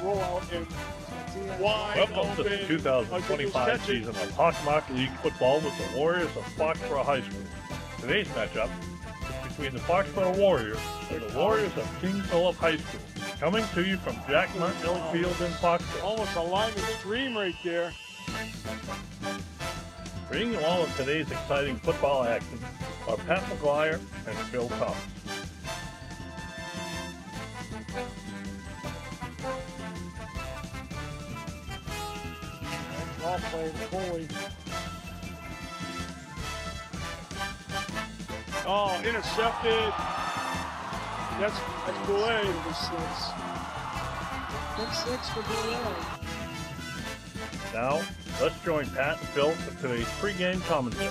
rollout and wide Welcome to the 2025 season of Hawkmark League football with the Warriors of Foxborough High School. Today's matchup is between the Foxborough Warriors and the Warriors of King Philip High School. Coming to you from Jack Martinelli Field in Foxborough. Almost a line of stream right there. Bringing you all of today's exciting football action are Pat McGuire and Phil Thomas. Ball played fully. Oh, intercepted. That's Goulet. Pick 6 for Goulet. Now, let's join Pat and Phil for today's pregame commentary.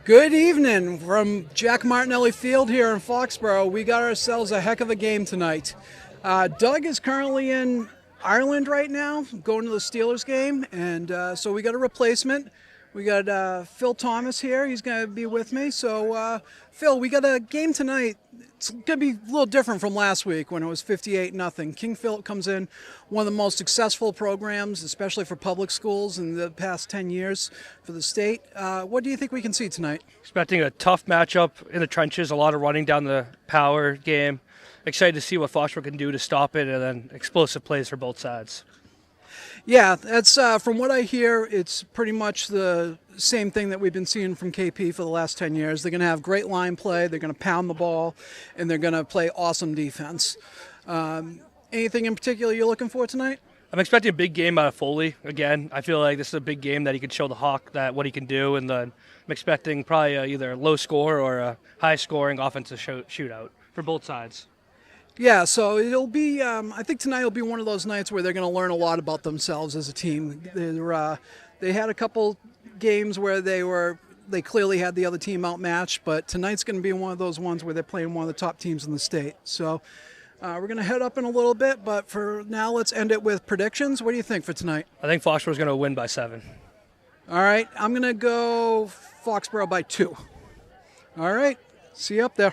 Good evening from Jack Martinelli Field here in Foxborough. We got ourselves a heck of a game tonight. Doug is currently in Ireland right now, going to the Steelers game, and so we got a replacement. We got Phil Thomas here. He's going to be with me. So, Phil, we got a game tonight. It's going to be a little different from last week when it was 58-0. King Philip comes in, one of the most successful programs, especially for public schools in the past 10 years for the state. What do you think we can see tonight? Expecting a tough matchup in the trenches, a lot of running down the power game. Excited to see what Foxborough can do to stop it, and then explosive plays for both sides. Yeah, that's from what I hear, it's pretty much the same thing that we've been seeing from KP for the last 10 years. They're going to have great line play, they're going to pound the ball, and they're going to play awesome defense. Anything in particular you're looking for tonight? I'm expecting a big game out of Foley. Again, I feel like this is a big game that he can show the Hawk that what he can do, and then I'm expecting probably either a low score or a high-scoring offensive shootout for both sides. Yeah, so it'll be, I think tonight will be one of those nights where they're going to learn a lot about themselves as a team. They had a couple games where they clearly had the other team outmatched, but tonight's going to be one of those ones where they're playing one of the top teams in the state. So we're going to head up in a little bit, but for now, let's end it with predictions. What do you think for tonight? I think Foxborough's going to win by 7. All right, I'm going to go Foxborough by 2. All right, see you up there.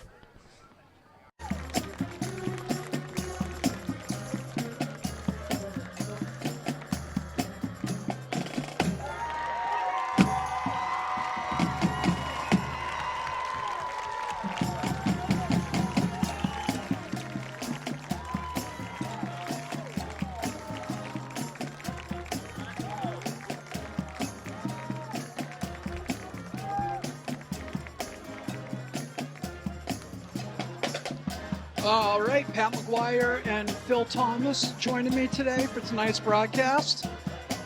All right, Pat McGuire and Phil Thomas joining me today for tonight's broadcast.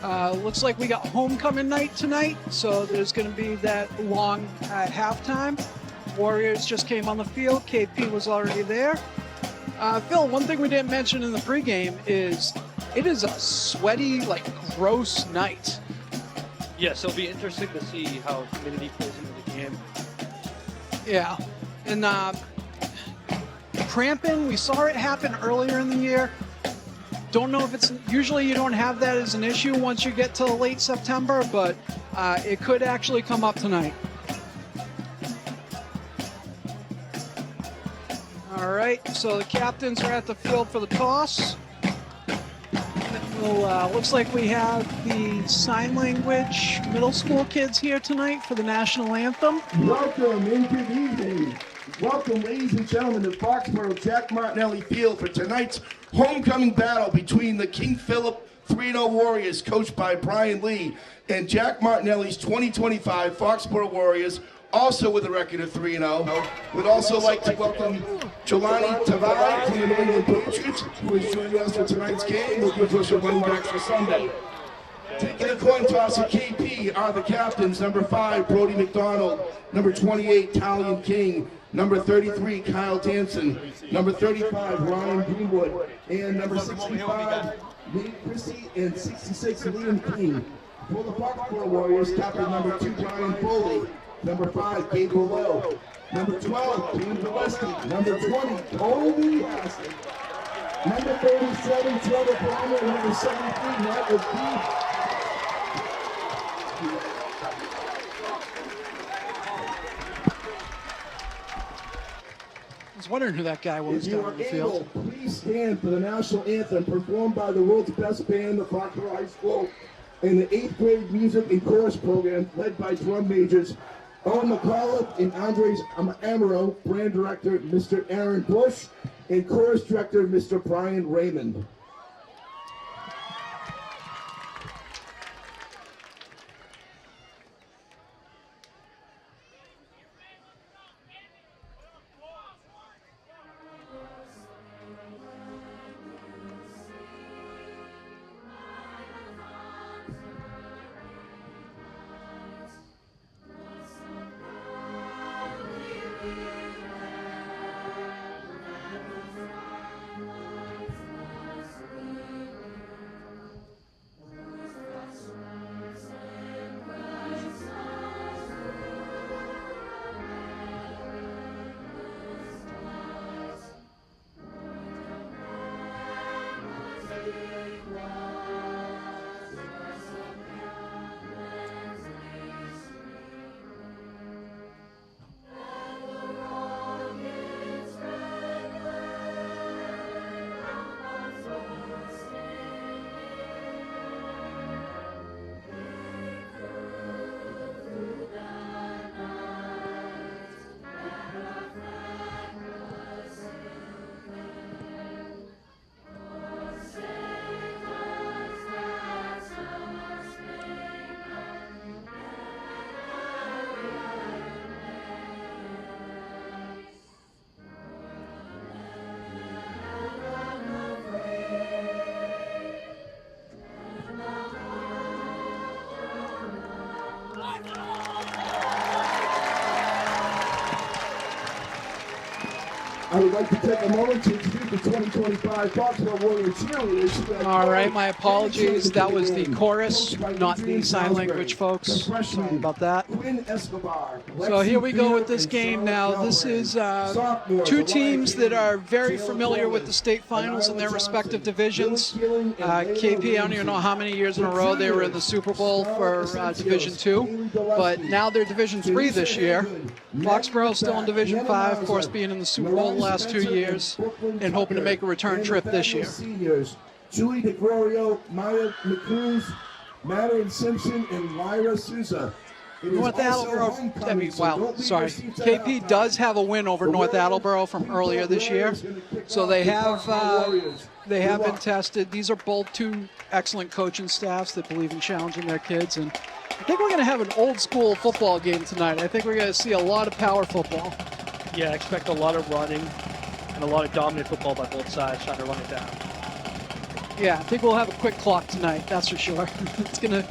Looks like we got homecoming night tonight, so there's going to be that long halftime. Warriors just came on the field. KP was already there. Phil, one thing we didn't mention in the pregame is it is a sweaty, gross night. Yes, it'll be interesting to see how humidity plays into the game. Yeah, and cramping, we saw it happen earlier in the year. Don't know if it's, usually you don't have that as an issue once you get to late September, but it could actually come up tonight. All right, so the captains are at the field for the toss. Well, looks like we have the sign language middle school kids here tonight for the national anthem. Welcome and good evening. Welcome, ladies and gentlemen, to Foxborough Jack Martinelli Field for tonight's homecoming battle between the King Philip 3-0 Warriors, coached by Brian Lee, and Jack Martinelli's 2025 Foxborough Warriors, also with a record of 3-0. We'd also like to welcome Jelani Tavai from the New England Patriots, who is joining us for tonight's game. We'll give us a running backs for Sunday. Taking a coin toss at KP are the captains, number 5, Brody McDonald, number 28, Talion King, number 33, Kyle Danson, number 35, Ryan Greenwood, and number 65, Nate Chrissy, and 66, Liam King. For the Foxborough Warriors, captain number 2, Brian Foley, number 5, Gabe Lowe, number 12, James Gillespie, number 20, Colby Aston, number 37, Trevor Palmer, and number 73, Matt O'Keefe. was wondering who that guy was If you down are in the field. able, please stand for the national anthem performed by the world's best band, the Foxborough High School, in the 8th grade music and chorus program led by drum majors Owen McAuliffe and Andres Amaro, brand director Mr. Aaron Bush, and chorus director Mr. Brian Raymond. I would like to take a moment to introduce the 2025 Foxboro Warrior cheerleaders. All right, my apologies. That was the chorus, not the sign language, folks. Sorry about that. So here we go with this game now. This is two teams that are very familiar with the state finals in their respective divisions. KP, I don't even know how many years in a row they were in the Super Bowl for Division II, but now they're Division III this year. Foxborough still in Division V, of course, being in the Super Bowl the last 2 years, and hoping to make a return trip this year. Seniors, Julie DeGrorio, Maya McCruz, Madeline Simpson, and Lyra Souza. North Attleboro, KP does have a win over North Attleboro from earlier this year, so they have been tested. These are both two excellent coaching staffs that believe in challenging their kids, and I think we're going to have an old school football game tonight. I think we're going to see a lot of power football. Yeah, I expect a lot of running and a lot of dominant football by both sides, trying to run it down. Yeah, I think we'll have a quick clock tonight. That's for sure. It's gonna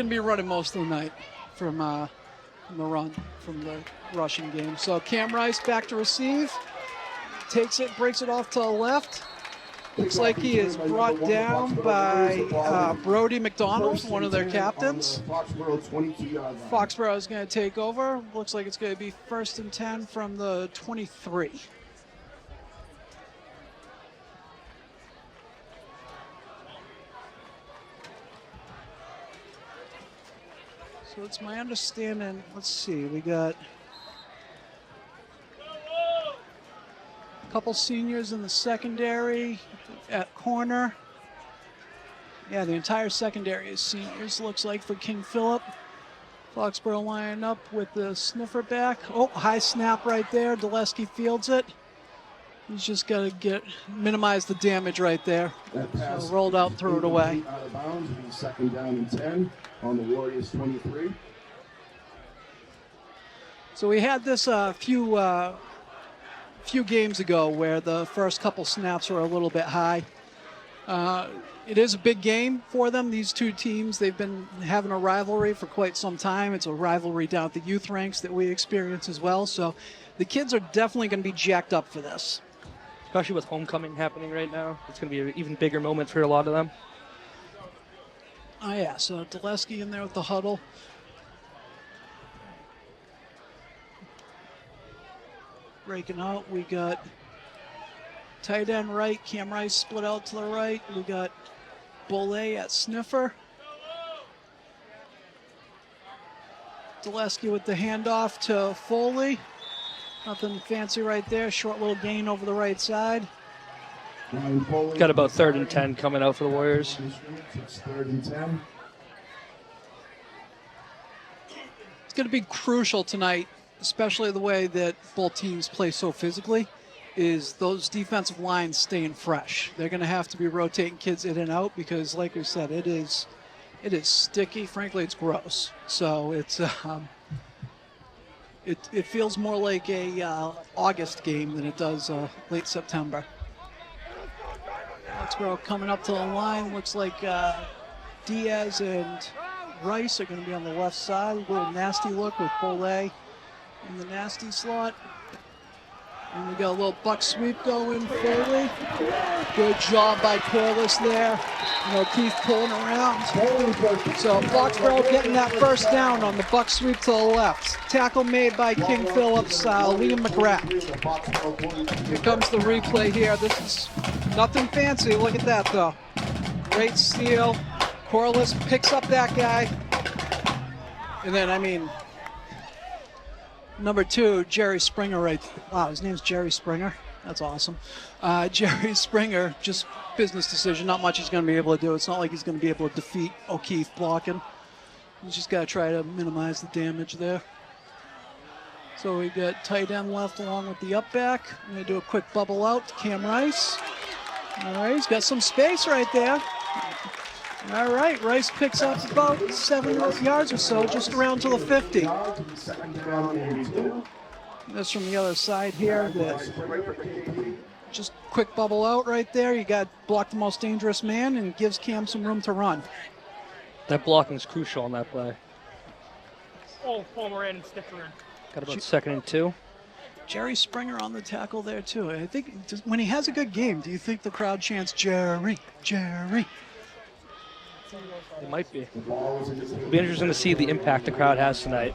be running most of the night from the rushing game. So Cam Rice back to receive, takes it, breaks it off to the left. Looks like he is brought down by Brody McDonald, one of their captains. Foxborough is going to take over. Looks like it's going to be 1st and 10 from the 23. So it's my understanding, let's see, we got a couple seniors in the secondary at corner. Yeah, the entire secondary is seniors, looks like, for King Philip. Foxborough lining up with the sniffer back. Oh, high snap right there. Dulesky fields it. He's just got to minimize the damage right there. So rolled out and threw it away. Out of bounds, it'll be 2nd down and 10 on the Warriors 23. So we had this few games ago where the first couple snaps were a little bit high. It is a big game for them. These two teams, they've been having a rivalry for quite some time. It's a rivalry down at the youth ranks that we experience as well. So the kids are definitely going to be jacked up for this. Especially with homecoming happening right now. It's going to be an even bigger moment for a lot of them. Oh, yeah. So Dulesky in there with the huddle. Breaking out, we got tight end right, Cam Rice split out to the right. We got Bollet at sniffer. Dulesky with the handoff to Foley. Nothing fancy right there. Short little gain over the right side. Got about 3rd and 10 coming out for the Warriors. It's 3rd and 10. It's going to be crucial tonight, especially the way that both teams play so physically, is those defensive lines staying fresh. They're going to have to be rotating kids in and out because, like we said, it is sticky. Frankly, it's gross. So it's it feels more like a August game than it does late September. Foxborough coming up to the line. Looks like Diaz and Rice are going to be on the left side. A little nasty look with Bolay in the nasty slot. And we got a little buck sweep going, Foley. Good job by Corliss there. Keith pulling around. So Foxborough getting that first down on the buck sweep to the left. Tackle made by King Phillips, Liam McGrath. Here comes the replay here. This is nothing fancy. Look at that, though. Great steal. Corliss picks up that guy. And then, number 2, Jerry Springer right there. Wow, his name's Jerry Springer. That's awesome. Jerry Springer, just business decision. Not much he's going to be able to do. It's not like he's going to be able to defeat O'Keefe blocking. He's just got to try to minimize the damage there. So we got tight end left along with the up back. I'm going to do a quick bubble out to Cam Rice. All right, he's got some space right there. All right, Rice picks up about 7 yards or so, just around to the 50. That's from the other side here. Just quick bubble out right there. You got block the most dangerous man and gives Cam some room to run. That blocking is crucial on that play. Former and stiffer. Got about 2nd and 2. Jerry Springer on the tackle there too. I think when he has a good game, do you think the crowd chants Jerry, Jerry? It might be. It'll be interesting to see the impact the crowd has tonight.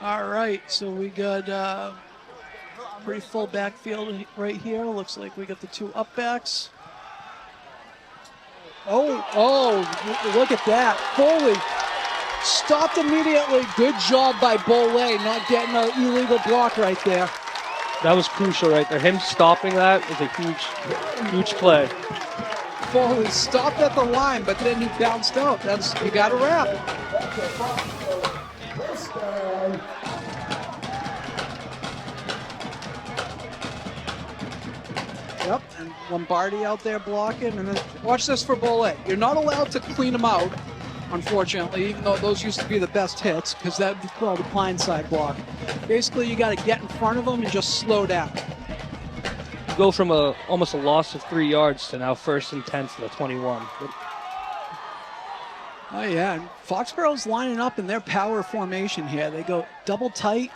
All right, so we got pretty full backfield right here. Looks like we got the 2 up backs. Oh, look at that. Foley stopped immediately. Good job by Bolay, not getting an illegal block right there. That was crucial right there. Him stopping that was a huge play. Foley stopped at the line, but then he bounced out. You got to wrap. Yep, and Lombardi out there blocking. And then watch this for Bolay. You're not allowed to clean him out, unfortunately, even though those used to be the best hits, because that would be called a blindside block. Basically, you got to get in front of him and just slow down. You go from almost a loss of 3 yards to now 1st and 10 to the 21. Oh, yeah. And Foxborough's lining up in their power formation here. They go double tight.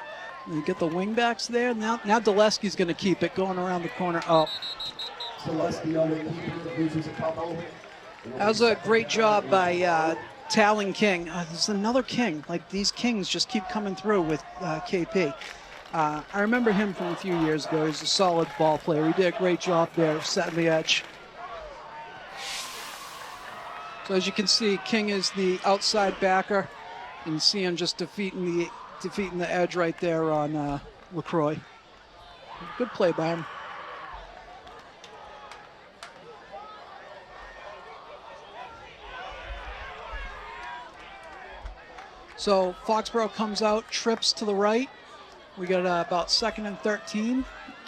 You get the wingbacks there. Now Dulesky's going to keep it going around the corner. Oh. That was a great job by Talon King. There's another King. Like, these Kings just keep coming through with KP. I remember him from a few years ago. He's a solid ball player. He did a great job there setting the edge. So as you can see, King is the outside backer. You can see him just defeating the edge right there on LaCroix. Good play by him. So Foxborough comes out, trips to the right. We got about 2nd and 13.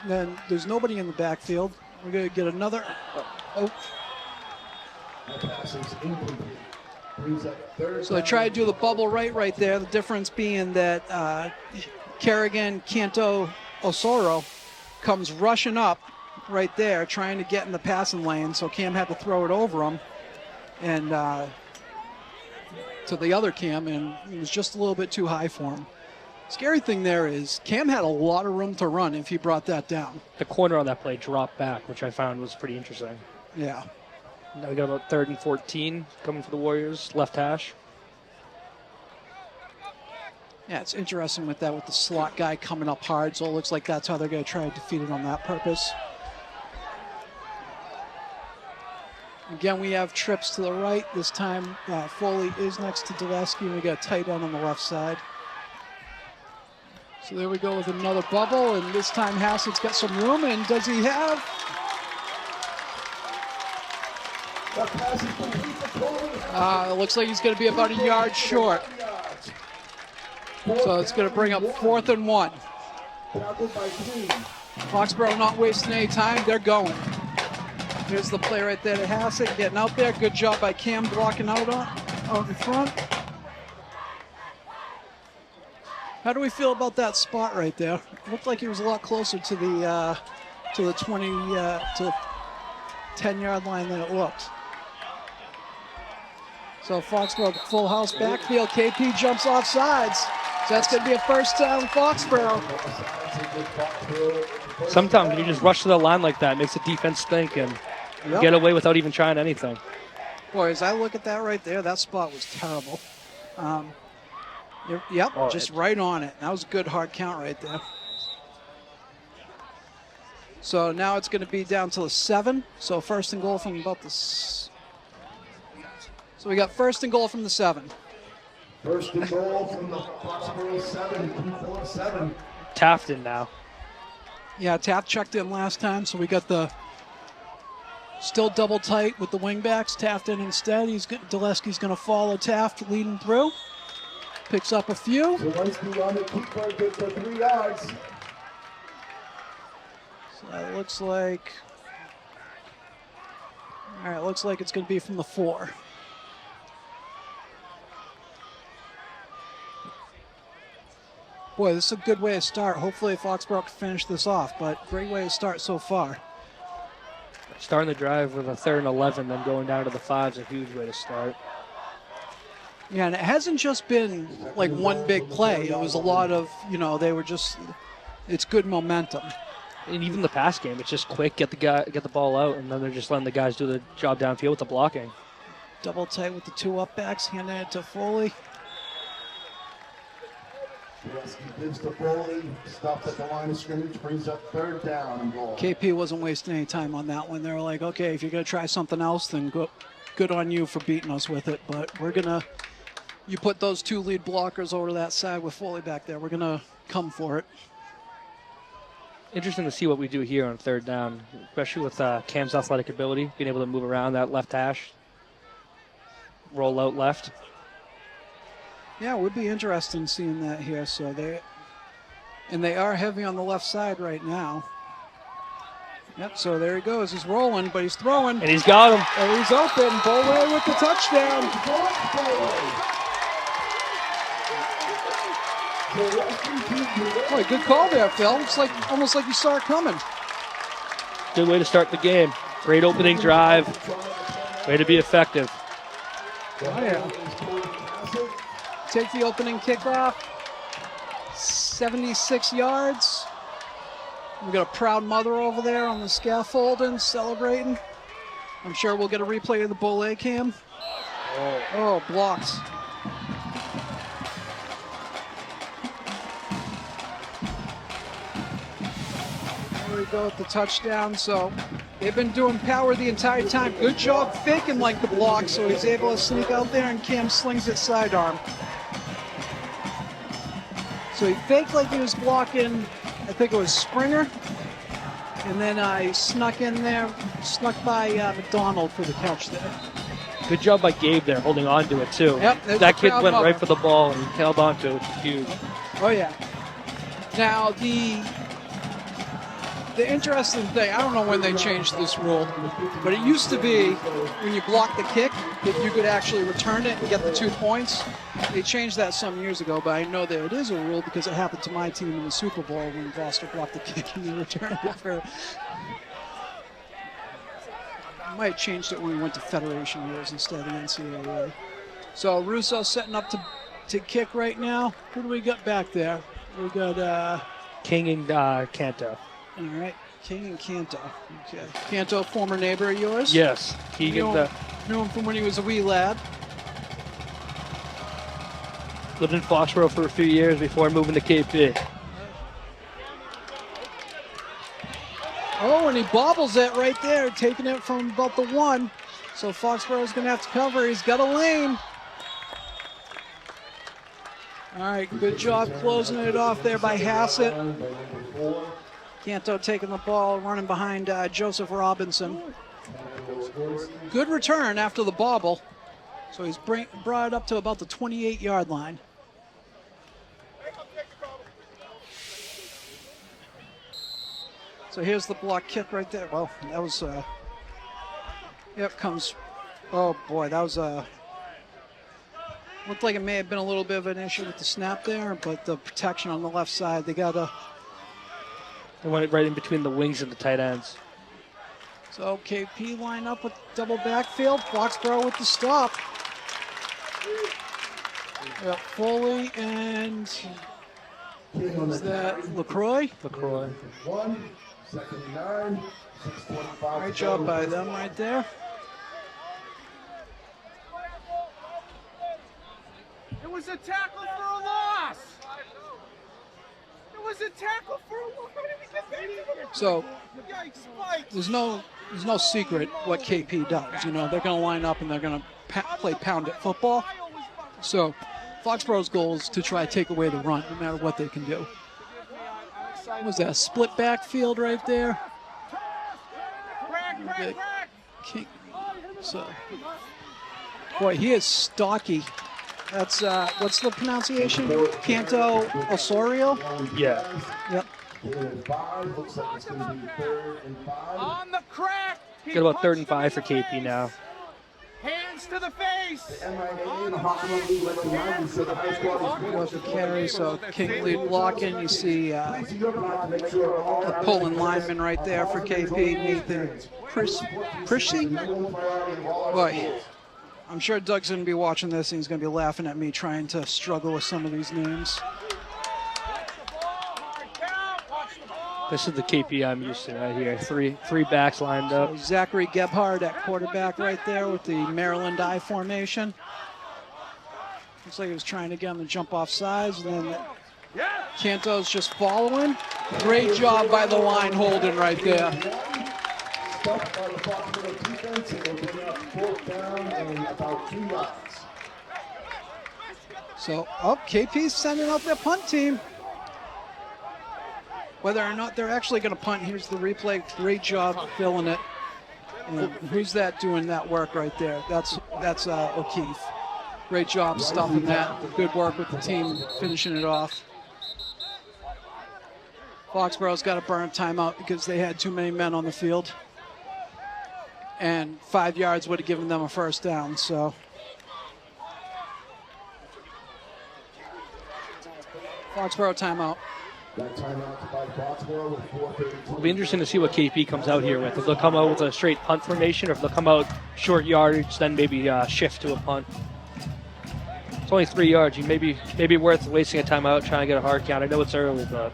Then there's nobody in the backfield. We're going to get another. So they try to do the bubble right there. The difference being that Kerrigan Canto Osoro comes rushing up right there, trying to get in the passing lane. So Cam had to throw it over him, and to the other Cam, and it was just a little bit too high for him. Scary thing there is Cam had a lot of room to run if he brought that down. The corner on that play dropped back, which I found was pretty interesting. Yeah. Now we got about 3rd and 14 coming for the Warriors, left hash. Yeah, it's interesting with that, with the slot guy coming up hard, so it looks like that's how they're going to try to defeat it on that purpose. Again, we have trips to the right. This time, Foley is next to Dulesky, and we got a tight end on the left side. So there we go with another bubble, and this time Hassett's got some room, and does he have? It looks like he's going to be about a yard short. So it's going to bring up 4th and 1. Foxborough not wasting any time. They're going. Here's the play right there to Hassett, getting out there. Good job by Cam blocking out in front. How do we feel about that spot right there? It looked like he was a lot closer to the 10-yard line than it looked. So Foxborough full house backfield. KP jumps off sides. So that's going to be a first down Foxborough. Sometimes when you just rush to the line like that, it makes the defense think and get away without even trying anything. Boy, as I look at that right there, that spot was terrible. Just right on it. That was a good hard count right there. So now it's going to be down to the 7. So first and goal from about the... So we got first and goal from the 7. First and goal from the Foxboro 7. Taft in now. Yeah, Taft checked in last time, so we got the still double tight with the wingbacks. Taft in instead. Dulesky's going to follow Taft leading through. Picks up a few. Dulesky on the keeper, gets the 3 yards. So that looks like... All right, looks like it's going to be from the 4. Boy, this is a good way to start. Hopefully Foxborough can finish this off, but great way to start so far. Starting the drive with a 3rd and 11, then going down to the 5 is a huge way to start. Yeah, and it hasn't just been like one big play. It was a lot of, they were just, it's good momentum. And even the pass game, it's just quick, get the ball out, and then they're just letting the guys do the job downfield with the blocking. Double tight with the 2 up backs, handing it to Foley. Dulesky gives to Foley, stopped at the line of scrimmage, brings up 3rd down and goal. KP wasn't wasting any time on that one. They were like, okay, if you're going to try something else, then good on you for beating us with it. But we're going to, you put those 2 lead blockers over to that side with Foley back there. We're going to come for it. Interesting to see what we do here on 3rd down, especially with Cam's athletic ability, being able to move around that left hash, roll out left. Yeah, it would be interesting seeing that here. So they are heavy on the left side right now. Yep, so there he goes. He's rolling, but he's throwing. And he's got him. And he's open. Bolway with the touchdown. Boy, good call there, Phil. It's like almost like you saw it coming. Good way to start the game. Great opening drive. Way to be effective. Oh, yeah. Take the opening kickoff. 76 yards. We've got a proud mother over there on the scaffolding celebrating. I'm sure we'll get a replay of the Bolay cam. Oh, blocked. There we go with the touchdown. So they've been doing power the entire time. Good job faking like the block, so he's able to sneak out there and Cam slings it sidearm. So he faked like he was blocking, I think it was Springer. And then I snuck in there, snuck by McDonald for the catch there. Good job by Gabe there, holding on to it too. Yep, that kid went right for the ball and held on to it, which is huge. Oh yeah. Now the interesting thing, I don't know when they changed this rule, but it used to be when you block the kick that you could actually return it and get the 2 points. They changed that some years ago, but I know that it is a rule because it happened to my team in the Super Bowl when Gloucester blocked the kick and they returned it for... I might have changed it when we went to Federation years instead of the NCAA. So Russo setting up to kick right now. Who do we got back there? We got... King and Canto. All right, King and Canto. Okay. Canto, former neighbor of yours? Yes. Knew him from when he was a wee lad. Lived in Foxborough for a few years before moving to KP. Oh, and he bobbles it right there, taking it from about the 1. So Foxborough's going to have to cover. He's got a lane. All right, good job closing it off there by Hassett. Canto taking the ball, running behind Joseph Robinson. Good return after the bobble. So he's brought it up to about the 28-yard line. So here's the block kick right there. Well, that was, comes, oh boy, that was, looked like it may have been a little bit of an issue with the snap there, but the protection on the left side, they went it right in between the wings and the tight ends. So KP line up with double backfield. Foxborough with the stop. Yep, Foley and is that LaCroix? LaCroix. 1, 2nd and 9, 6:25. Great job by them right there. It was a tackle for a loss. It was a tackle for a loss. So there's no secret what KP does. You know, they're going to line up and they're going to play pound it football. So Foxborough's goal is to try to take away the run, no matter what they can do. Was that a split backfield right there? So, boy, he is stocky. That's what's the pronunciation? Canto Osorio? Yeah. Yep. On the crack. Got about 3rd and 5 for KP now. Hands to the face. Goes to carry, so Kingley blocking. You see the pulling lineman right there for KP, Nathan Prissy. Boy, I'm sure Doug's going to be watching this and he's going to be laughing at me trying to struggle with some of these names. This is the KP I'm used to right here. Three backs lined up. So Zachary Gebhard at quarterback right there with the Maryland I formation. Looks like he was trying to get him to jump off sides, and then Canto's just following. Great job by the line holding right there. So, KP's sending out their punt team. Whether or not they're actually going to punt, here's the replay. Great job filling it. And who's that doing that work right there? That's O'Keefe. Great job stuffing that. Good work with the team finishing it off. Foxborough's got to burn a timeout because they had too many men on the field. And 5 yards would have given them a first down, so. Foxborough timeout. It'll be interesting to see what KP comes out here with. If they'll come out with a straight punt formation, or if they'll come out short yardage, then maybe shift to a punt. It's only 3 yards. You maybe worth wasting a timeout trying to get a hard count. I know it's early, but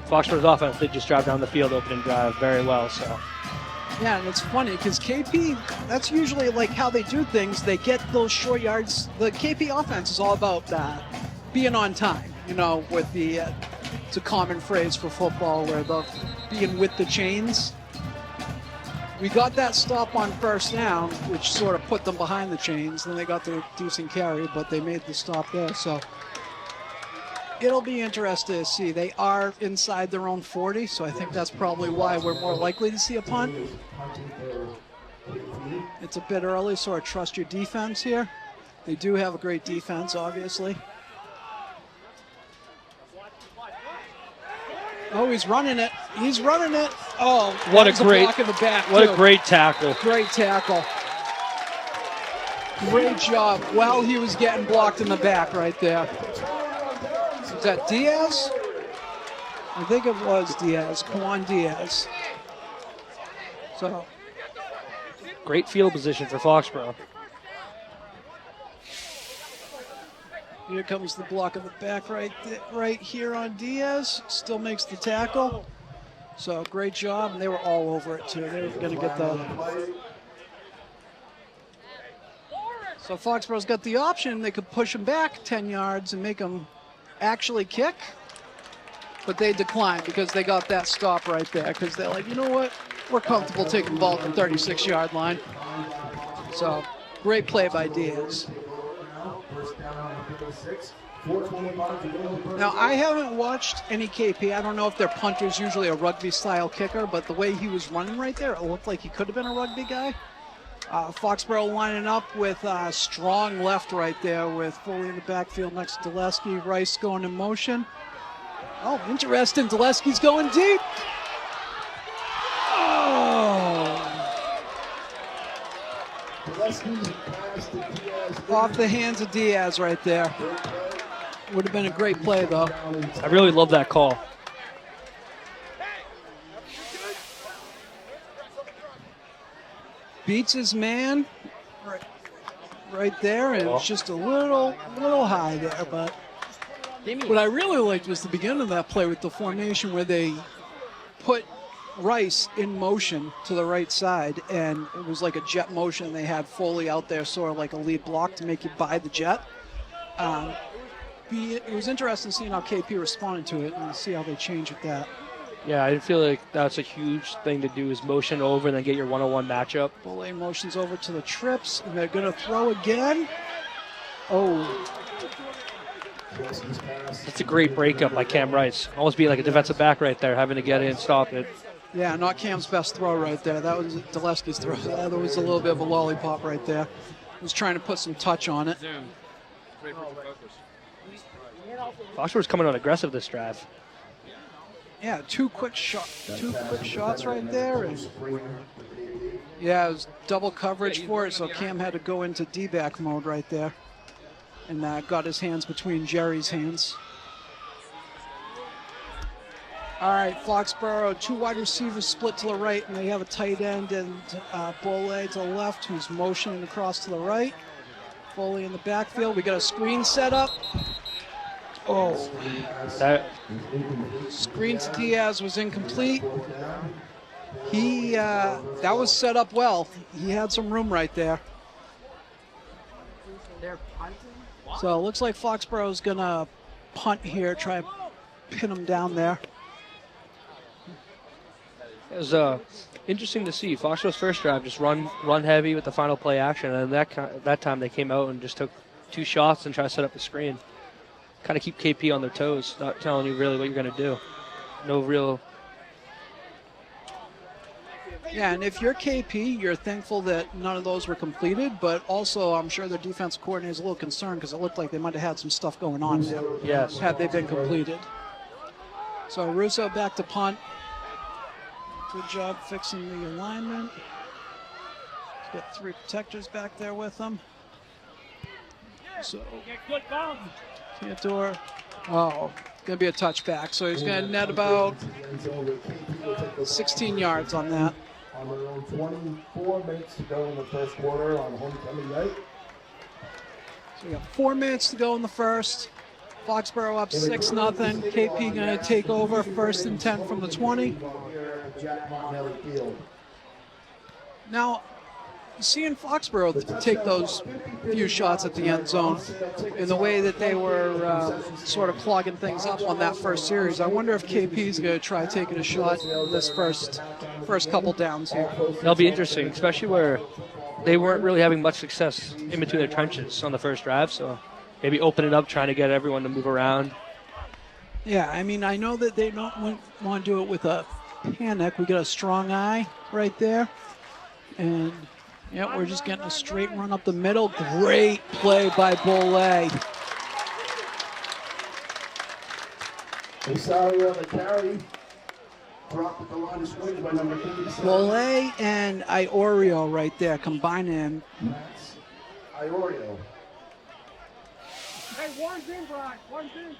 Foxborough's offense did just drive down the field, opening drive very well. So. Yeah, and it's funny because KP, that's usually like how they do things. They get those short yards. The KP offense is all about being on time. You know, with it's a common phrase for football where the being with the chains. We got that stop on first down, which sort of put them behind the chains. Then they got the decent carry, but they made the stop there. So it'll be interesting to see. They are inside their own 40, so I think that's probably why we're more likely to see a punt. It's a bit early, so I trust your defense here. They do have a great defense, obviously. Oh, he's running it. He's running it. Oh, what a great block in the back. What a great tackle. Great tackle. Great job. While he was getting blocked in the back right there. Is that Diaz? I think it was Diaz. Juan Diaz. So. Great field position for Foxborough. Here comes the block of the back right here on Diaz. Still makes the tackle. So great job, and they were all over it too. They were going to get the. So Foxborough's got the option. They could push him back 10 yards and make him actually kick. But they declined because they got that stop right there. Because they're like, you know what? we're comfortable taking the ball at the 36-yard line. So, great play by Diaz. Now, I haven't watched any KP. I don't know if their punter's usually a rugby-style kicker, but the way he was running right there, it looked like he could have been a rugby guy. Foxborough lining up with strong left right there with Foley in the backfield next to Dulesky. Rice going in motion. Oh, interesting. Dulesky's going deep. Oh! Off the hands of Diaz right there. Would have been a great play, though. I really love that call. Beats his man right there, and it's just a little high there. But what I really liked was the beginning of that play with the formation where they put Rice in motion to the right side, and it was like a jet motion. They had Foley out there sort of like a lead block to make you buy the jet. It was interesting seeing how KP responded to it and see how they change with that. Yeah, I feel like that's a huge thing to do is motion over and then get your one-on-one matchup. Foley motions over to the trips, and they're going to throw again. Oh. That's a great breakup by Cam Rice. Almost being like a defensive back right there, having to get in and stop it. Yeah, not Cam's best throw right there. That was Dulesky's throw. That was a little bit of a lollipop right there. He was trying to put some touch on it. Foxborough's coming on aggressive this drive. Yeah, two quick shots right there. And yeah, it was double coverage for it, so Cam had to go into D-back mode right there. And got his hands between Jerry's hands. All right, Foxborough, two wide receivers split to the right, and they have a tight end and Bolay to the left, who's motioning across to the right. Foley in the backfield. We got a screen set up. Oh, that screen to Diaz was incomplete. That was set up well. He had some room right there. So it looks like Foxborough's gonna punt here, try and pin him down there. It was interesting to see. Foxborough's first drive just run heavy with the final play action, and that time they came out and just took two shots and tried to set up the screen. Kind of keep KP on their toes, not telling you really what you're going to do. No real. Yeah, and if you're KP, you're thankful that none of those were completed, but also I'm sure their defense coordinator is a little concerned because it looked like they might have had some stuff going on there. Yes. Had they been completed. So Russo back to punt. Good job fixing the alignment. He's got three protectors back there with him. So Cantor, gonna be a touchback. So he's gonna net about 16 yards on that. On their own 24 minutes to go in the first quarter on homecoming night. So we got 4 minutes to go in the first. Foxborough up 6-0. KP gonna take over, 1st and 10 from the 20. Now, seeing Foxborough take those few shots at the end zone in the way that they were sort of clogging things up on that first series, I wonder if KP's going to try taking a shot this first couple downs here. That'll be interesting, especially where they weren't really having much success in between their trenches on the first drive, so maybe open it up, trying to get everyone to move around. Yeah, I mean, I know that they don't want to do it with a panic. We got a strong eye right there, and yeah, we're just getting a straight run up the middle. Great play by Bolay. Sorry on the carry. Dropped at the line of scrimmage by number 37. Bolay and Iorio right there, combining. That's Iorio. Hey, one's in, Brian. One's in.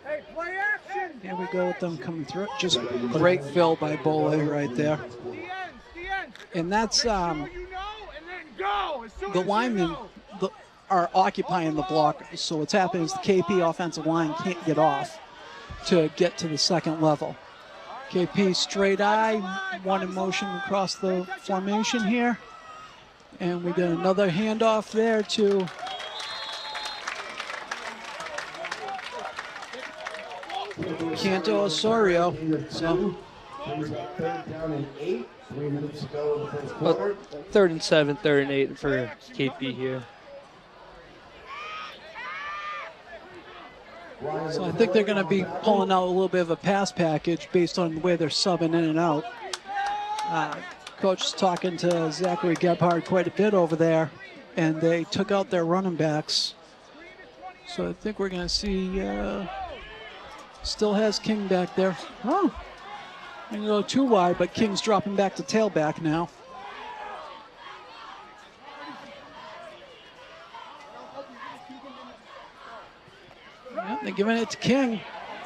Hey, play action. Here we go with them coming through. Just great fill by Bolay right there. The end. And that's You know, and then go. As soon the as linemen you know. are occupying the block. So what's happening is the KP offensive line can't get off to get to the second level. KP straight eye, one in motion across the formation here. And we got another handoff there to Canto Osorio. So Brings up 3rd down and 8. 3 minutes to go in the first quarter. 3rd and 7, 3rd and 8 for KP here. So I think they're going to be pulling out a little bit of a pass package based on the way they're subbing in and out. Coach is talking to Zachary Gebhardt quite a bit over there, and they took out their running backs. So I think we're going to see, still has King back there. Oh, didn't go too wide, but King's dropping back to tailback now. Yeah, they're giving it to King,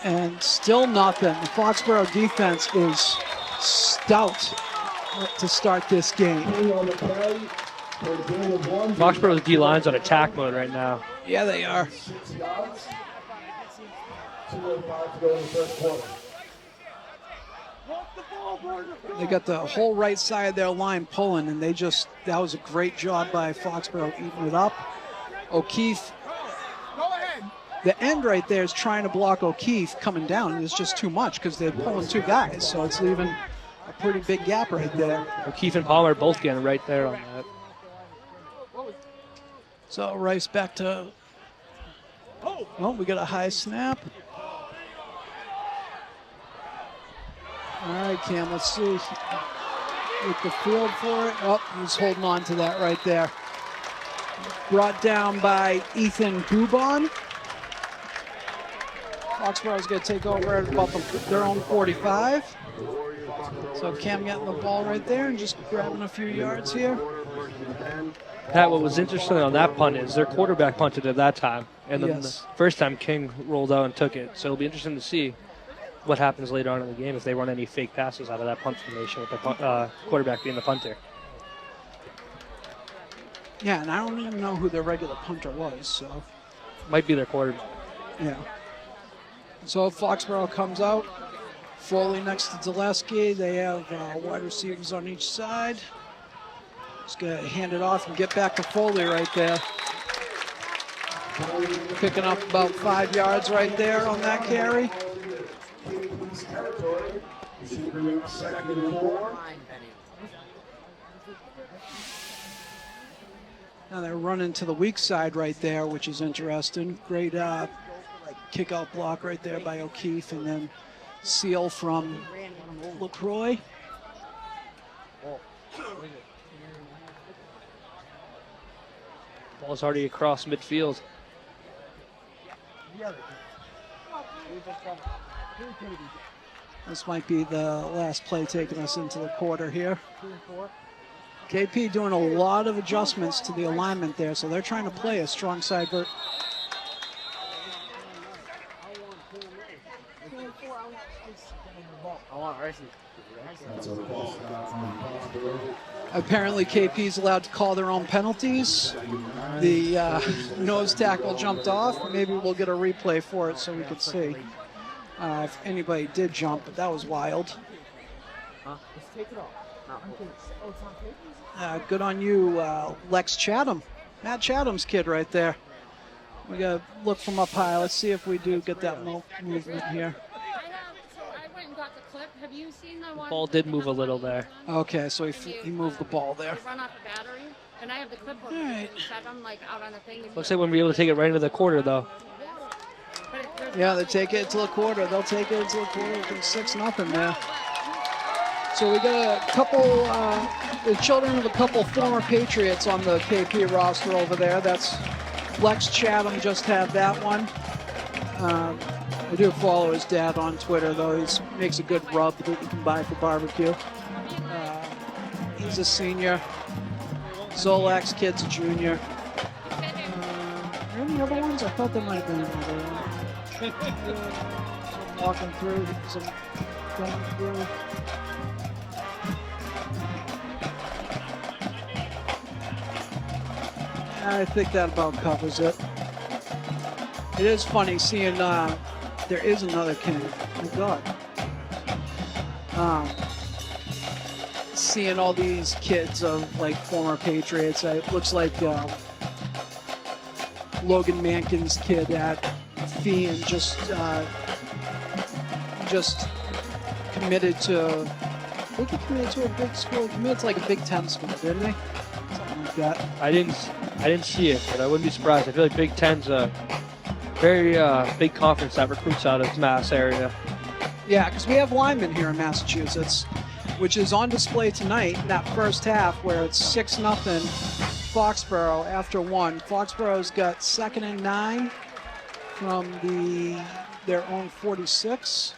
and still nothing. The Foxborough defense is stout to start this game. Foxborough's D-line's on attack mode right now. Yeah, they are. 6 yards. 2:05 to go in the first quarter. They got the whole right side of their line pulling, and that was a great job by Foxborough eating it up. O'Keefe, the end right there is trying to block O'Keefe coming down, and it's just too much because they're pulling 2 guys, so it's leaving a pretty big gap right there. O'Keefe and Palmer both getting right there on that. So Rice back to, oh, we got a high snap. All right, Cam, let's see. With the field for it. Oh, he's holding on to that right there. Brought down by Ethan Gubon. Foxborough's going to take over at about their own 45. So Cam getting the ball right there and just grabbing a few yards here. Pat, what was interesting on that punt is their quarterback punted at that time. And then Yes. the first time King rolled out and took it. So it'll be interesting to see what happens later on in the game if they run any fake passes out of that punt formation with the quarterback being the punter. Yeah, and I don't even know who their regular punter was, so. Might be their quarterback. Yeah. So Foxborough comes out. Foley next to Zaleski. They have wide receivers on each side. Just going to hand it off and get back to Foley right there. Picking up about 5 yards right there on that carry. Now they're running to the weak side right there, which is interesting. Great kick-out block right there by O'Keefe, and then seal from LaCroix. Ball's already across midfield. This might be the last play taking us into the quarter here. KP doing a lot of adjustments to the alignment there, so they're trying to play a strong side. Apparently KP's allowed to call their own penalties. The nose tackle jumped off. Maybe we'll get a replay for it so we can see if anybody did jump, but that was wild. Good on you, Lex Chatham. Matt Chatham's kid right there. We got to look from up high. Let's see if we do get that movement here. Have you seen the one? Ball did move a little there. Okay, so he moved the ball there. Run off the battery, and I have the clip of right. I'm like out on the thing. Looks like we'll be able to take it right into the quarter, though. Yeah, they take it to the quarter. They'll take it to the quarter. It's 6-0 there. So we got a couple, the children of a couple former Patriots on the KP roster over there. That's Lex Chatham, just had that one. I do follow his dad on Twitter, though. He makes a good rub that you can buy for barbecue. He's a senior. Zolak's kid's a junior. Any other ones? I thought there might have been another one. Walking through, some going through. I think that about covers it. It is funny seeing there is another King. Oh my God. Seeing all these kids of like former Patriots. It looks like Logan Mankin's kid at Fee, and just committed to. I think he committed to a big school. He committed to like a Big Ten school, didn't he? Something like that. I didn't see it, but I wouldn't be surprised. I feel like Big Ten's a very big conference that recruits out of Mass area. Yeah, because we have linemen here in Massachusetts, which is on display tonight in that first half where it's 6-0 Foxborough after one. Foxborough's got 2nd and 9 from their own 46.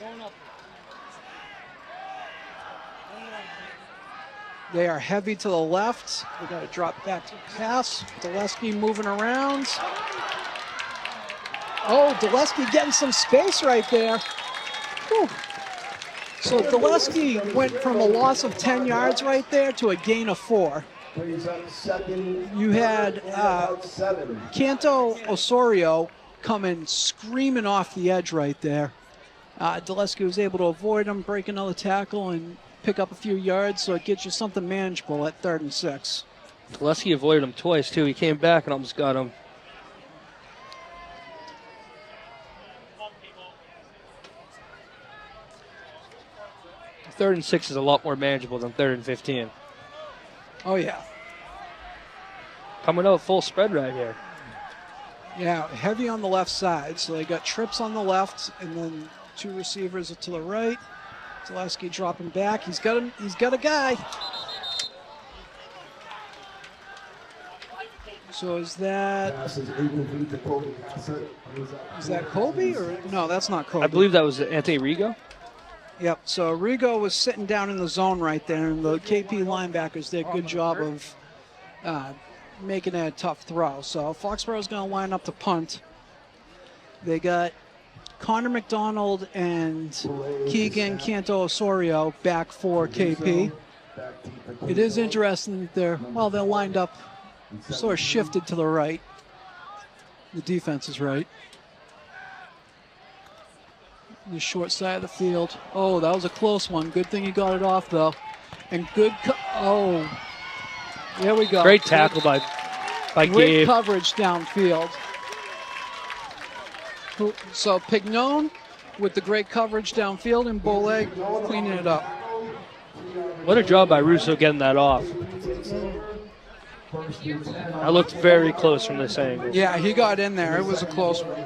They are heavy to the left. We got to drop back to pass. Dulesky moving around. Oh, Dulesky getting some space right there. Whew. So Dulesky went from a loss of 10 yards right there to a gain of 4. You had Canto Osorio coming screaming off the edge right there. Dulesky was able to avoid him, break another tackle, and pick up a few yards, so it gets you something manageable at 3rd and 6. Dulesky avoided him twice, too. He came back and almost got him. Third and 6 is a lot more manageable than 3rd and 15. Oh, yeah. Coming out full spread right here. Yeah, heavy on the left side. So they got trips on the left and then 2 receivers to the right. Dulesky dropping back. He's got a guy. So is that Colby or no? That's not Colby. I believe that was Anthony Rigo. Yep. So Rigo was sitting down in the zone right there, and the KP linebackers did a good job of making a tough throw. So Foxborough's going to line up to punt. They got Connor McDonald and Keegan Canto Osorio back for KP. It is interesting that they're lined up, sort of shifted to the right. The defense is right. The short side of the field. Oh, that was a close one. Good thing he got it off, though. And good, there we go. Great tackle by Great Gabe. coverage downfield. So Pignon with the great coverage downfield and Bolle cleaning it up. What a job by Russo getting that off. I looked very close from this angle. Yeah, he got in there. It was a close one.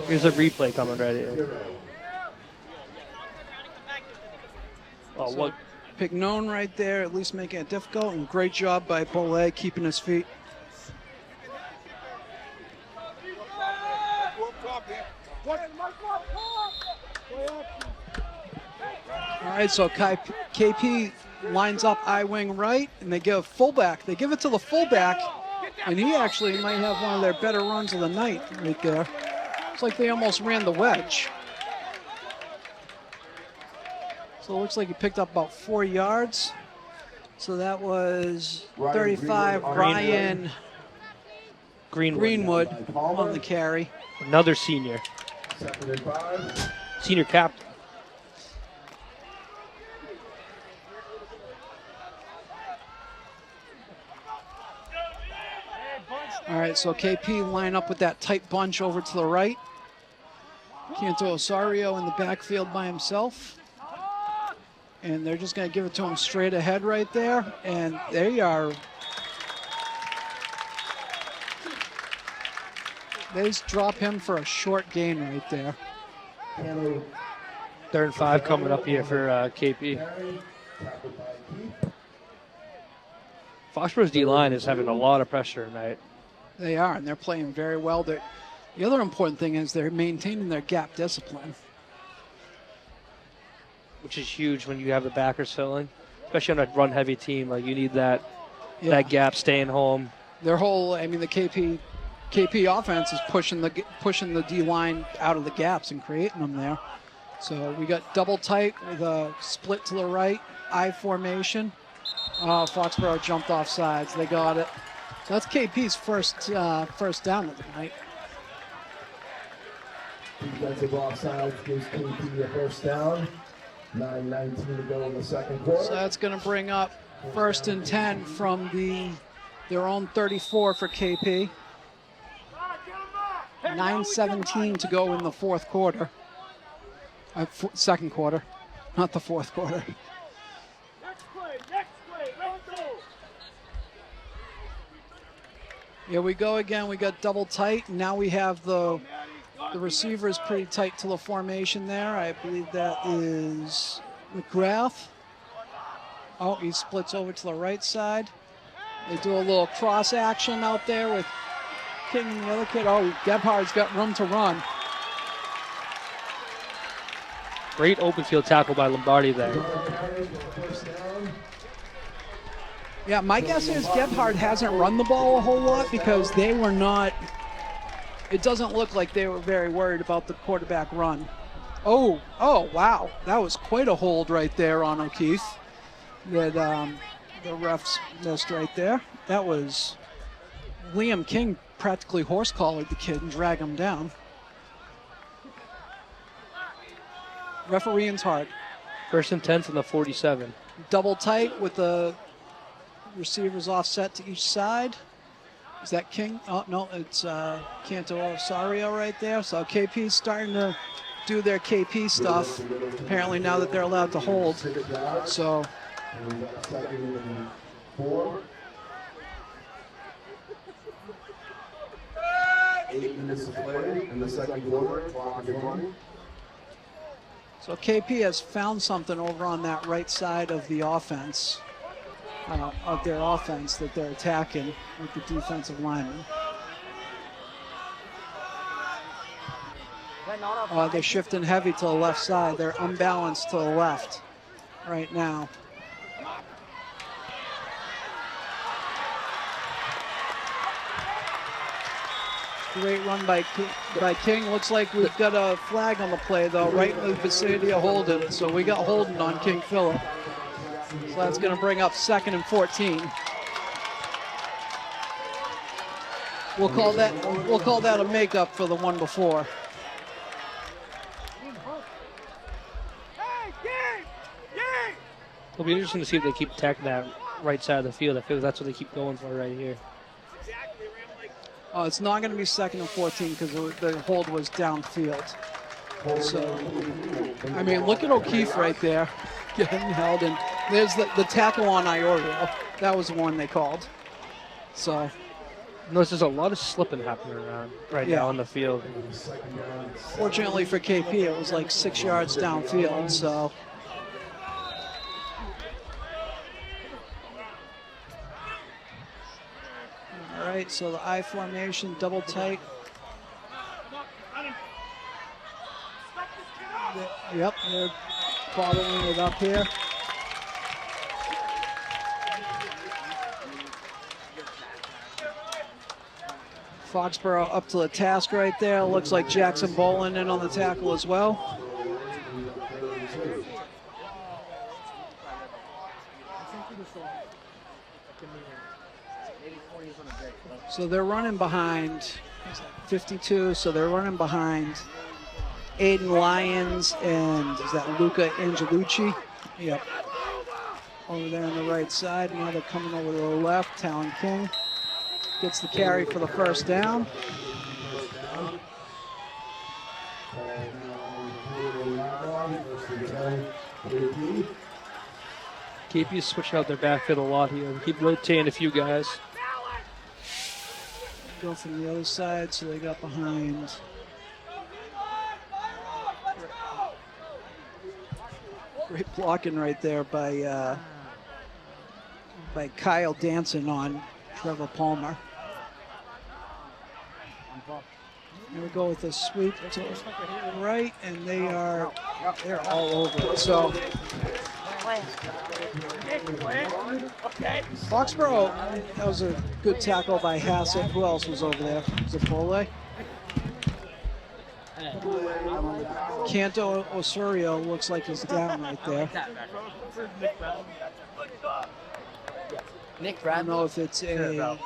Here's a replay coming right here. Oh, So what? Pignon right there, at least making it difficult, and great job by Bolle keeping his feet. All right, so KP lines up I-wing right, and they give fullback. They give it to the fullback, and he actually might have one of their better runs of the night right there. It's like they almost ran the wedge. So it looks like he picked up about 4 yards. So that was 35, Ryan Greenwood on the carry. Another senior. Senior captain. All right, so KP line up with that tight bunch over to the right. Canto Osorio in the backfield by himself. And they're just going to give it to him straight ahead right there. And they just drop him for a short gain right there. 3rd and 5 coming up here for KP. Foxborough's D-line is having a lot of pressure tonight. They are, and they're playing very well. The other important thing is they're maintaining their gap discipline. Which is huge when you have the backers filling, especially on a run-heavy team. Like you need that gap staying home. Their whole, the KP offense is pushing the D line out of the gaps and creating them there. So we got double tight with a split to the right, I formation. Foxborough jumped off sides. They got it. So that's KP's first down of the night. Defensive offside gives KP a first down. 9:19 to go in the second quarter. So that's going to bring up 1st and 10 from their own 34 for KP. 9:17 to go in the second quarter. not the fourth quarter. Next play, let's go. Here we go again. We got double tight. Now we have the receivers pretty tight to the formation there. I believe that is McGrath. Oh, he splits over to the right side. They do a little cross action out there with King and the other kid. Oh, Gebhard's got room to run. Great open field tackle by Lombardi there. Yeah, my guess is Gebhard hasn't run the ball a whole lot because they were not, it doesn't look like they were very worried about the quarterback run. Oh, wow. That was quite a hold right there on O'Keefe that the refs missed right there. That was Liam King practically horse-collared the kid and dragged him down. Refereeing's hard. 1st and 10 from the 47. Double tight with the receivers offset to each side. Is that King? Oh, no, it's Canto Osorio right there. So KP's starting to do their KP stuff, apparently now that they're allowed to hold. So. 8 minutes to play in the second quarter. Clock is running. So KP has found something over on that right side of the offense, of their offense that they're attacking with the defensive linemen. They're shifting heavy to the left side. They're unbalanced to the left right now. Great run by King. Looks like we've got a flag on the play, though, right in the vicinity of Holden. So we got Holden on King Phillip. So that's going to bring up 2nd and 14. We'll call that a makeup for the one before. It'll be interesting to see if they keep attacking that right side of the field. I feel like that's what they keep going for right here. It's not going to be 2nd and 14 because the hold was downfield. So, I mean, look at O'Keefe right there getting held. And there's the tackle on Iorio. That was the one they called. So. Notice there's a lot of slipping happening around now on the field. Fortunately for KP, it was like 6 yards downfield. So. All right, so the I formation, double tight. Yep, they're following it up here. Foxborough up to the task right there. Looks like Jackson Bolin in on the tackle as well. So they're running behind 52, so they're running behind Aiden Lyons and is that Luca Angelucci? Yep. Over there on the right side. Now they're coming over to the left. Talon King gets the carry for the first down. KP switching out their backfield a lot here. Keep rotating a few guys. Go from the other side, so they got behind. Great blocking right there by Kyle Danson on Trevor Palmer. Here we go with a sweep to the right, and they're all over it. So Foxborough, that was a good tackle by Hassett. Who else was over there? Was it Bole? Canto Osorio looks like he's down right there. Nick I Bradley. don't know if it's a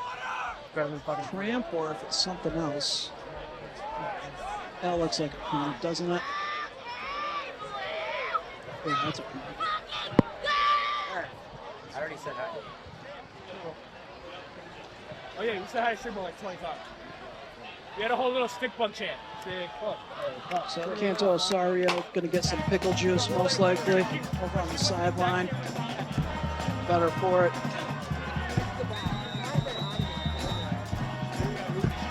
cramp or if it's something else. That looks like a cramp, doesn't it? Yeah, that's a cramp. I already said hi. Oh yeah, you said hi to Shimmer like 25. We had a whole little stick bug chant. So Canto Osario going to get some pickle juice most likely over on the sideline. Better for it.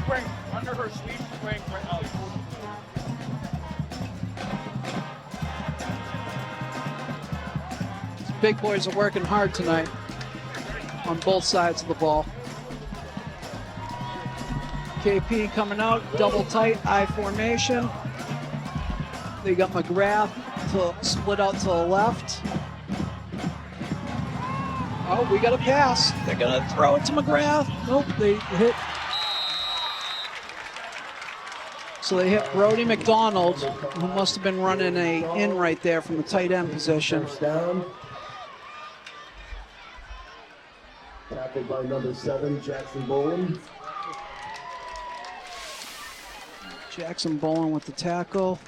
Wearing under her sleeve, she's wearing These big boys are working hard tonight on both sides of the ball. KP coming out, double tight, I formation. They got McGrath to split out to the left. Oh, we got a pass. They're gonna throw it to McGrath. Nope, they hit. So they hit Brody McDonald, who must have been running a in right there from the tight end position. First down. Tackled by number 7, Jackson Bowen. Jackson Bowen with the tackle.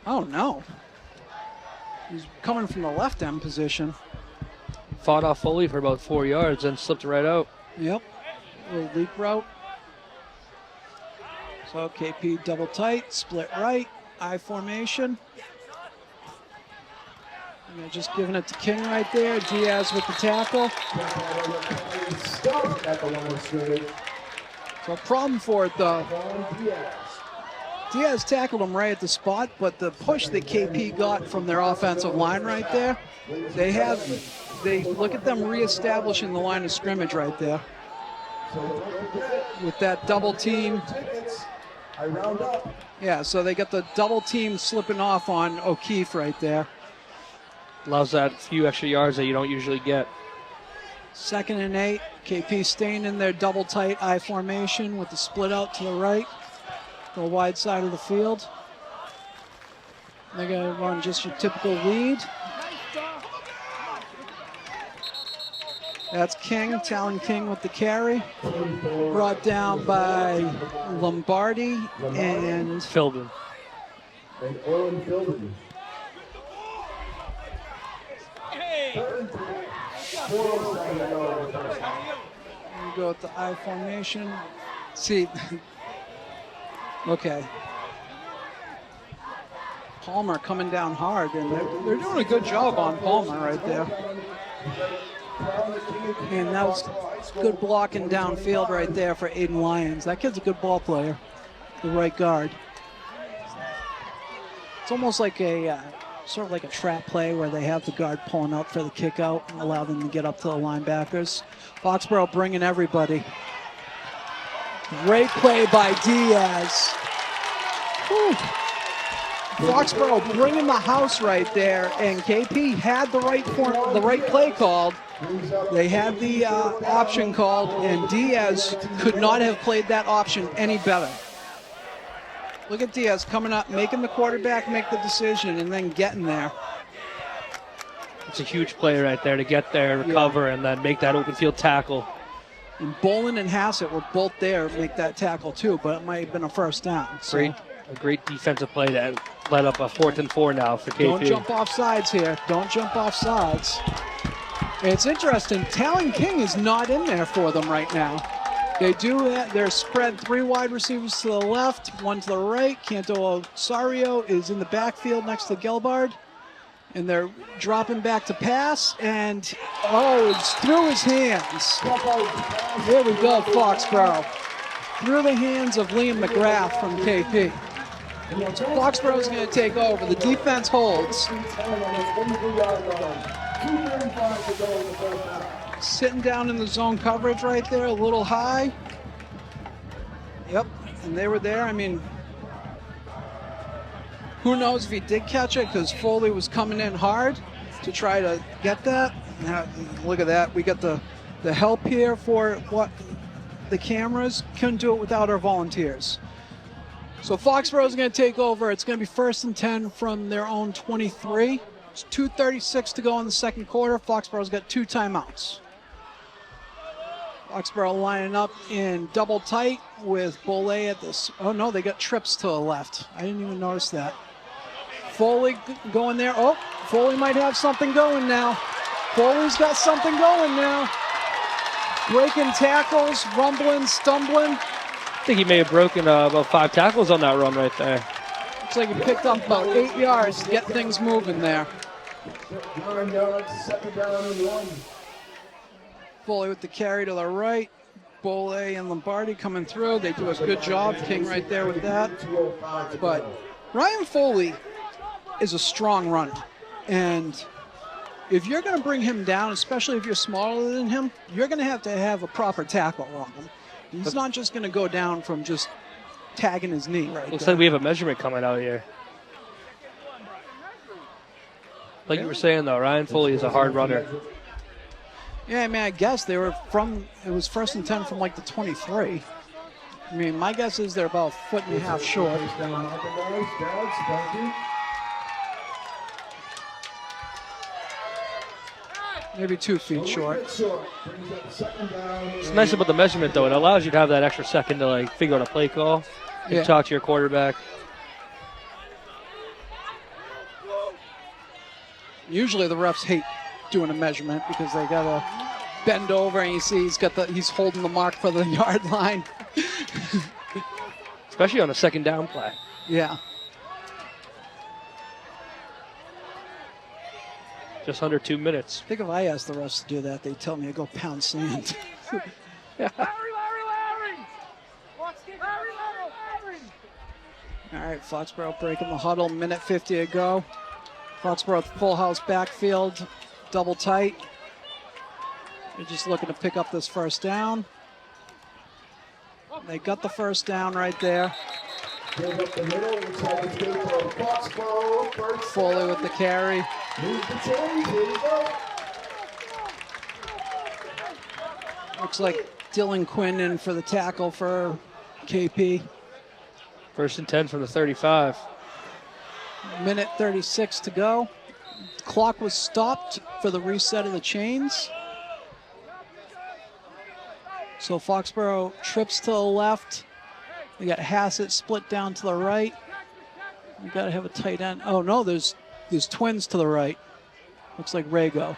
Oh no. He's coming from the left end position. Fought off Foley for about 4 yards and slipped right out. Yep. Little leak route. So KP double tight, split right, I formation. And they're just giving it to King right there. Diaz with the tackle. Stop at the line of scrimmage. So a problem for it though. Diaz tackled him right at the spot, but the push that KP got from their offensive line right there, they look at them reestablishing the line of scrimmage right there. With that double team. I round up. Yeah, so they got the double team slipping off on O'Keefe right there. Allows that few extra yards that you don't usually get. 2nd and 8. KP staying in their double tight I formation with the split out to the right. The wide side of the field. They're going to run just your typical lead. That's King, Talon King with the carry. Brought down by Lombardi and Philbin. And Owen Philbin. we go with the I formation. See, okay. Palmer coming down hard, and they're doing a good job on Palmer right there. And that was good blocking downfield right there for Aiden Lyons. That kid's a good ball player, the right guard. It's almost like a sort of like a trap play where they have the guard pulling up for the kick out and allow them to get up to the linebackers. Foxborough bringing everybody. Great play by Diaz. Whew. Foxborough bringing the house right there, and KP had the right play called. They had the option called, and Diaz could not have played that option any better. Look at Diaz coming up, making the quarterback make the decision, and then getting there. It's a huge play right there to get there, recover, and then make that open field tackle. And Bolin and Hassett were both there to make that tackle too, but it might have been a first down. So. A great defensive play that led up a 4th and 4 now for KP. Don't jump off sides here. Don't jump off sides. And it's interesting, Talon King is not in there for them right now. They do that. They're spread 3 wide receivers to the left, 1 to the right. Canto Osario is in the backfield next to Gelbard. And they're dropping back to pass, and it's through his hands. There we go, Foxborough. Through the hands of Liam McGrath from KP. Foxborough is going to take over. The defense holds. Sitting down in the zone coverage right there, a little high. Yep, and they were there. I mean, who knows if he did catch it, because Foley was coming in hard to try to get that. Now, look at that. We got the help here for what the cameras. Couldn't do it without our volunteers. So Foxborough is going to take over. It's going to be 1st and 10 from their own 23. It's 2:36 to go in the second quarter. Foxborough's got 2 timeouts. Foxborough lining up in double tight with Bolay at this. Oh no, they got trips to the left. I didn't even notice that. Foley going there. Oh, Foley might have something going now. Foley's got something going now. Breaking tackles, rumbling, stumbling. I think he may have broken about 5 tackles on that run right there. Looks like he picked up about 8 yards to get things moving there. 9 yards, 2nd down and 1. Foley with the carry to the right. Bole and Lombardi coming through. They do a good job. King right there with that. But Ryan Foley is a strong runner. And if you're going to bring him down, especially if you're smaller than him, you're going to have a proper tackle on him. He's not just going to go down from just tagging his knee right Looks there. like we have a measurement coming out here. Like you were saying, though, Ryan Foley is a hard runner. Yeah, I mean, I guess they were from, it was 1st and 10 from like the 23. I mean, my guess is they're about a foot and a half short. Maybe 2 feet short. It's nice about the measurement, though. It allows you to have that extra second to, like, figure out a play call and Yeah. talk to your quarterback. Usually the refs hate doing a measurement because they gotta bend over and you see he's holding the mark for the yard line. Especially on a 2nd down play. Yeah. Just under 2 minutes. I think if I asked the refs to do that, they'd tell me to go pound sand. All right, Foxborough breaking the huddle, minute 50 to go. Foxborough full house backfield, double tight. They're just looking to pick up this 1st down. They got the 1st down right there. Foley with the carry. Looks like Dylan Quinn in for the tackle for KP. 1st and 10 from the 35. Minute 36 to go. The clock was stopped for the reset of the chains. So Foxborough trips to the left. We got Hassett split down to the right. We got to have a tight end. Oh no, there's twins to the right. Looks like Rago.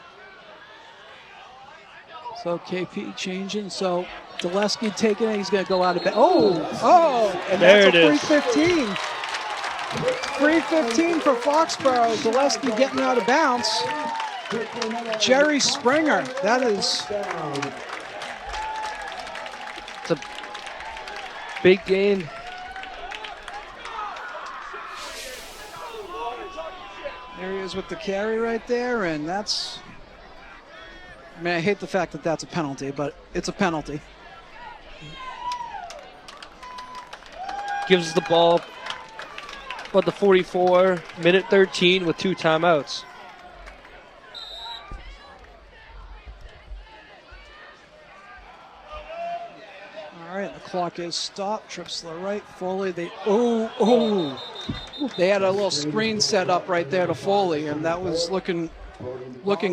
So KP changing. So Dulesky taking it. He's going to go out of bed. And there that's a free 15. Free 15 for Foxborough. Dulesky getting out of bounds. Jerry Springer. That is. It's a big gain. There he is with the carry right there, and that's. I mean, I hate the fact that that's a penalty, but it's a penalty. Gives the ball about the 44, minute 13 with 2 timeouts. All right, the clock is stopped. Trips to the right. Foley, they had a little screen set up right there to Foley, and that was looking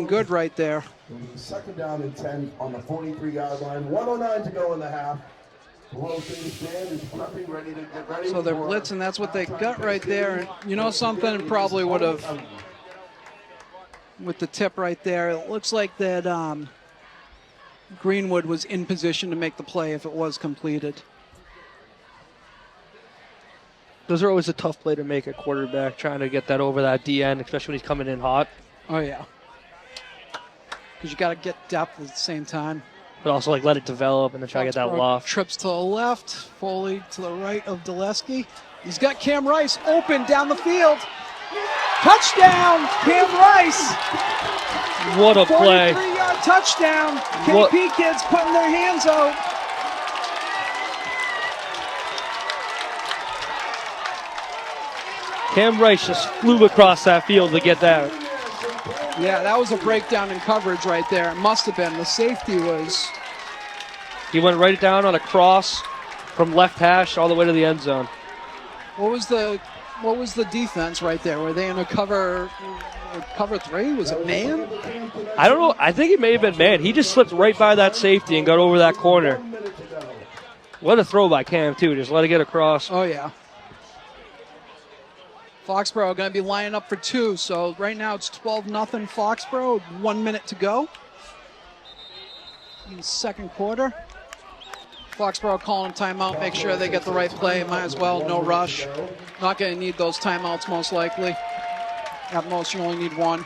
good right there. 2nd down and 10 on the 43-yard line. 1:09 to go in the half. So they're blitzing. That's what they got right there. And you know something? Probably would have, with the tip right there, it looks like that Greenwood was in position to make the play if it was completed. Those are always a tough play to make at quarterback, trying to get that over that DN, especially when he's coming in hot. Oh, yeah. Because you got to get depth at the same time. But also, like, let it develop and then try to get that loft. Trips to the left. Foley to the right of Dulesky. He's got Cam Rice open down the field. Touchdown, Cam Rice. What a play. 43-yard touchdown. KP kids putting their hands out. Cam Rice just flew across that field to get that. Yeah, that was a breakdown in coverage right there. It must have been. The safety was. He went right down on a cross from left hash all the way to the end zone. What was the defense right there? Were they in a cover 3? Was it man? I don't know. I think it may have been man. He just slipped right by that safety and got over that corner. What a throw by Cam, too. Just let it get across. Oh, yeah. Foxborough going to be lining up for 2. So right now it's 12-0 Foxborough. 1 minute to go in the 2nd quarter. Foxborough calling timeout, make sure they get the right play. Might as well, no rush. Not going to need those timeouts most likely. At most, you only need one.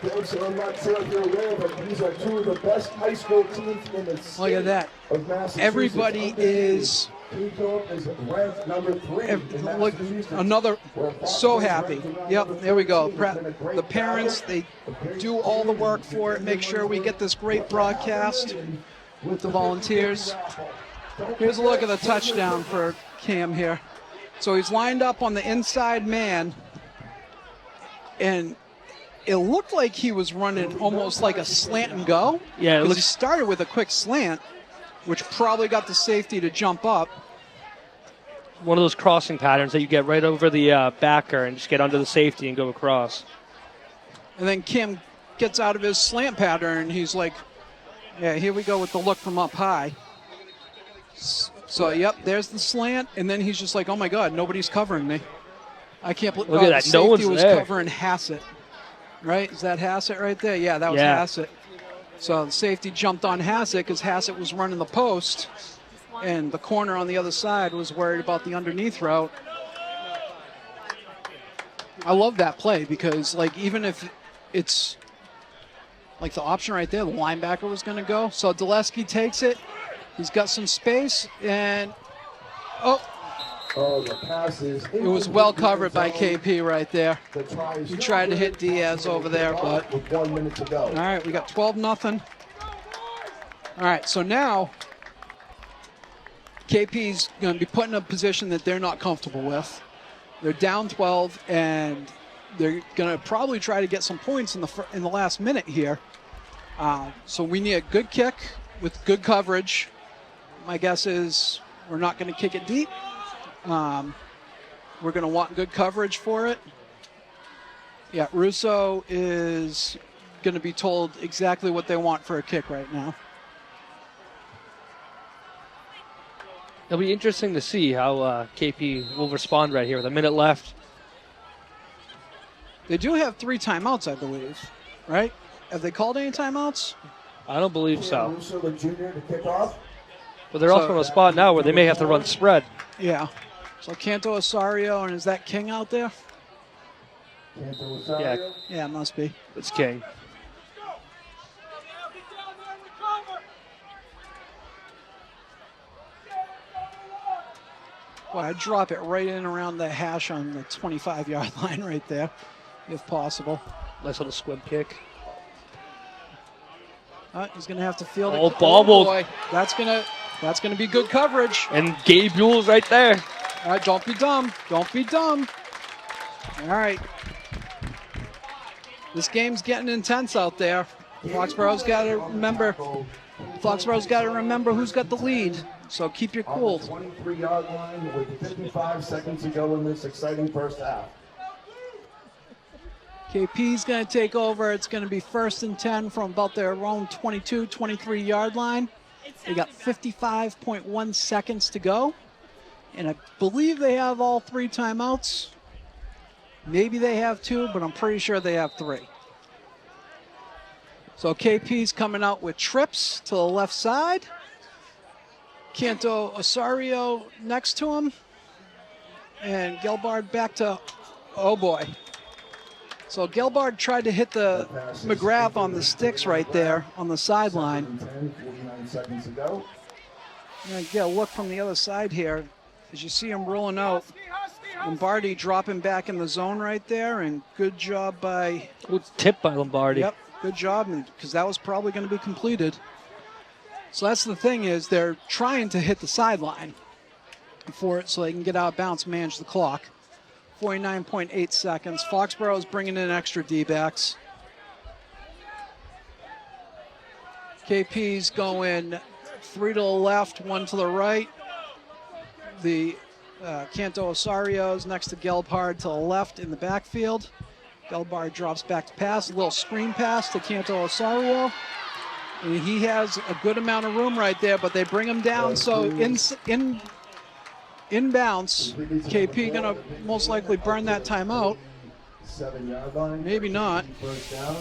Folks, I'm not sure if you're aware, but these are two of the best high school teams in the state. Look at that. Of Massachusetts. Everybody is ranked number 3. look, another, so happy. Yep, there we go. The parents, they do all the work for it, make sure we get this great broadcast with the volunteers. Here's a look at the touchdown for Cam here. So he's lined up on the inside man, and it looked like he was running almost like a slant and go. Yeah, it he looks. started with a quick slant, which probably got the safety to jump up. One of those crossing patterns that you get right over the backer and just get under the safety and go across. And then Kim gets out of his slant pattern, and he's like, yeah, here we go with the look from up high. So, yep, there's the slant, and then he's just like, oh, my God, nobody's covering me. I can't believe Look at that, the no safety one's was there. covering Hassett. Right? Is that Hassett right there? Yeah, that was Yeah. Hassett. So the safety jumped on Hassett because Hassett was running the post, and the corner on the other side was worried about the underneath route. I love that play because, like, even if it's like the option right there, the linebacker was going to go. So Dulesky takes it. He's got some space, and Oh, the passes. it was well covered by KP right there. He tried to hit Diaz over there, but with 1 minute to go. all right, we got 12-0. All right, so now KP's going to be put in a position that they're not comfortable with. They're down 12, and they're going to probably try to get some points in the last minute here. So we need a good kick with good coverage. My guess is we're not going to kick it deep. We're going to want good coverage for it. Yeah, Russo is going to be told exactly what they want for a kick right now. It'll be interesting to see how KP will respond right here with a minute left. They do have 3 timeouts, I believe, right? Have they called any timeouts? I don't believe so. Russo, the junior, to kick off. But they're also in a spot now where they may have to run spread. Yeah. So Canto Osario, and is that King out there? Yeah, Yeah, it must be. it's King. Well, I'd drop it right in around the hash on the 25-yard line right there, if possible. Nice little squib kick. He's going to have to field it. Oh, bobbled. Boy. That's gonna be good coverage. And Gabe Buell's right there. All right, don't be dumb. Don't be dumb. All right. This game's getting intense out there. Foxborough's got to remember. Foxborough's got to remember who's got the lead. So keep your cool. 23-yard line with 55 seconds to go in this exciting first half. KP's going to take over. It's going to be 1st and 10 from about their own 22, 23-yard line. They got 55.1 seconds to go. And I believe they have all 3 timeouts. Maybe they have 2, but I'm pretty sure they have 3. So KP's coming out with trips to the left side. Canto Osario next to him. And Gelbard back to, oh boy. So Gelbard tried to hit the McGrath on the sticks right there on the sideline. 49 seconds to go. You get a look from the other side here. As you see him rolling out, Lombardi dropping back in the zone right there, and good job by... Good tip by Lombardi. Yep, good job, because that was probably going to be completed. So that's the thing is they're trying to hit the sideline for it so they can get out of bounds, manage the clock. 49.8 seconds. Foxborough is bringing in extra D-backs. KP's going 3 to the left, 1 to the right. The Canto Osario's next to Gelbard to the left in the backfield. Gelbard drops back to pass, a little screen pass to Canto Osario. And he has a good amount of room right there, but they bring him down. So inbounds, KP gonna most likely burn that timeout. 7-yard line. Maybe not. First down.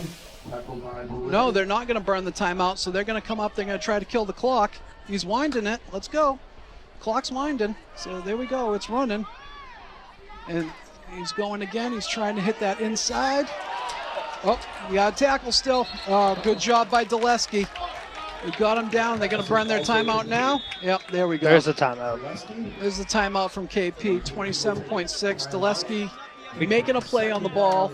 Tackled by Blue. No, they're not gonna burn the timeout, so they're gonna come up, they're gonna try to kill the clock. He's winding it. Let's go. Clock's winding. So there we go. It's running. And he's going again. He's trying to hit that inside. Oh, we got a tackle still. Oh, good job by Dulesky. We got him down. They're going to burn their timeout now. Yep, there we go. There's the timeout. There's the timeout from KP, 27.6. Dulesky making a play on the ball.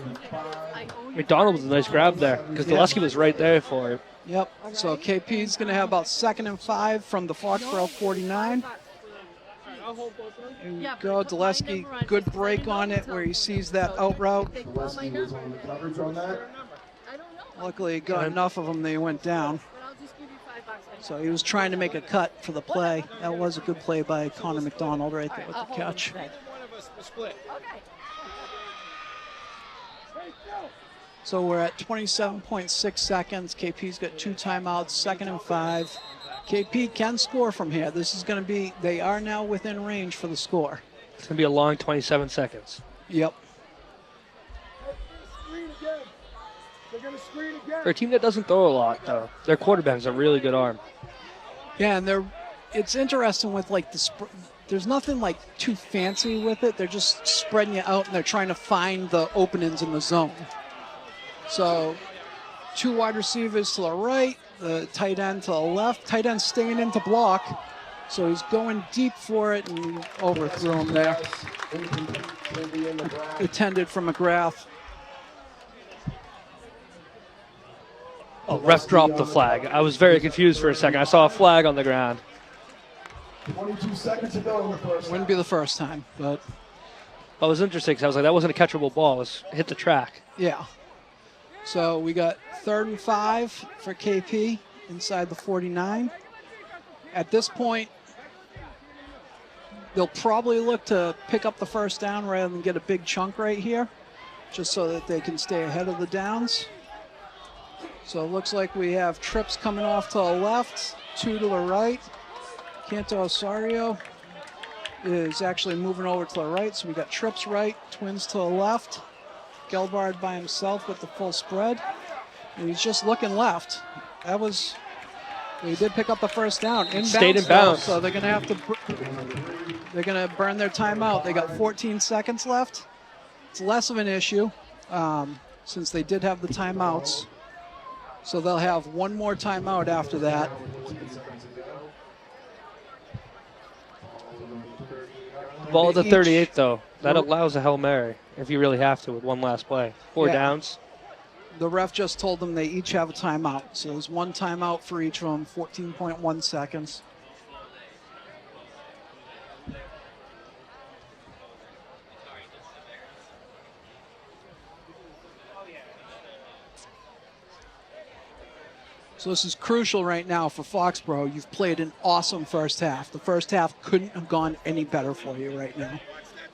McDonald was a nice grab there because Dulesky was right there for him. Yep, so KP's going to have about 2nd and 5 from the Foxborough 49. Here we go, Dulesky, good break on it where he sees that out route. Dulesky was on the coverage on that. Luckily, he got enough of them that he went down. So he was trying to make a cut for the play. That was a good play by Connor McDonald right there with the catch. So we're at 27.6 seconds. KP's got 2 timeouts, 2nd and 5. KP can score from here. This is going to be, they are now within range for the score. It's going to be a long 27 seconds. Yep. For a team that doesn't throw a lot, though, their quarterback has a really good arm. Yeah, and it's interesting with like there's nothing like too fancy with it. They're just spreading you out and they're trying to find the openings in the zone. So 2 wide receivers to the right, the tight end to the left. Tight end staying in to block. So he's going deep for it and overthrew him there. Intended for McGrath. Oh, ref dropped the flag. I was very confused for a second. I saw a flag on the ground. 22 seconds to go in the first. Wouldn't be the first time, but. That was interesting because I was like, that wasn't a catchable ball. It was hit the track. Yeah. So we got 3rd and 5 for KP inside the 49. At this point, they'll probably look to pick up the first down rather than get a big chunk right here, just so that they can stay ahead of the downs. So it looks like we have trips coming off to the left, 2 to the right. Canto Osario is actually moving over to the right, so we got trips right, twins to the left. Gelbard by himself with the full spread. And he's just looking left. That was, he did pick up the first down. Inbounds, stayed in bounds. So they're going to have to, they're going to burn their timeout. They got 14 seconds left. It's less of an issue since they did have the timeouts. So they'll have 1 more timeout after that. Ball at the 38, though. That allows a Hail Mary if you really have to with 1 last play. 4 downs. The ref just told them they each have a timeout. So there's 1 timeout for each of them, 14.1 seconds. So this is crucial right now for Foxborough. You've played an awesome first half. The first half couldn't have gone any better for you right now.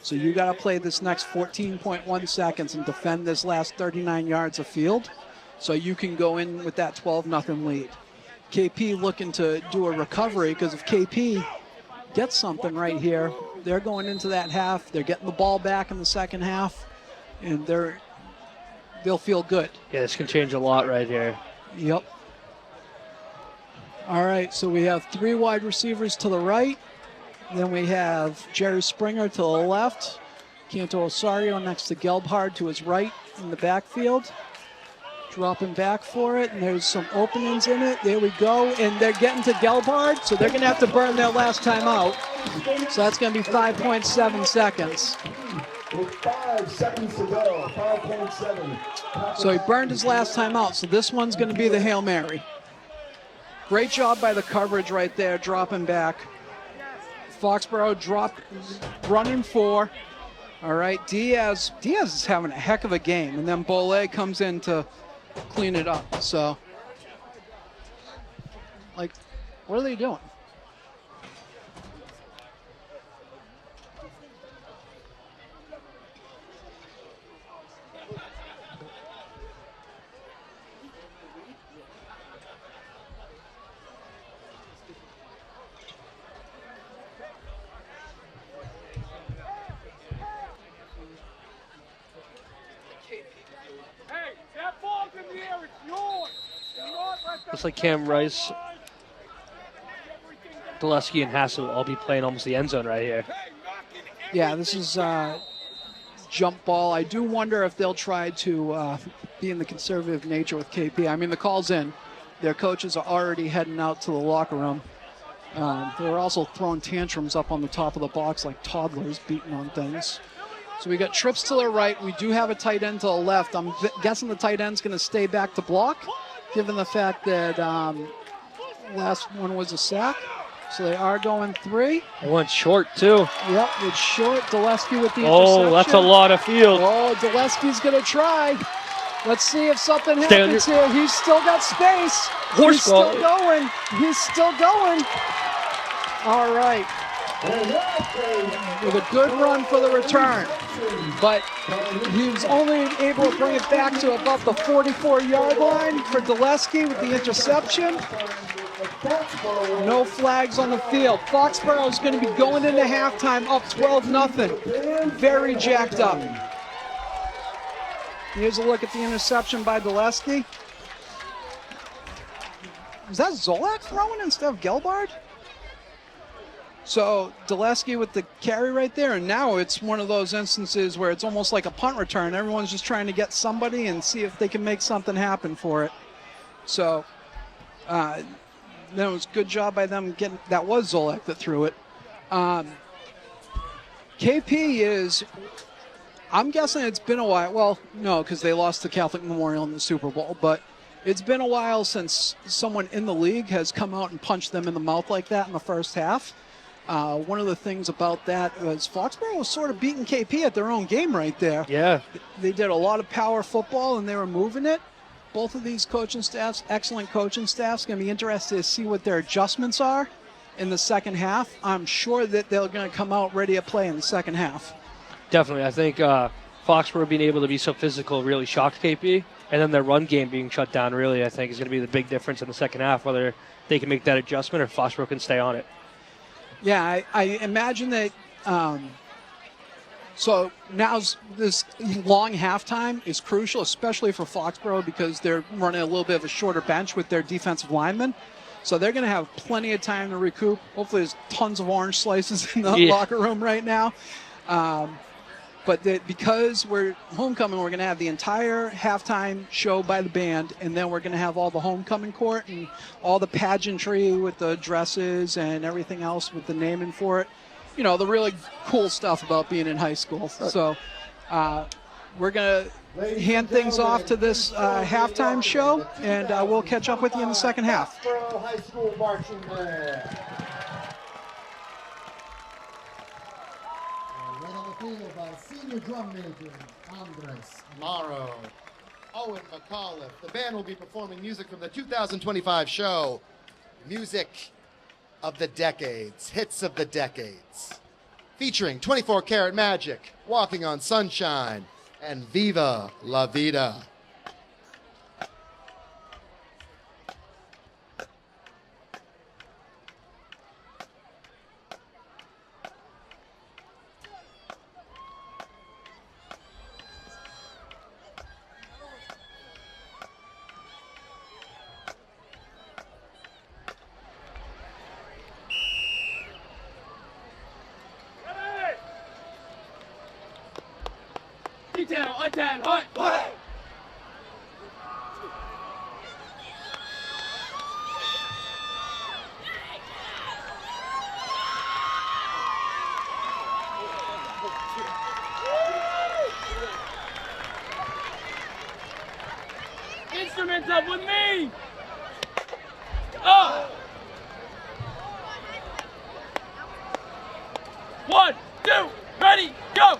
So you got to play this next 14.1 seconds and defend this last 39 yards of field so you can go in with that 12-0 lead. KP looking to do a recovery because if KP gets something right here, they're going into that half. They're getting the ball back in the second half, and they'll feel good. Yeah, this can change a lot right here. Yep. All right, so we have 3 wide receivers to the right. Then we have Jerry Springer to the left. Canto Osario next to Gelbhard to his right in the backfield. Dropping back for it, and there's some openings in it. There we go, and they're getting to Gelbhard, so they're going to have to burn their last time out. So that's going to be 5.7 seconds. With 5 seconds to go, 5.7. So he burned his last time out, so this one's going to be the Hail Mary. Great job by the coverage right there, dropping back. Foxborough dropped, running 4. All right, Diaz is having a heck of a game, and then Bollet comes in to clean it up. So, like, what are they doing? Looks like Cam Rice Dulesky and Hassel will all be playing almost the end zone right here. Yeah, this is jump ball. I do wonder if they'll try to be in the conservative nature with KP. I mean, the call's in. Their coaches are already heading out to the locker room. They're also throwing tantrums up on the top of the box like toddlers beating on things. So we got trips to the right. We do have a tight end to the left. I'm guessing the tight end's going to stay back to block, given the fact that last one was a sack. So they are going 3. They went short, too. Yep, it's short. Dulesky with the interception. Oh, that's a lot of field. Oh, Dulesky's going to try. Let's see if something happens here. He's still got space. He's still going. He's still going. All right. With a good run for the return. But he was only able to bring it back to about the 44-yard line for Dulesky with the interception. No flags on the field. Foxborough is going to be going into halftime up 12-0. Very jacked up. Here's a look at the interception by Dulesky. Is that Zolak throwing instead of Gelbard? So Dulesky with the carry right there, and now it's one of those instances where it's almost like a punt return. Everyone's just trying to get somebody and see if they can make something happen for it. So that was a good job by them getting, that was Zolak that threw it. KP is, I'm guessing it's been a while. Well, no, because they lost to Catholic Memorial in the Super Bowl, but it's been a while since someone in the league has come out and punched them in the mouth like that in the first half. One of the things about that was Foxborough was sort of beating KP at their own game right there. Yeah. They did a lot of power football, and they were moving it. Both of these coaching staffs, excellent coaching staffs, going to be interested to see what their adjustments are in the second half. I'm sure that they're going to come out ready to play in the second half. Definitely. I think Foxborough being able to be so physical really shocked KP, and then their run game being shut down really, I think, is going to be the big difference in the second half, whether they can make that adjustment or Foxborough can stay on it. Yeah, I imagine that. So now this long halftime is crucial, especially for Foxborough, because they're running a little bit of a shorter bench with their defensive linemen. So they're going to have plenty of time to recoup. Hopefully there's tons of orange slices in the locker room right now. But because we're homecoming, we're going to have the entire halftime show by the band, and then we're going to have all the homecoming court and all the pageantry with the dresses and everything else with the naming for it. You know, the really cool stuff about being in high school. So we're going to hand things off to this halftime show, and we'll catch up with you in the second half. Foxborough High School Marching Band. Right on the field by senior drum major Andres Amaro. Owen McAuliffe. The band will be performing music from the 2025 show, Music of the Decades, Hits of the Decades, featuring 24 Karat Magic, Walking on Sunshine, and Viva La Vida. Detail, attack, hut, hut! Instruments up with me! Up! 1, 2, ready, go!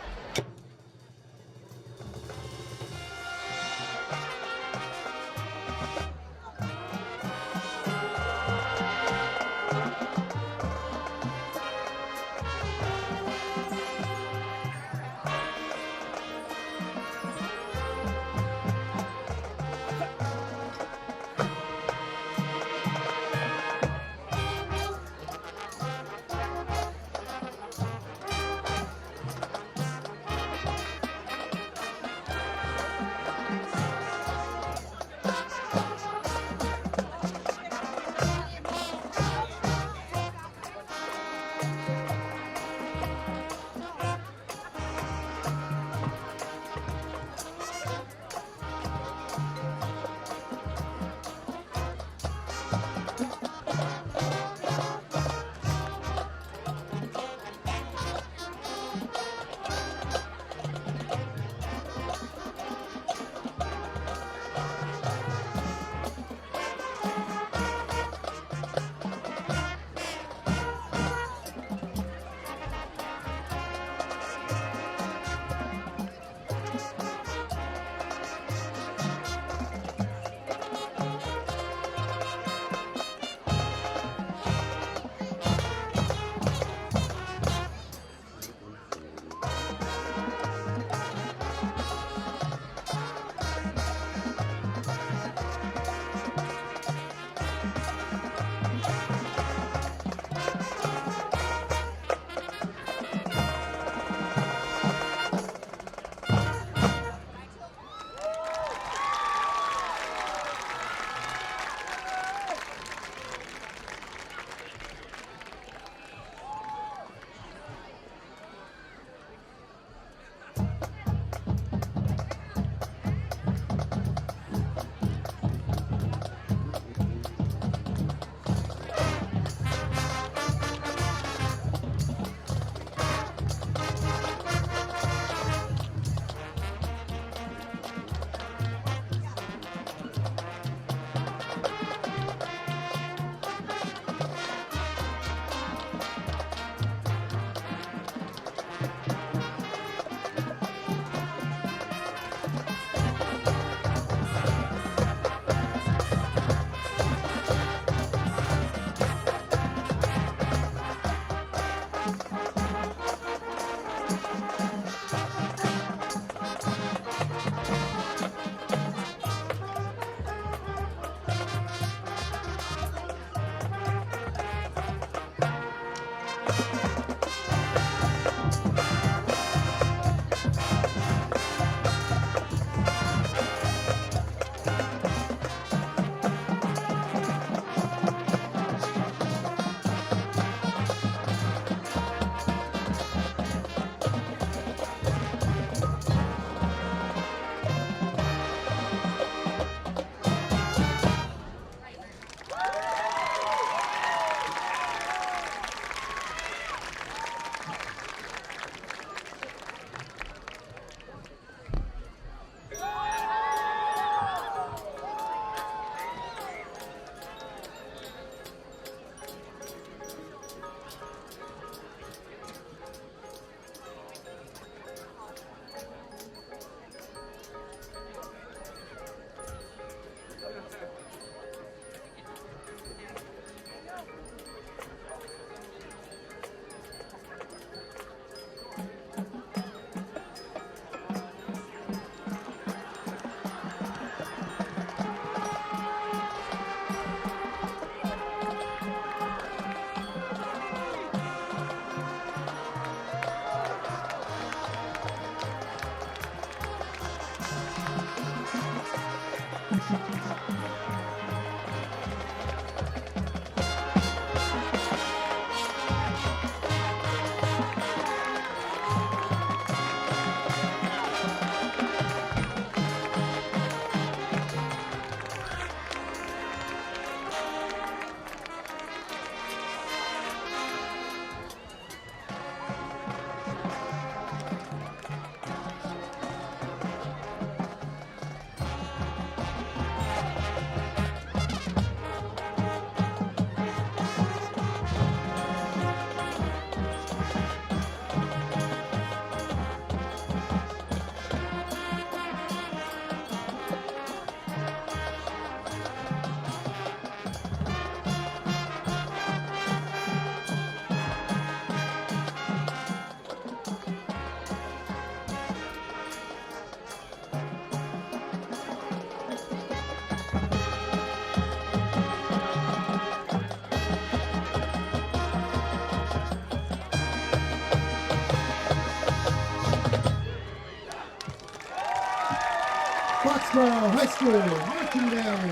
Foxborough High School marching band.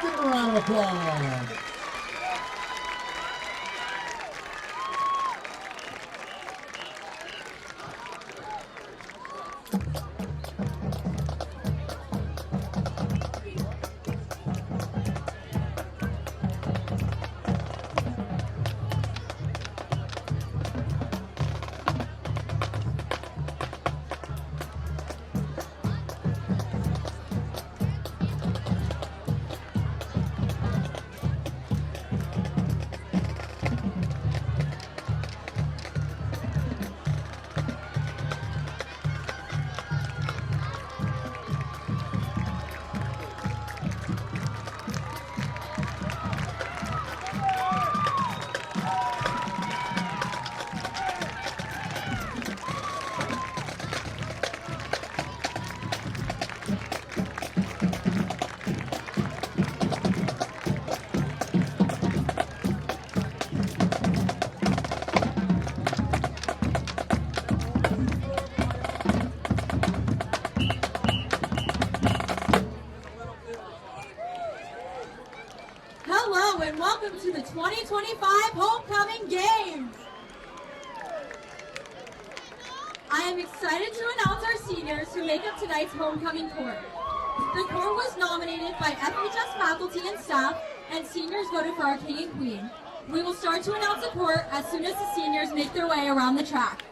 Give them a round of applause. Hello and welcome to the 2025 Homecoming Games. I am excited to announce our seniors who make up tonight's homecoming court. The court was nominated by FHS faculty and staff, and seniors voted for our king and queen. We will start to announce the court as soon as the seniors make their way around the track.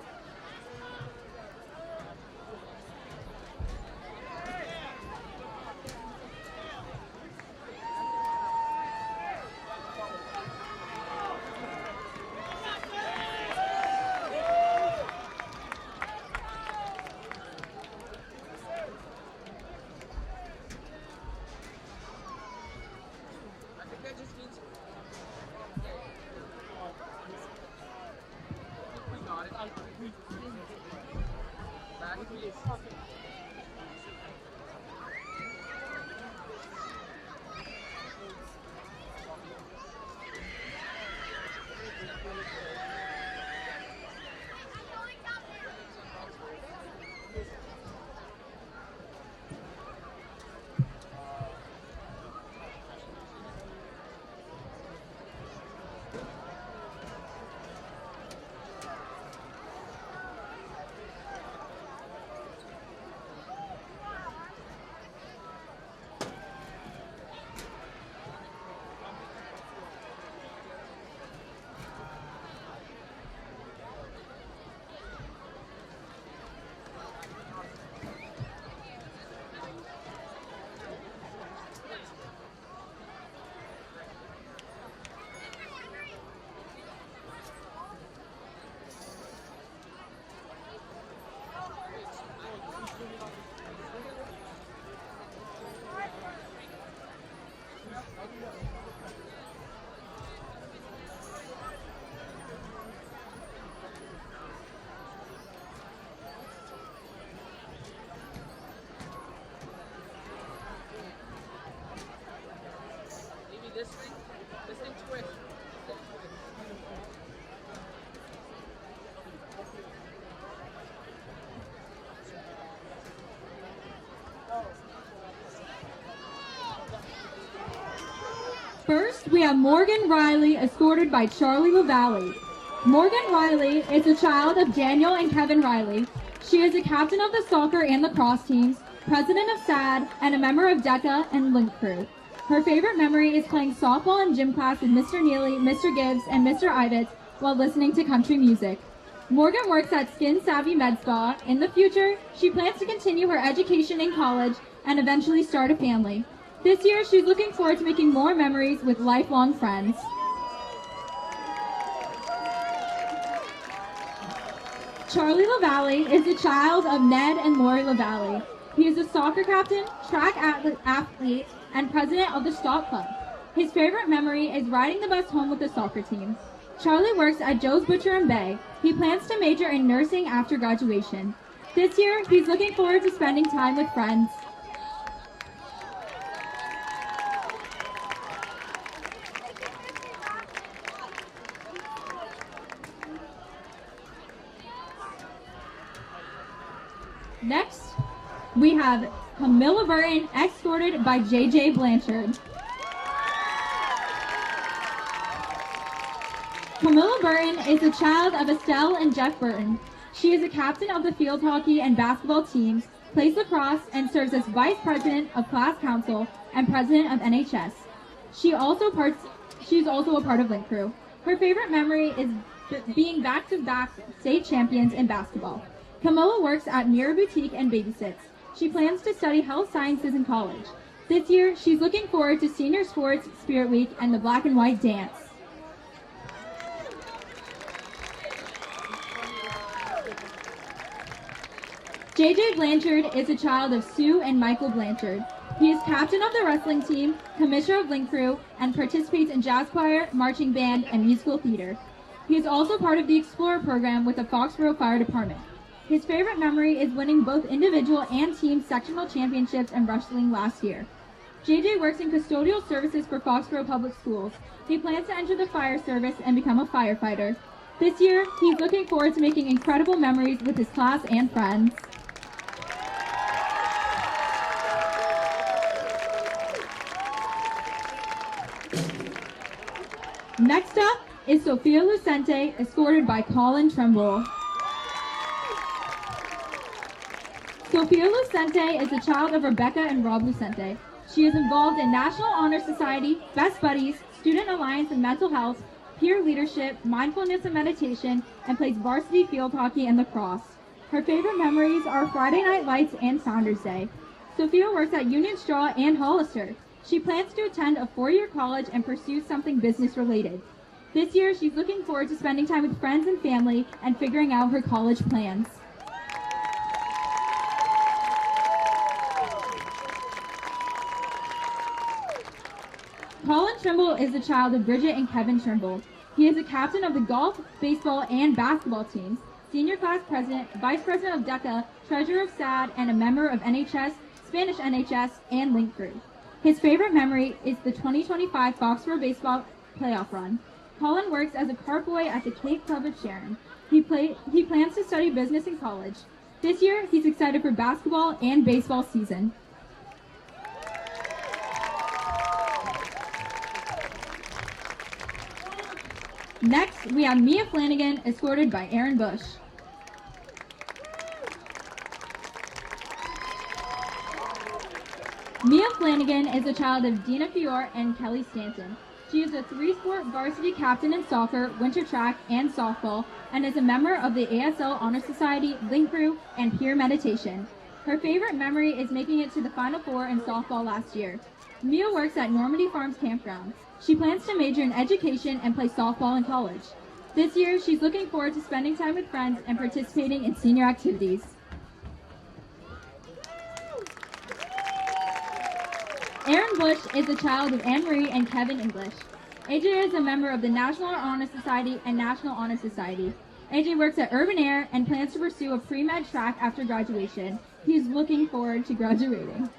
We got it. First, we have Morgan Riley, escorted by Charlie LaValle. Morgan Riley is a child of Daniel and Kevin Riley. She is a captain of the soccer and lacrosse teams, president of SAD, and a member of DECA and Link Crew. Her favorite memory is playing softball in gym class with Mr. Neely, Mr. Gibbs, and Mr. Ivitz while listening to country music. Morgan works at Skin Savvy Med Spa. In the future, she plans to continue her education in college and eventually start a family. This year, she's looking forward to making more memories with lifelong friends. Charlie LaValle is the child of Ned and Lori LaValle. He is a soccer captain, track athlete, and president of the Stock Club. His favorite memory is riding the bus home with the soccer team. Charlie works at Joe's Butcher and Bay. He plans to major in nursing after graduation. This year, he's looking forward to spending time with friends. Next, we have Camilla Burton, escorted by JJ Blanchard. Camilla Burton is a child of Estelle and Jeff Burton. She is a captain of the field hockey and basketball teams, plays lacrosse, and serves as vice president of class council and president of NHS. She's also a part of Link Crew. Her favorite memory is being back-to-back state champions in basketball. Camilla works at Mirror Boutique and babysits. She plans to study health sciences in college. This year, she's looking forward to Senior Sports, Spirit Week, and the Black and White Dance. JJ Blanchard is a child of Sue and Michael Blanchard. He is captain of the wrestling team, commissioner of Link Crew, and participates in jazz choir, marching band, and musical theater. He is also part of the Explorer program with the Foxboro Fire Department. His favorite memory is winning both individual and team sectional championships in wrestling last year. JJ works in custodial services for Foxborough Public Schools. He plans to enter the fire service and become a firefighter. This year, he's looking forward to making incredible memories with his class and friends. Next up is Sophia Lucente, escorted by Colin Trimble. Sophia Lucente is a child of Rebecca and Rob Lucente. She is involved in National Honor Society, Best Buddies, Student Alliance and Mental Health, peer leadership, mindfulness and meditation, and plays varsity field hockey and lacrosse. Her favorite memories are Friday Night Lights and Founders Day. Sophia works at Union Straw and Hollister. She plans to attend a 4-year college and pursue something business-related. This year, she's looking forward to spending time with friends and family and figuring out her college plans. Colin Trimble is the child of Bridget and Kevin Trimble. He is a captain of the golf, baseball, and basketball teams, senior class president, vice president of DECA, treasurer of SAD, and a member of NHS, Spanish NHS, and Link Crew. His favorite memory is the 2025 Foxborough baseball playoff run. Colin works as a cart boy at the Cape Club of Sharon. He plans to study business in college. This year, he's excited for basketball and baseball season. Next, we have Mia Flanagan, escorted by Aaron Bush. Mia Flanagan is a child of Dina Fior and Kelly Stanton. She is a three-sport varsity captain in soccer, winter track, and softball, and is a member of the ASL Honor Society, Link Crew, and Peer Meditation. Her favorite memory is making it to the Final Four in softball last year. Mia works at Normandy Farms Campground. She plans to major in education and play softball in college. This year, she's looking forward to spending time with friends and participating in senior activities. Aaron Bush is a child of Anne-Marie and Kevin English. AJ is a member of the National Honor Society and National Honor Society. AJ works at Urban Air and plans to pursue a pre-med track after graduation. He's looking forward to graduating.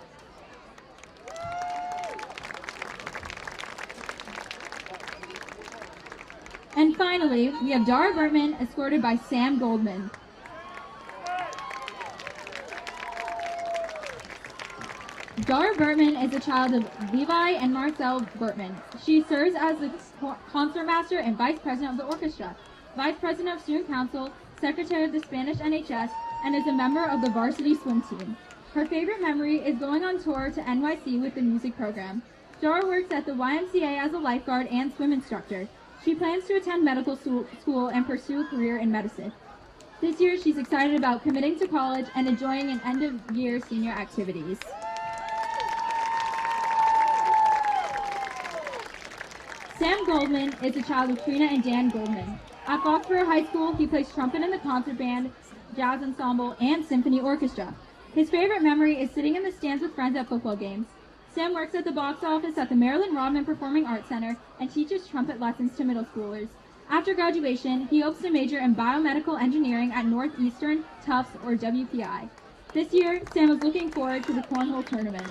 And finally, we have Dara Bertman, escorted by Sam Goldman. Dara Bertman is a child of Levi and Marcel Bertman. She serves as the concertmaster and vice president of the orchestra, vice president of student council, secretary of the Spanish NHS, and is a member of the Varsity swim team. Her favorite memory is going on tour to NYC with the music program. Dara works at the YMCA as a lifeguard and swim instructor. She plans to attend medical school and pursue a career in medicine. This year, she's excited about committing to college and enjoying an end-of-year senior activities. Sam Goldman is a child of Trina and Dan Goldman. At Foxborough High School, he plays trumpet in the concert band, jazz ensemble, and symphony orchestra. His favorite memory is sitting in the stands with friends at football games. Sam works at the box office at the Marilyn Rodman Performing Arts Center and teaches trumpet lessons to middle schoolers. After graduation, he hopes to major in biomedical engineering at Northeastern, Tufts, or WPI. This year, Sam is looking forward to the cornhole tournament.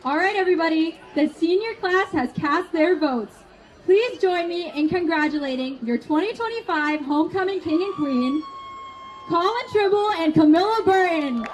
All right, everybody, the senior class has cast their votes. Please join me in congratulating your 2025 Homecoming King and Queen, Colin Tribble and Camilla Burton.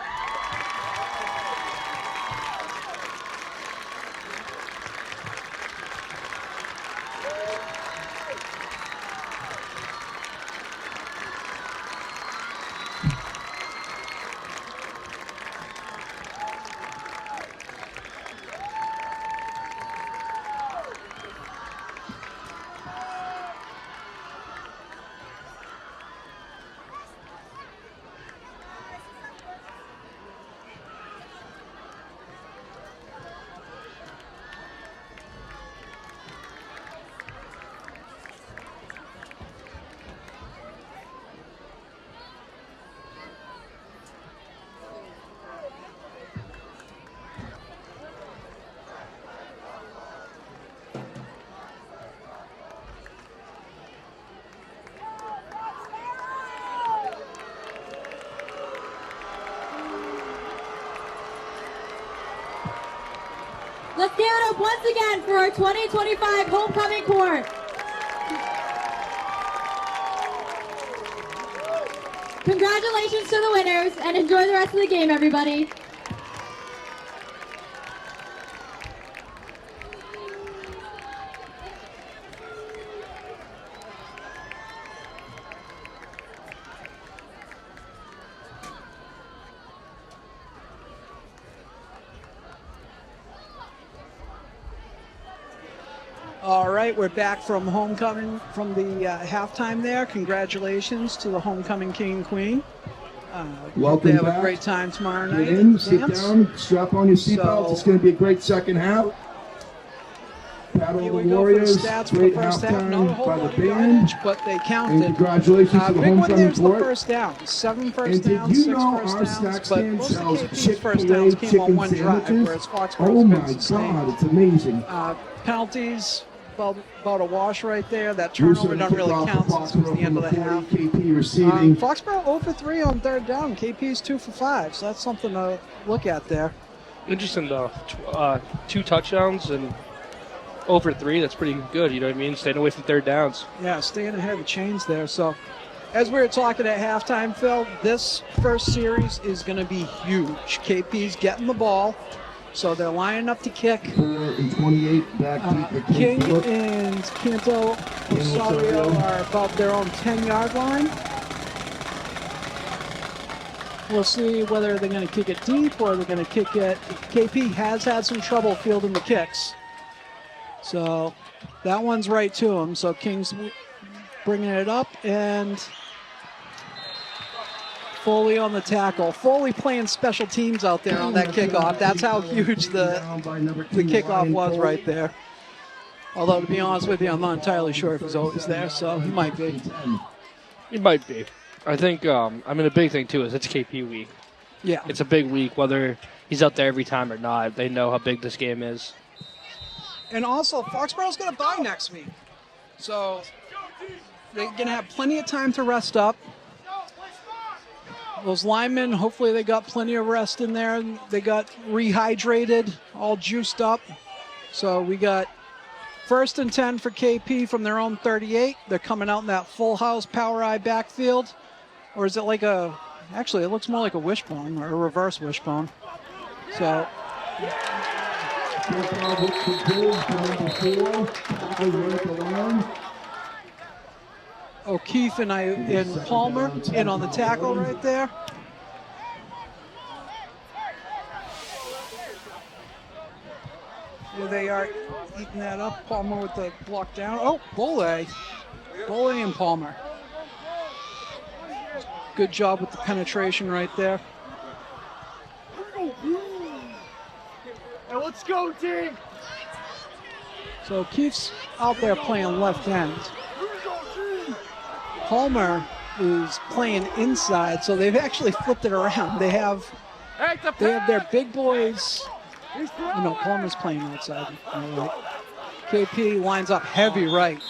Let's give it up once again for our 2025 Homecoming Court. Congratulations to the winners, and enjoy the rest of the game, everybody. All right, we're back from homecoming, from the halftime there. Congratulations to the homecoming king and queen. Welcome they have back. a great time tomorrow night. Get in, sit down, strap on your seatbelts. So- It's going to be a great second half. Battle Here of we the go for the Warriors, stats for the great first half. Not a halftime whole by lot the of band. yardage, but they And counted. congratulations to the Big one homecoming there's the court. first down. 7 first And did downs, you 6 know first our downs, snack but stand most of sells KP's first Chick-fil-A downs came on chicken one drive, sandwiches? whereas Foxborough's Oh been my sustained. God, it's amazing. Penalties, about a wash right there. That Bruce turnover on the doesn't really kickoff count for since it was Foxborough the end from of the 40, half. KP receiving. Foxborough 0 for 3 on third down. KP's 2 for 5, so that's something to look at there. Interesting though. 2 touchdowns and over 3. That's pretty good. You know what I mean? Staying away from third downs. Yeah, staying ahead of the chains there. So, as we were talking at halftime, Phil, this first series is going to be huge. KP's getting the ball, so they're lining up to kick. 4 and 28 back deep for King Phillip. and Canto Rosario are about their own 10-yard line. We'll see whether they're going to kick it deep or they're going to kick it. KP has had some trouble fielding the kicks. So that one's right to him. So King's bringing it up, and Foley on the tackle. Foley playing special teams out there on that kickoff. That's how huge the kickoff was right there. Although, to be honest with you, I'm not entirely sure if he's always there, so he might be. He might be. I think, the big thing, too, is it's KP week. Yeah. It's a big week, whether he's out there every time or not. They know how big this game is. And also, Foxborough's going to bye next week. So they're going to have plenty of time to rest up. Those linemen, hopefully they got plenty of rest in there. They got rehydrated, all juiced up. So we got 1st and 10 for KP from their own 38. They're coming out in that full house power eye backfield. Or is it like actually it looks more like a wishbone or a reverse wishbone. So O'Keefe and Palmer in on the tackle right there. Here they are eating that up. Palmer with the block down. Oh, Bole and Palmer. Good job with the penetration right there. Hey, let's go, team! So Keefe's out there playing left end. Palmer is playing inside, so they've actually flipped it around. They have their big boys. Palmer's playing outside. All right. KP lines up heavy right.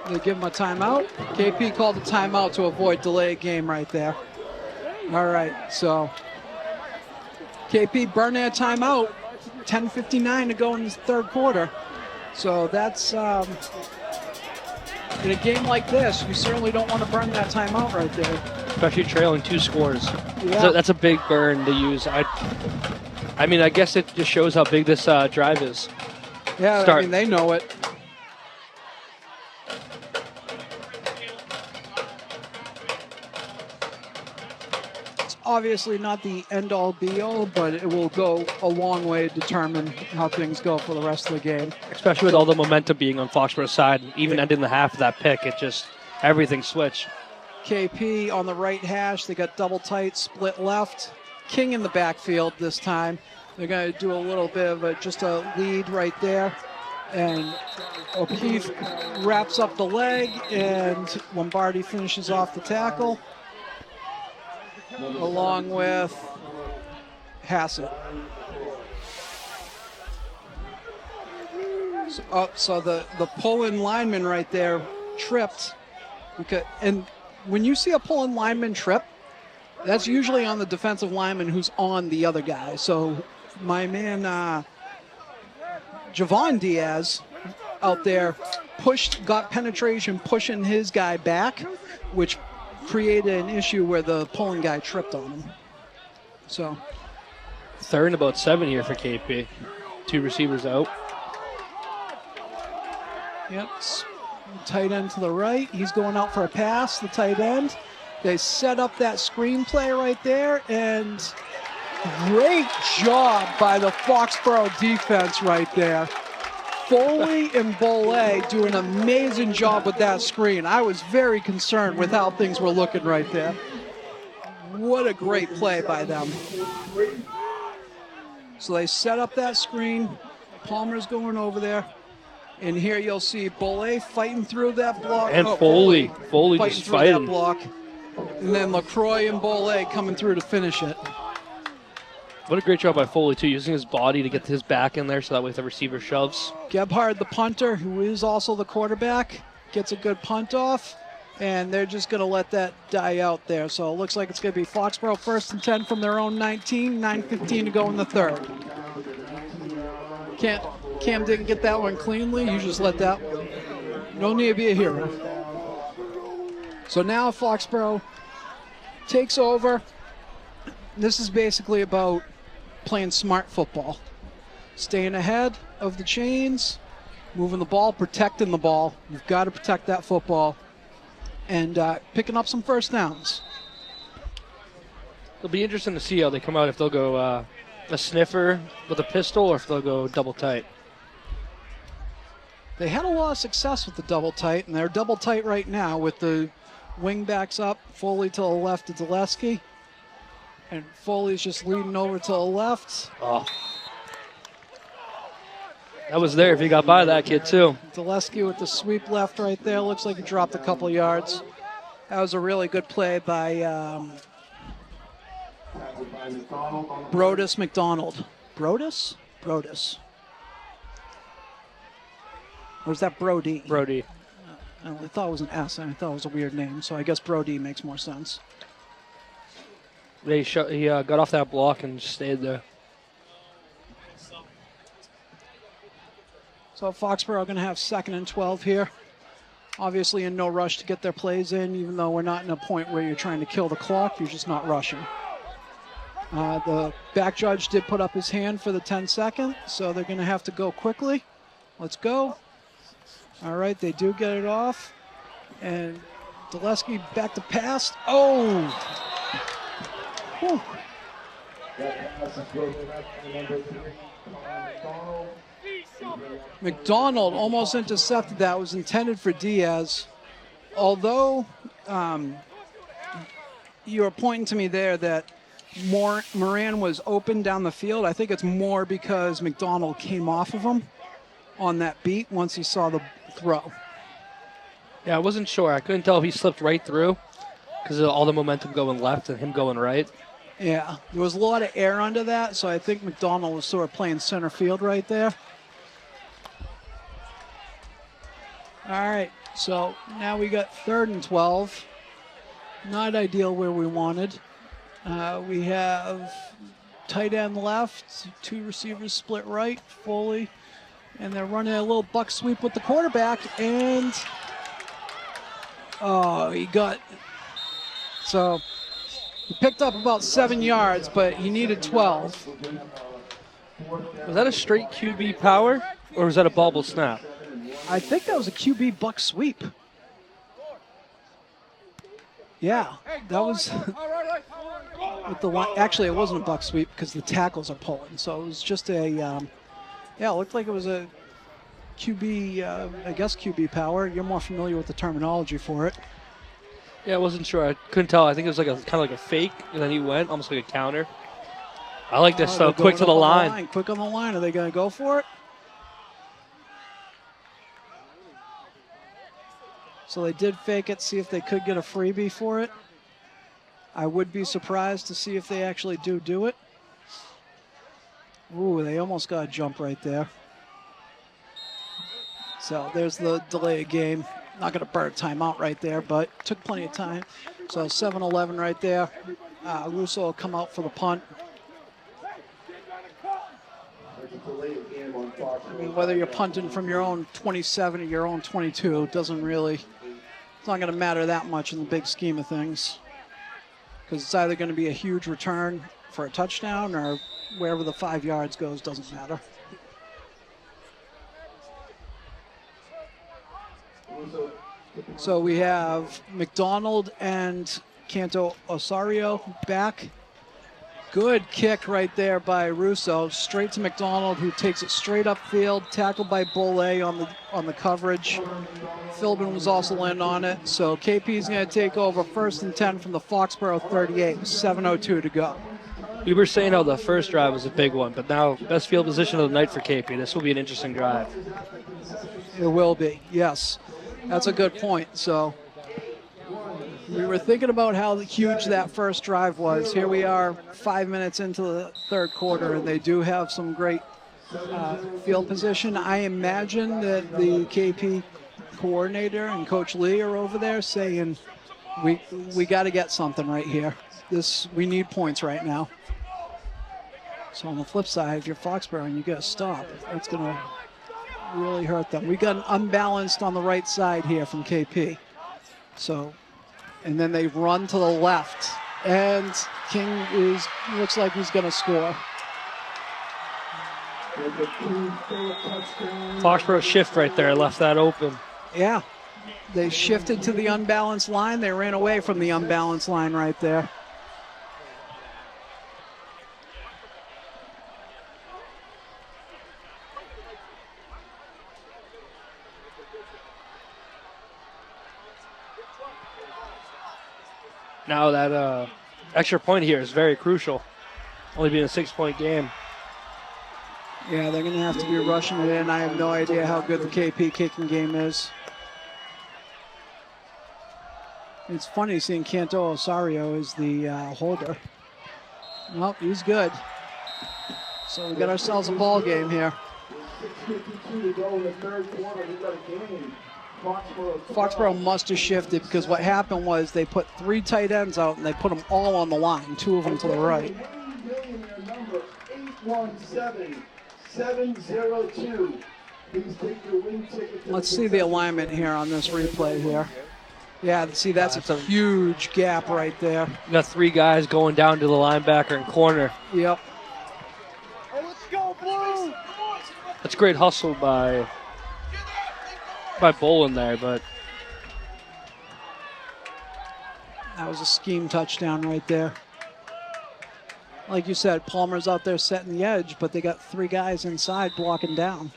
They give him a timeout. KP called a timeout to avoid delay game right there. All right, so KP burned their timeout. 10:59 to go in the third quarter. So that's in a game like this, you certainly don't want to burn that timeout right there. Especially trailing 2 scores. Yeah. So that's a big burn to use. I guess it just shows how big this drive is. Yeah, they know it. It's obviously not the end-all be-all, but it will go a long way to determine how things go for the rest of the game. Especially with all the momentum being on Foxborough's side, even ending the half of that pick, everything switched. KP on the right hash. They got double tight, split left. King in the backfield this time. They're going to do a little bit of just a lead right there. And O'Keefe wraps up the leg, and Lombardi finishes off the tackle, along with Hassett. So the pull-in lineman right there tripped. And when you see a pull-in lineman trip, that's usually on the defensive lineman who's on the other guy. So my man Javon Diaz out there got penetration, pushing his guy back, which created an issue where the pulling guy tripped on him. So 3rd and about 7 here for KP. 2 receivers out. Yep, tight end to the right. He's going out for a pass, the tight end. They set up that screenplay right there, and great job by the Foxborough defense right there. Foley and Bollet do an amazing job with that screen. I was very concerned with how things were looking right there. What a great play by them. So they set up that screen. Palmer's going over there. And here you'll see Bollet fighting through that block. And Foley. Foley fighting just through fighting. that block. And then LaCroix and Bollet coming through to finish it. What a great job by Foley, too, using his body to get his back in there so that way if the receiver shoves. Gebhard, the punter, who is also the quarterback, gets a good punt off, and they're just going to let that die out there. So it looks like it's going to be Foxborough 1st and 10 from their own 19, 9:15 to go in the third. Cam didn't get that one cleanly. You just let that one. No need to be a hero. So now Foxborough takes over. This is basically about playing smart football. Staying ahead of the chains, moving the ball, protecting the ball. You've got to protect that football. And picking up some first downs. It'll be interesting to see how they come out, if they'll go a sniffer with a pistol or if they'll go double tight. They had a lot of success with the double tight, and they're double tight right now with the wing backs up, Foley to the left of Zaleski. And Foley's just leading over to the left. Oh. That was there if he got by that kid, too. Zaleski with the sweep left right there. Looks like he dropped a couple yards. That was a really good play by Brodus McDonald. Brodus? Brodus. Or is that Brody? Brody. I thought it was an S, and I thought it was a weird name, so I guess Brody makes more sense. He got off that block and stayed there. So Foxborough are going to have 2nd and 12 here. Obviously in no rush to get their plays in, even though we're not in a point where you're trying to kill the clock. You're just not rushing. The back judge did put up his hand for the 10-second, so they're going to have to go quickly. Let's go. All right, they do get it off. And Zaleski back to pass. Oh! Whew. McDonald almost intercepted that. It was intended for Diaz. Although you were pointing to me there that Moran was open down the field, I think it's more because McDonald came off of him on that beat once he saw the throw. Yeah, I wasn't sure. I couldn't tell if he slipped right through because of all the momentum going left and him going right. Yeah, there was a lot of air under that, so I think McDonald was sort of playing center field right there. All right, so now we got 3rd and 12. Not ideal where we wanted. We have tight end left, 2 receivers split right, Foley, and they're running a little buck sweep with the quarterback, and he picked up about 7 yards, but he needed 12. Was that a straight QB power, or was that a bobble snap? I think that was a QB buck sweep. Yeah, that was with the line. Actually, it wasn't a buck sweep because the tackles are pulling. So it was just a, it looked like it was a QB, I guess QB power. You're more familiar with the terminology for it. Yeah, I wasn't sure. I couldn't tell. I think it was like kind of like a fake, and then he went almost like a counter. I like this stuff. Quick to the line. Quick on the line. Are they going to go for it? So they did fake it, see if they could get a freebie for it. I would be surprised to see if they actually do it. Ooh, they almost got a jump right there. So there's the delay of game. Not going to burn a timeout right there, but took plenty of time. So 7-11 right there. Russo will come out for the punt. I mean, whether you're punting from your own 27 or your own 22, it doesn't really, it's not going to matter that much in the big scheme of things. Because it's either going to be a huge return for a touchdown or wherever the 5 yards goes doesn't matter. So we have McDonald and Canto Osario back. Good kick right there by Russo, straight to McDonald, who takes it straight upfield, tackled by Bolle on the coverage. Philbin was also in on it, so KP's going to take over 1st and 10 from the Foxborough 38, 7:02 to go. We were saying how the first drive was a big one, but now best field position of the night for KP. This will be an interesting drive. It will be, yes. That's a good point. So we were thinking about how huge that first drive was. Here we are 5 minutes into the third quarter, and they do have some great field position. I imagine that the KP coordinator and Coach Lee are over there saying, we got to get something right here. We need points right now. So on the flip side, if you're Foxborough and you get a stop, that's going to really hurt them. We got an unbalanced on the right side here from KP. So, and then they run to the left, and King looks like he's going to score. Foxborough shift right there, left that open. Yeah, they shifted to the unbalanced line. They ran away from the unbalanced line right there. Now that extra point here is very crucial, only being a 6-point game. Yeah, they're going to have to be rushing it in. I have no idea how good the KP kicking game is. It's funny seeing Canto Osario as the holder. Well, he's good. So we got ourselves a ball game here. 6:52 to go in the third quarter. We've got a game. Foxborough must have shifted because what happened was they put 3 tight ends out and they put them all on the line, 2 of them to the right. Number 817-702. Please take your wing ticket. Let's see the alignment here on this replay here. Yeah, see, that's a huge gap right there. You got 3 guys going down to the linebacker and corner. Yep. Let's go, Blue! That's great hustle by Bolin there, but that was a scheme touchdown right there. Like you said, Palmer's out there setting the edge, but they got 3 guys inside blocking down.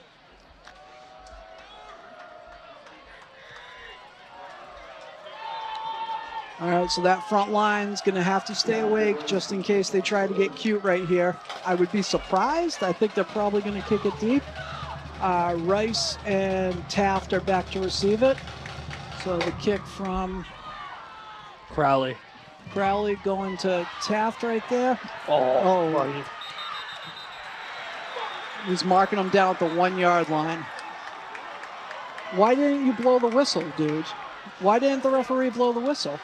All right, so that front line's going to have to stay awake just in case they try to get cute right here. I would be surprised. I think they're probably going to kick it deep. Rice and Taft are back to receive it. So the kick from Crowley going to Taft right there. Oh. He's marking him down at the 1-yard line. Why didn't you blow the whistle, dude? Why didn't the referee blow the whistle?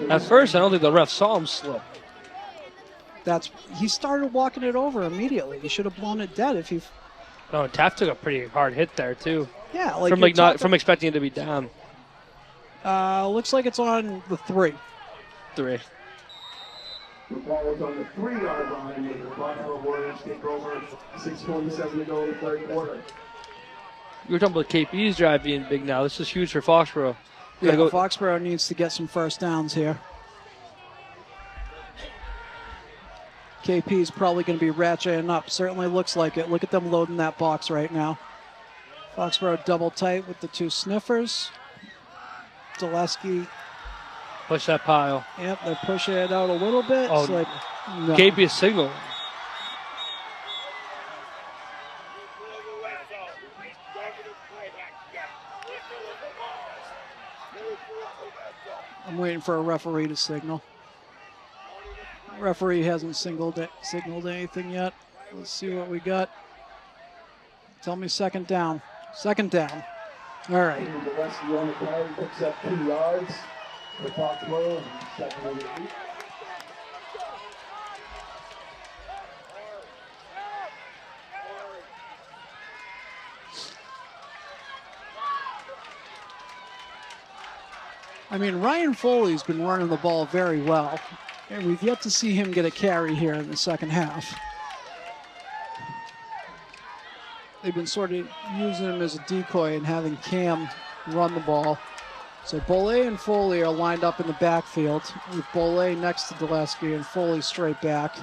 At first, I don't think the ref saw him slip. He started walking it over immediately. He should have blown it dead if he. No, Taft took a pretty hard hit there too. Yeah, from expecting it to be down. Looks like it's on the 3. 3. The ball is on the 3-yard line with the Foxborough Warriors take over. 6:27 to go in the third quarter. You were talking about KP's drive being big now. This is huge for Foxborough. Yeah, Foxborough needs to get some first downs here. KP's probably going to be ratcheting up. Certainly looks like it. Look at them loading that box right now. Foxborough double tight with the 2 sniffers. Zaleski. Push that pile. Yep, they're pushing it out a little bit. Oh, so no. KP is signal. I'm waiting for a referee to signal. Referee hasn't signaled anything yet. Let's see what we got. Tell me second down. Second down. All right. Zaleski on the carry picks up 2 yards for Foxborough. Second and 8. I mean, Ryan Foley's been running the ball very well, and we've yet to see him get a carry here in the second half. they've been sort of using him as a decoy and having Cam run the ball. So Bolay and Foley are lined up in the backfield with Bolay next to Dulesky and Foley straight back.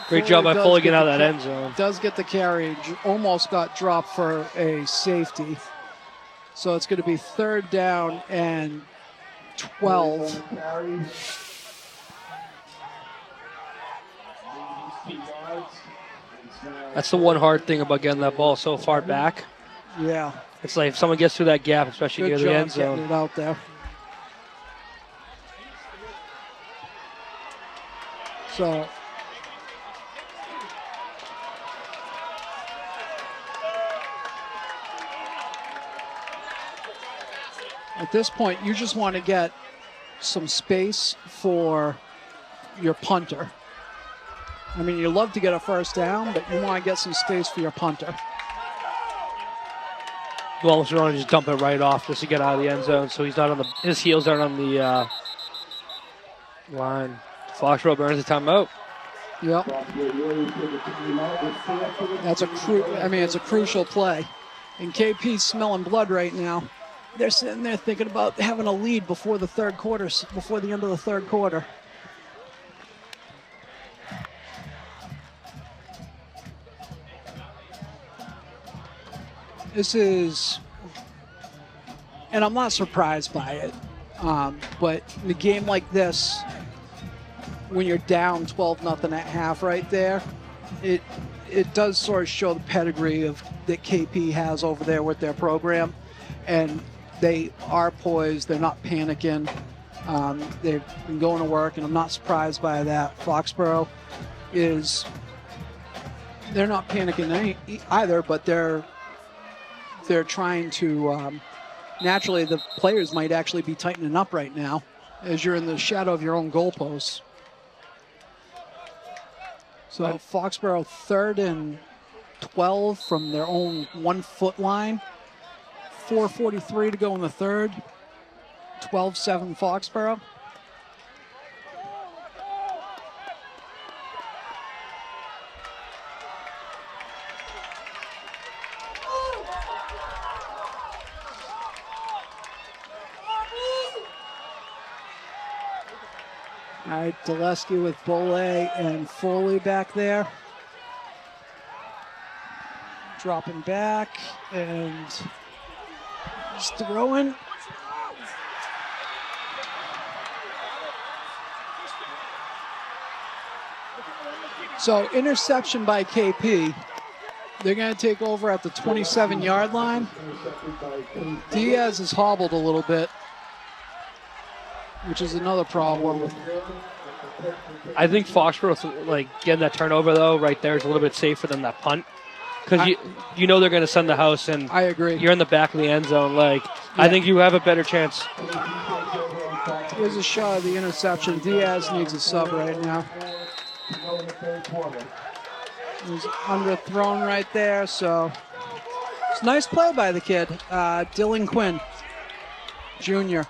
Great job by Foley getting out of that end zone. Does get the carry, almost got dropped for a safety. So it's going to be 3rd down and 12. That's the one hard thing about getting that ball so far back. Yeah. It's like if someone gets through that gap, especially near Good the job end zone. getting it out there. So at this point, you just want to get some space for your punter. I mean, you love to get a 1st down, but you want to get some space for your punter. You almost want to just dump it right off just to get out of the end zone, so he's not on the his heels aren't on the line. Foxborough burns a timeout. Yep. That's it's a crucial play. And KP's smelling blood right now. They're sitting there thinking about having a lead before the third quarter, before the end of the third quarter. This is, and I'm not surprised by it, but in a game like this, when you're down 12-0 at half right there, it does sort of show the pedigree that KP has over there with their program, and they are poised. They're not panicking. They've been going to work, and I'm not surprised by that. Foxborough they're not panicking either, but they're trying to, naturally the players might actually be tightening up right now as you're in the shadow of your own goalposts. So Foxborough 3rd and 12 from their own 1-foot line. 4:43 to go in the third. 12-7 Foxborough. All right, Dulesky with Bolay and Foley back there. Dropping back and just throwing. So interception by KP. They're going to take over at the 27-yard line. Diaz is hobbled a little bit, which is another problem. I think Foxborough, getting that turnover, though, right there is a little bit safer than that punt. Because you know they're going to send the house, and I agree. You're in the back of the end zone. I think you have a better chance. Here's a shot of the interception. Diaz needs a sub right now. He's underthrown right there, so it's a nice play by the kid, Dylan Quinn, Jr.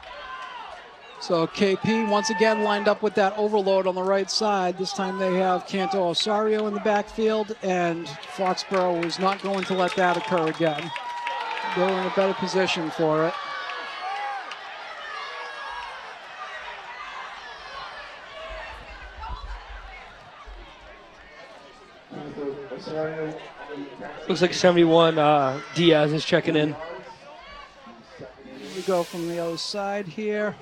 So KP once again lined up with that overload on the right side. This time they have Canto Osario in the backfield, and Foxborough was not going to let that occur again. They were in a better position for it. Looks like 71 Diaz is checking in. We go from the other side here.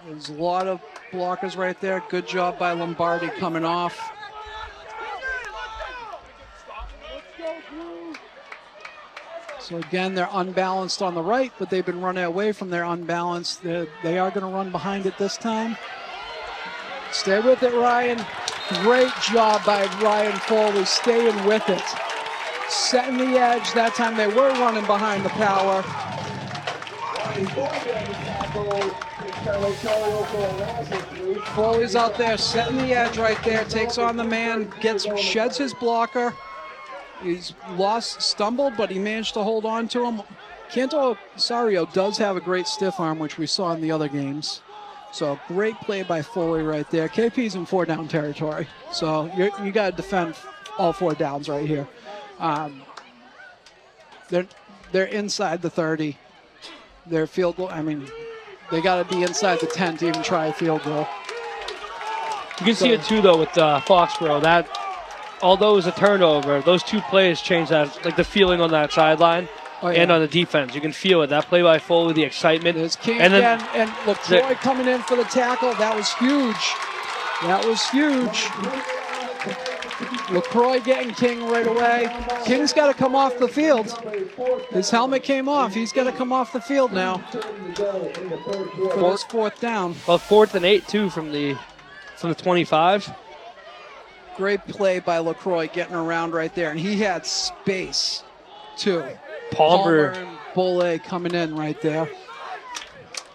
There's a lot of blockers right there. Good job by Lombardi coming off. So again, they're unbalanced on the right, but they've been running away from their unbalance. They are going to run behind it this time. Stay with it, Ryan. Great job by Ryan Foley, staying with it. Setting the edge. That time they were running behind the power. Foley's out there setting the edge right there, takes on the man, sheds his blocker. He's stumbled, but he managed to hold on to him. Canto Osario does have a great stiff arm, which we saw in the other games. So great play by Foley right there. KP's in 4-down territory, so you got to defend all 4 downs right here. They're inside the 30. Their field goal, I mean, they got to be inside the 10 to even try a field goal. You can see it too, though, with Foxborough. That, although it was a turnover, those 2 plays changed that, like the feeling on that sideline and on the defense. You can feel it. That play by Foley, the excitement. There's King and again, and LaCroix coming in for the tackle. That was huge. That was huge. LaCroix getting King right away. King's got to come off the field. His helmet came off. He's got to come off the field now for this 4th down. Well, 4th and 8 too from the 25. Great play by LaCroix getting around right there, and he had space too. Palmer and Bolle coming in right there.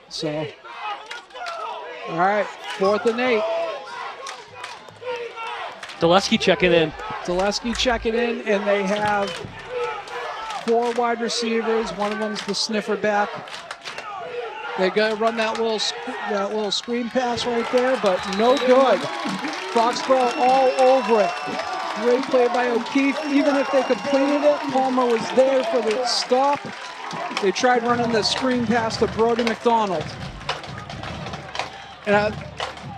So, all right, 4th and 8. Dulesky checking in. Dulesky checking in, and they have 4 wide receivers. One of them's the sniffer back. They got to run that little screen pass right there, but no good. Foxborough all over it. Great play by O'Keefe. Even if they completed it, Palmer was there for the stop. They tried running the screen pass to Brody McDonald. And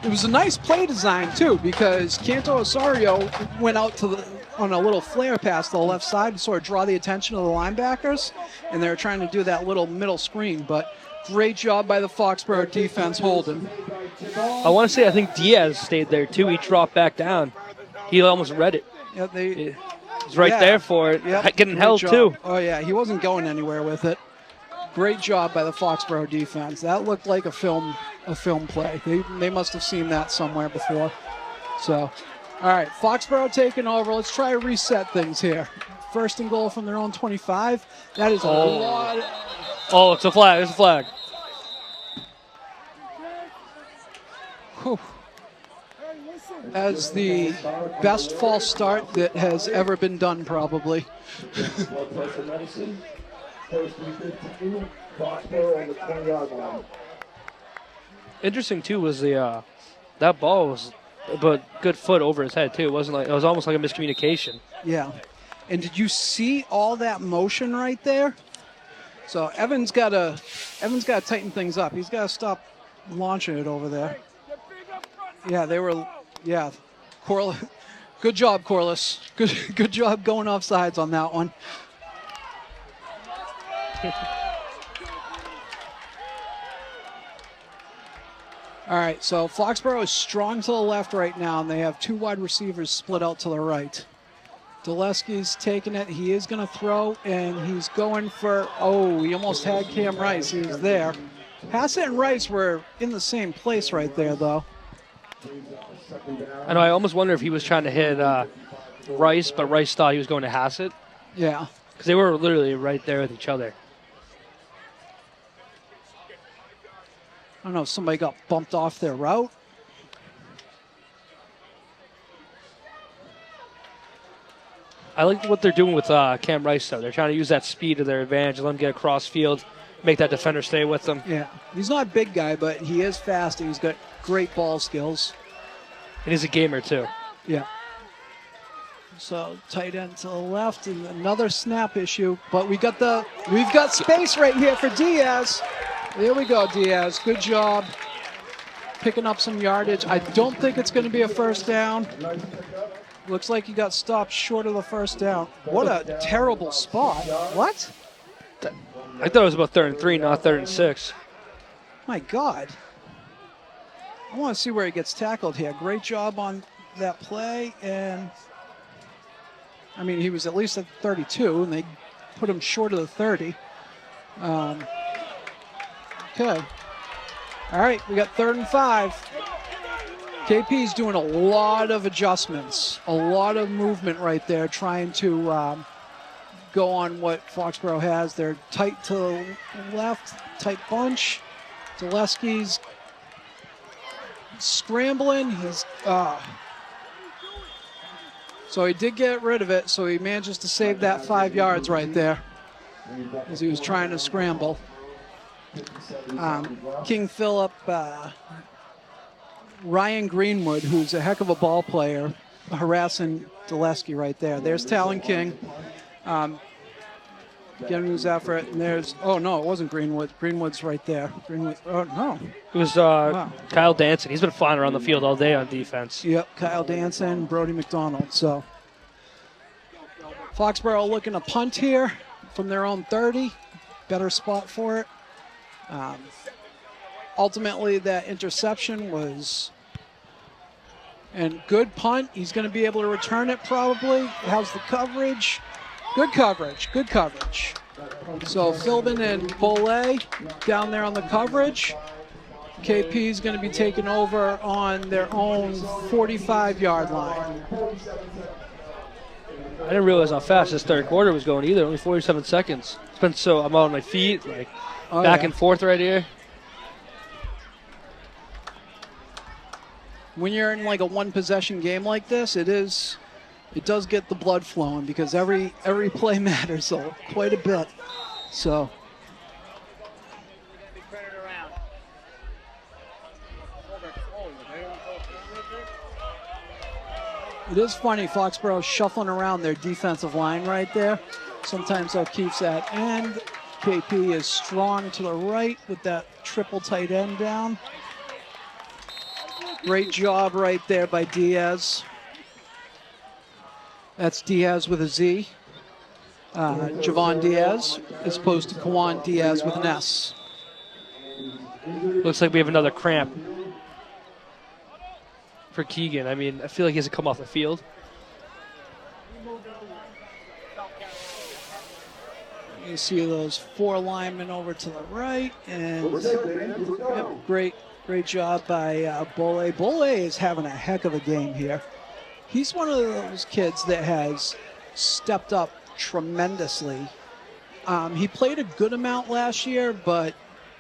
it was a nice play design, too, because Canto Osorio went out on a little flare pass to the left side to sort of draw the attention of the linebackers, and they were trying to do that little middle screen, but great job by the Foxborough defense holding. I want to say I think Diaz stayed there, too. He dropped back down. He almost read it. Yeah, He's right there for it. Yep, getting held, too. Oh, yeah, he wasn't going anywhere with it. Great job by the Foxborough defense. That looked like a film play. They must have seen that somewhere before. So, all right, Foxborough taking over. Let's try to reset things here. 1st and goal from their own 25. That is a lot. Oh, it's a flag. It's a flag. Whew. As the best false start that has ever been done, probably. Interesting too was the that ball was a good foot over his head too. It wasn't like it was almost like a miscommunication. Yeah, and did you see all that motion right there? So Evan's got to tighten things up. He's got to stop launching it over there. Yeah, they were. Yeah, good job, Corliss. Good job going off sides on that one. All right, so Foxborough is strong to the left right now, and they have 2 wide receivers split out to the right. Dulesky's taking it. He is going to throw, and he's going for, he almost had Cam Rice. He was there. Hassett and Rice were in the same place right there, though. I know, I almost wonder if he was trying to hit Rice, but Rice thought he was going to Hassett. Yeah. Because they were literally right there with each other. I don't know if somebody got bumped off their route. I like what they're doing with Cam Rice, though. They're trying to use that speed to their advantage, let him get across field, make that defender stay with them. Yeah, he's not a big guy, but he is fast. He's got great ball skills. And he's a gamer, too. Yeah. So tight end to the left, and another snap issue. But we've got space right here for Diaz. There we go, Diaz. Good job picking up some yardage. I don't think it's going to be a 1st down. Looks like he got stopped short of the 1st down. What a terrible spot. What? I thought it was about 3rd and 3, not 3rd and 6. My God. I want to see where he gets tackled here. Great job on that play. And, I mean, he was at least at 32, and they put him short of the 30. Okay. All right, we got 3rd and 5. KP's doing a lot of adjustments, a lot of movement right there, trying to go on what Foxborough has. They're tight to the left, tight bunch. Dulesky's scrambling. So he did get rid of it, so he manages to save that 5 yards right there as he was trying to scramble. King Philip, Ryan Greenwood, who's a heck of a ball player, harassing Dulesky right there. There's Talon King. Getting his effort, and there's, oh no, it wasn't Greenwood. Greenwood's right there. Greenwood, oh no. It was Kyle Danson. He's been flying around the field all day on defense. Yep, Kyle Danson, Brody McDonald. So Foxborough looking to punt here from their own 30. Better spot for it. Ultimately, that interception was a good punt. He's going to be able to return it probably. How's the coverage? Good coverage, good coverage. So Philbin and Bollet down there on the coverage. KP is going to be taking over on their own 45-yard line. I didn't realize how fast this third quarter was going either. Only 47 seconds. It's been so, I'm on my feet, like back and forth right here. When you're in like a one-possession game like this, it does get the blood flowing because every play matters quite a bit. So it is funny, Foxborough shuffling around their defensive line right there. Sometimes O'Keefe's that end. KP is strong to the right with that triple tight end down. Great job right there by Diaz. That's Diaz with a Z. Javon Diaz, as opposed to Kawan Diaz with an S. Looks like we have another cramp for Keegan. I mean, I feel like he hasn't come off the field. You see those four linemen over to the right, and yep, great job by Bollet. Bollet is having a heck of a game here. He's one of those kids that has stepped up tremendously. He played a good amount last year, but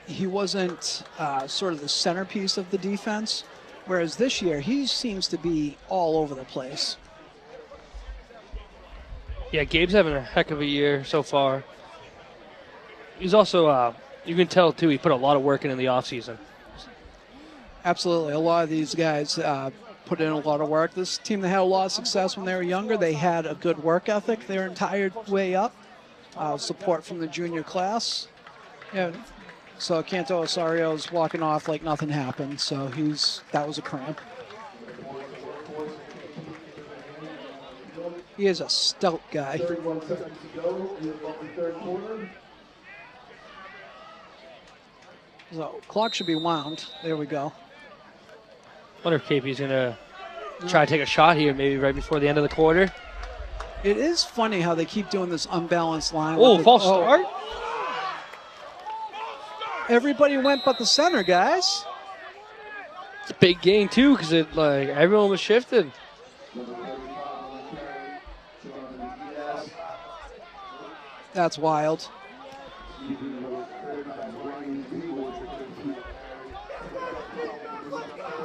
he wasn't sort of the centerpiece of the defense. Whereas this year, he seems to be all over the place. Yeah, Gabe's having a heck of a year so far. He's also, you can tell too, he put a lot of work in the offseason. Absolutely. A lot of these guys put in a lot of work. This team that had a lot of success when they were younger, they had a good work ethic their entire way up. Support from the junior class. Yeah. So Canto Osario's walking off like nothing happened. So that was a cramp. He is a stout guy. 31 seconds to go in the third quarter. So clock should be wound. There we go. Wonder if KP's going to try to take a shot here maybe right before the end of the quarter. It is funny how they keep doing this unbalanced line. Oh, false start. Everybody went but the center, guys. It's a big gain too because everyone was shifted. That's wild.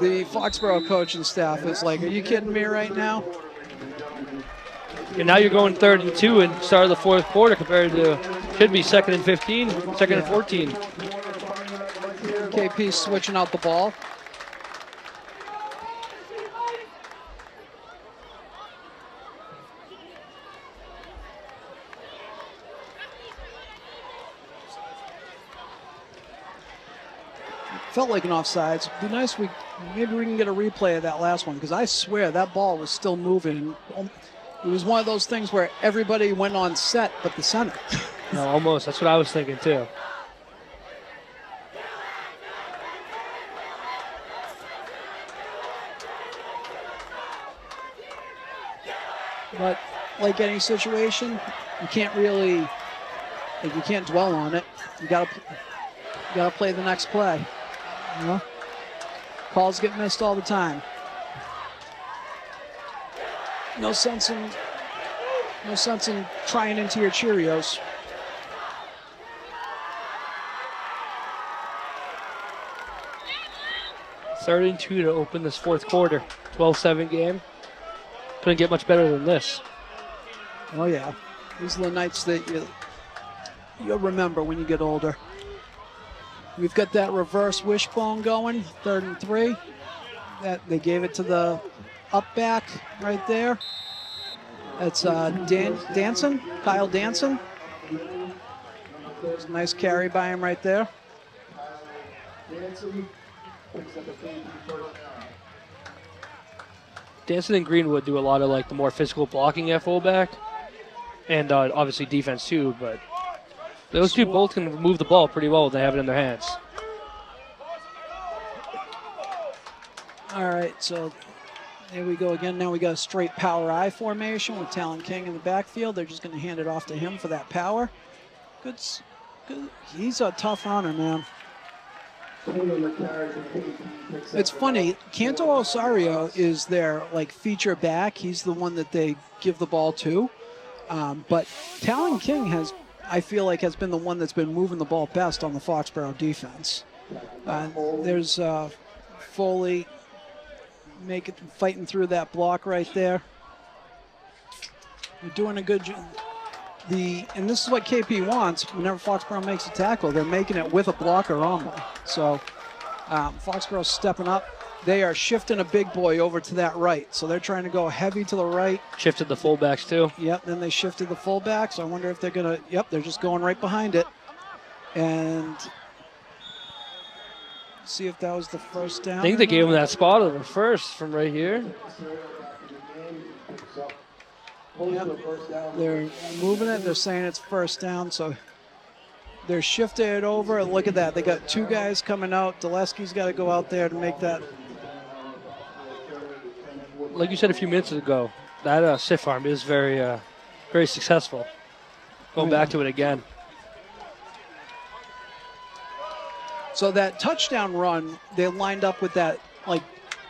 The Foxborough coaching staff is like, are you kidding me right now? And now you're going 3rd and 2 and start of the fourth quarter compared to, should be 2nd and 15, 2nd and 14. KP switching out the ball. Felt like an offsides. It'd be nice maybe we can get a replay of that last one because I swear that ball was still moving. It was one of those things where everybody went on set but the center. No, almost. That's what I was thinking too. But like any situation, you can't really, you can't dwell on it. You gotta play the next play. You know? Calls get missed all the time. No sense in trying into your Cheerios. Third and 2 to open this fourth quarter. 12-7 game. Couldn't get much better than this. Oh yeah, these are the nights that you'll remember when you get older. We've got that reverse wishbone going, 3rd and 3. That they gave it to the up back right there. That's Danson, Kyle Danson. It's a nice carry by him right there. Danson and Greenwood do a lot of like the more physical blocking at fullback, and obviously defense too. But those two both can move the ball pretty well when they have it in their hands. All right, so there we go again. Now we got a straight power I formation with Talon King in the backfield. They're just going to hand it off to him for that power. Good. He's a tough runner, man. It's funny. Canto Osario is their like feature back. He's the one that they give the ball to. But Talon King I feel like has been the one that's been moving the ball best on the Foxborough defense. There's Foley fighting through that block right there. They're doing a good job. And this is what KP wants. Whenever Foxborough makes a tackle, they're making it with a blocker on them. So Foxborough's stepping up. They are shifting a big boy over to that right. So they're trying to go heavy to the right. Shifted the fullbacks too. Yep, then they shifted the fullbacks. I wonder if they're going to, yep, they're just going right behind it. And see if that was the first down. I think they gave him that spot on the first from right here. Yep. They're moving it. They're saying it's first down, so they're shifting it over. Look at that. They got 2 guys coming out. Dulesky's got to go out there to make that. Like you said a few minutes ago, that stiff arm is very, very successful. Going back to it again. So that touchdown run, they lined up with that like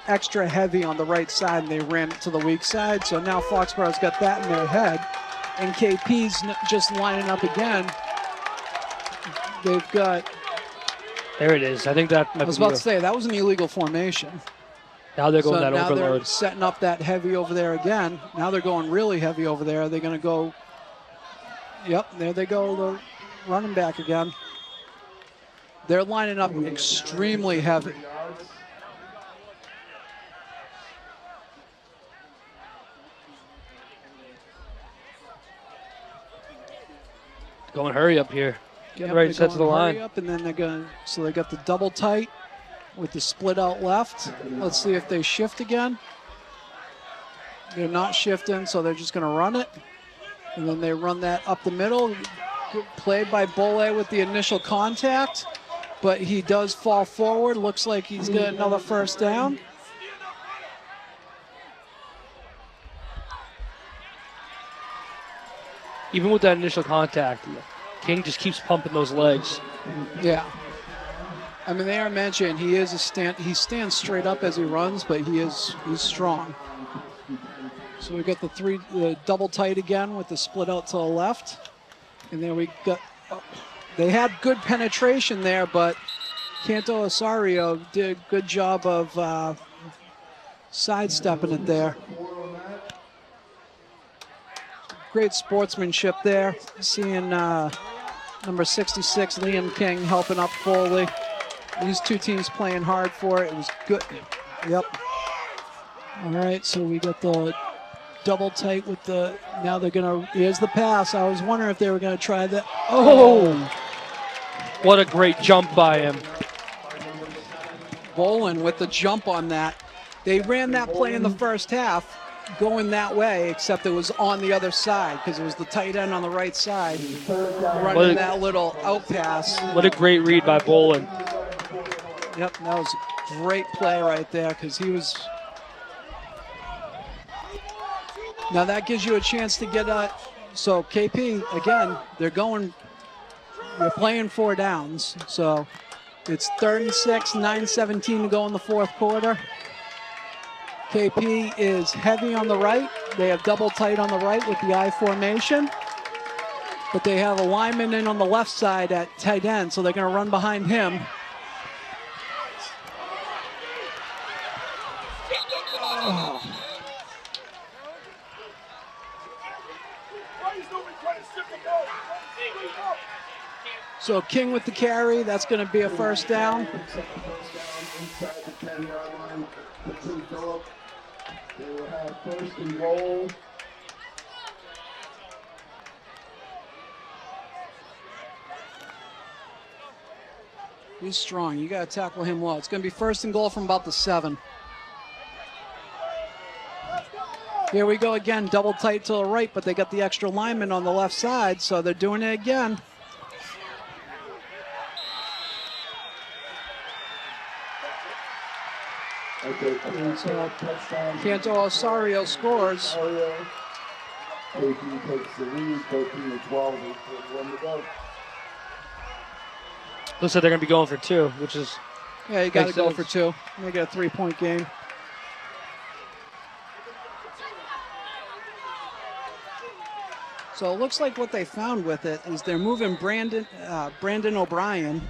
extra heavy on the right side, and they ran it to the weak side. So now Foxborough's got that in their head, and KP's just lining up again. They've got. There it is. I think that might I was about to say that was an illegal formation. Now they're going so that now overload. They're setting up that heavy over there again. Now they're going really heavy over there. They're going to go. Yep, there they go. The running back again. They're lining up extremely heavy. Going hurry up here. Getting Yep, ready to set to the line. Hurry up, and then they're going. So they got the double tight with the split out left. Let's see if they shift again. They're not shifting, so they're just going to run it. And then they run that up the middle. Good play by Bole with the initial contact, but he does fall forward. Looks like he's got another first down. Even with that initial contact, King just keeps pumping those legs. Yeah. I mean, they are mentioned he is he stands straight up as he runs, but he's strong. So we got the double tight again with the split out to the left. And then we got, they had good penetration there, but Canto Osario did a good job of sidestepping it there. Great sportsmanship there. Seeing number 66, Liam King, helping up Foley. These two teams playing hard for it. It was good. Yep. All right, so we got the double tight with the, now they're going to, here's the pass. I was wondering if they were going to try that. Oh! What a great jump by him. Bolin with the jump on that. They ran that play in the first half going that way, except it was on the other side because it was the tight end on the right side running that little out pass. What a great read by Bolin. Yep, that was a great play right there because he was. Now that gives you a chance to get a. So KP, again, they're playing 4 downs. So it's 3rd and 6, 9:17 to go in the fourth quarter. KP is heavy on the right. They have double tight on the right with the I formation. But they have a lineman in on the left side at tight end, so they're going to run behind him. Oh. So King with the carry. That's going to be a first down. Second first down inside the 10-yard line for King Philip. They will have first and goal. He's strong. You got to tackle him well. It's going to be first and goal from about the 7. Here we go again, double tight to the right, but they got the extra lineman on the left side, so they're doing it again. So Canto Osario scores. KP takes the lead, 13-12, 8:41 to go. Looks like they're going to be going for 2, which is... Yeah, you got to makes go sense. for 2. Make it a 3-point game. So it looks like what they found with it is they're moving Brandon O'Brien.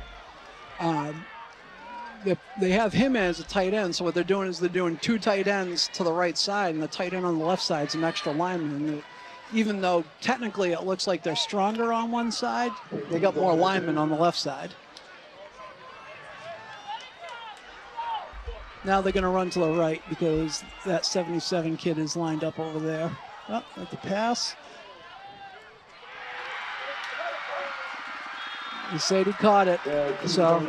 They have him as a tight end, so what they're doing is they're doing 2 tight ends to the right side, and the tight end on the left side is an extra lineman. And even though technically it looks like they're stronger on one side, they got more linemen on the left side. Now they're going to run to the right because that 77 kid is lined up over there. Oh, at the pass. He said he caught it. So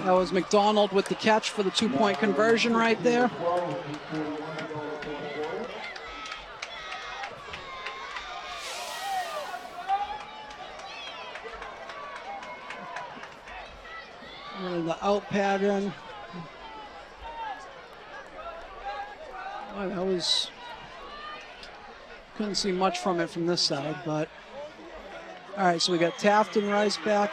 that was McDonald with the catch for the 2-point conversion right there. And the out pattern. Well, that was, couldn't see much from it from this side, but all right, so we got Taft and Rice back.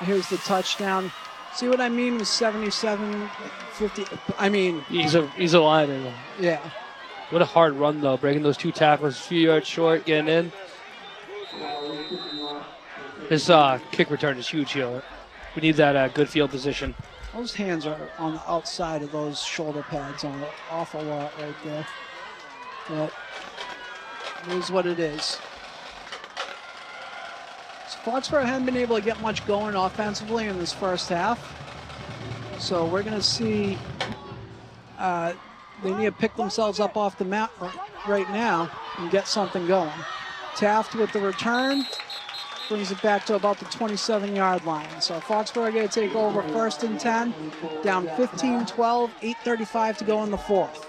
Here's the touchdown. See what I mean with 77, 50? I mean, He's a lineman. yeah. What a hard run, though, breaking those 2 tackles, a few yards short, getting in. His kick return is huge here. We need that good field position. Those hands are on the outside of those shoulder pads on an awful lot right there. But it is what it is. So Foxborough hadn't been able to get much going offensively in this first half. So we're going to see they need to pick themselves up off the mat right now and get something going. Taft with the return. Brings it back to about the 27-yard line. So Foxborough going to take over first and 10, down 15-12, 8:35 to go in the 4th.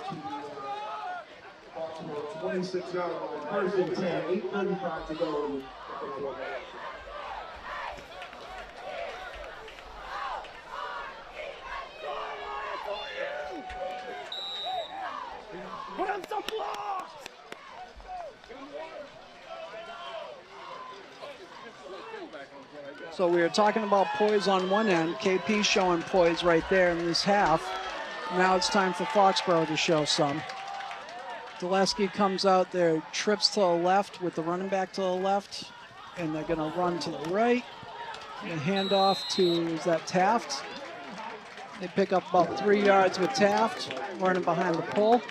26-yard line, first and 10, 8:35 to go. Put on some blocks! So we were talking about poise on one end. KP showing poise right there in this half. Now it's time for Foxborough to show some. Dulesky comes out there, trips to the left with the running back to the left, and they're going to run to the right. And hand off to, is that Taft? They pick up about 3 yards with Taft, running behind the pole.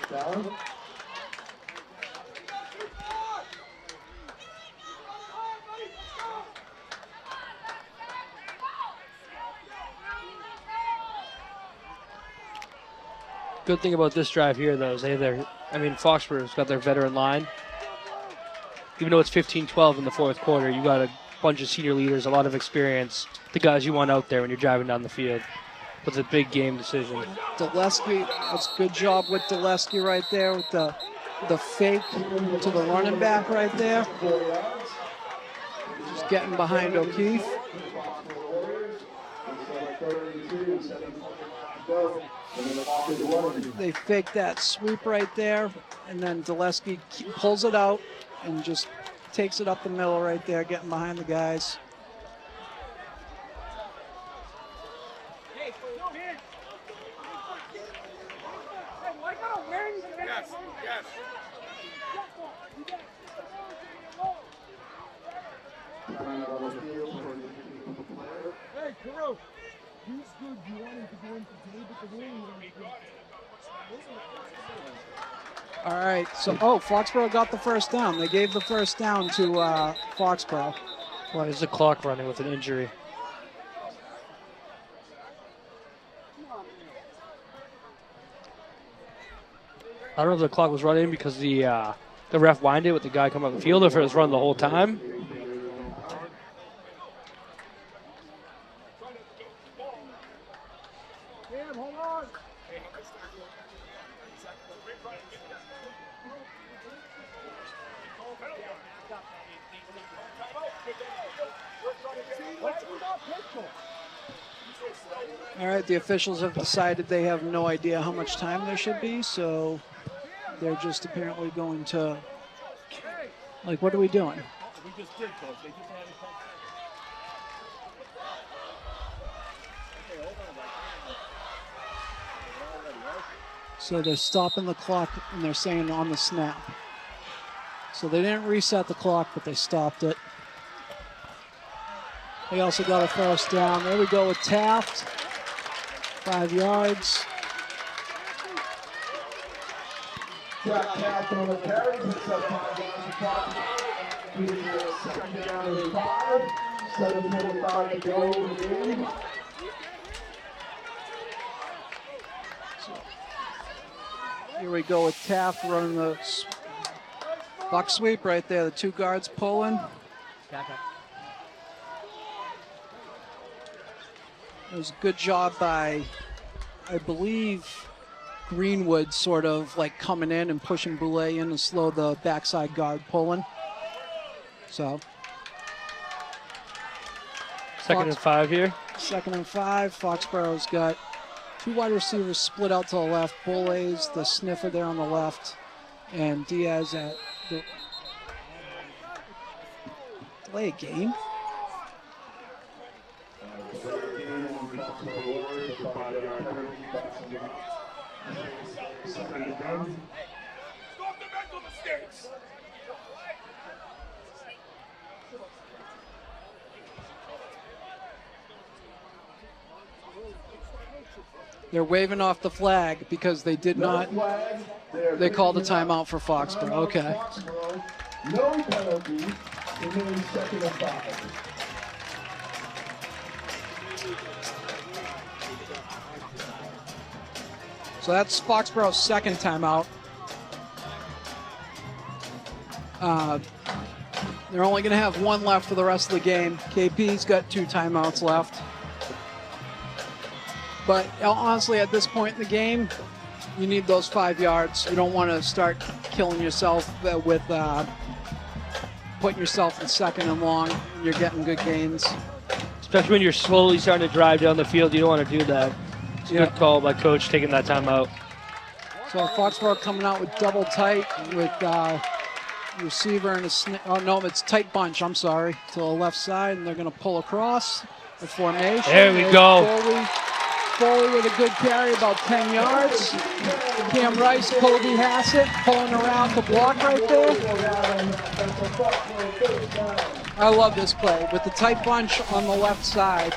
Good thing about this drive here, though, is Foxborough's got their veteran line. Even though it's 15-12 in the 4th quarter, you got a bunch of senior leaders, a lot of experience, the guys you want out there when you're driving down the field. It's a big game decision. Dulesky, that's a good job with Dulesky right there with the fake to the running back right there. Just getting behind O'Keefe. They fake that sweep right there, and then Dulesky pulls it out and just takes it up the middle right there, getting behind the guys. Yes, yes. Hey, Kuro, who's good? You want him to go into David the wing? All right, so, Foxborough got the first down. They gave the first down to Foxborough. Why is the clock running with an injury? I don't know if the clock was running because the ref winded with the guy coming up the field, or if it was running the whole time. All right, the officials have decided they have no idea how much time there should be, so they're just apparently going to, like, what are we doing? We just did, Coach. They just had it come. So they're stopping the clock and they're saying on the snap. So they didn't reset the clock, but they stopped it. They also got a first down. There we go with Taft. 5 yards. Jack Taft on the carry. Picks up 5 yards. Second down and 5. 7:25 to go in the game. Here we go with Taft running the buck sweep right there. The 2 guards pulling. It was a good job by, I believe, Greenwood sort of like coming in and pushing Boulay in to slow the backside guard pulling. So. Second and 5 here. 2nd and 5. Foxborough's got 2 wide receivers split out to the left. Boulay's the sniffer there on the left. And Diaz at the delay game. They're waving off the flag because they did not. They called a timeout for Foxborough. Okay. No penalty. Remaining 2nd and 5. So that's Foxborough's 2nd timeout. They're only going to have 1 left for the rest of the game. KP's got 2 timeouts left. But honestly, at this point in the game, you need those 5 yards. You don't want to start killing yourself with putting yourself in 2nd and long. You're getting good gains. Especially when you're slowly starting to drive down the field, you don't want to do that. It's a good call by Coach taking that time out. So Foxborough coming out with double tight with receiver and it's tight bunch, I'm sorry, to the left side, and they're going to pull across the formation. There we go. Foley with a good carry, about 10 yards. Cam Rice, Kobe Hassett pulling around the block right there. I love this play with the tight bunch on the left side.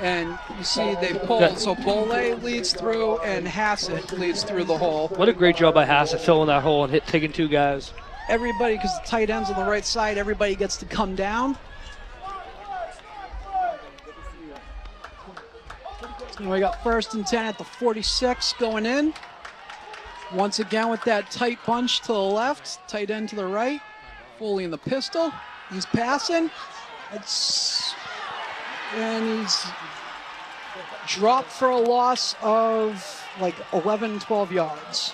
And you see they pulled, so Boulay leads through and Hassett leads through the hole. What a great job by Hassett filling that hole and taking 2 guys. Everybody, because the tight end's on the right side, everybody gets to come down. And we got 1st and 10 at the 46 going in. Once again with that tight bunch to the left, tight end to the right. Foley in the pistol. He's passing. And he's dropped for a loss of like 11, 12 yards.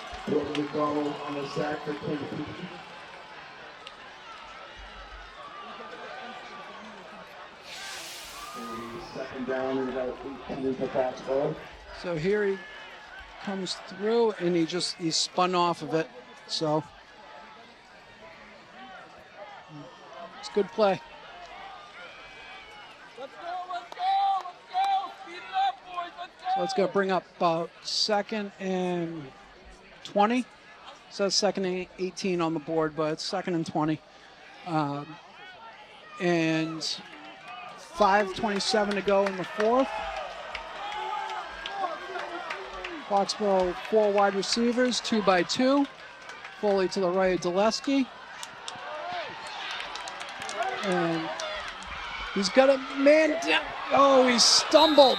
Second down and about 18 for Foxborough. So here he comes through and he spun off of it. So it's a good play. Let's go. Speed it up, boys. Let's go. So it's going to bring up about 2nd and 20. It says 2nd and 18 on the board, but it's 2nd and 20. And 5:27 to go in the 4th. Foxborough 4 wide receivers, 2 by 2. Foley to the right, Dulesky. And he's got a man down. Oh, he stumbled.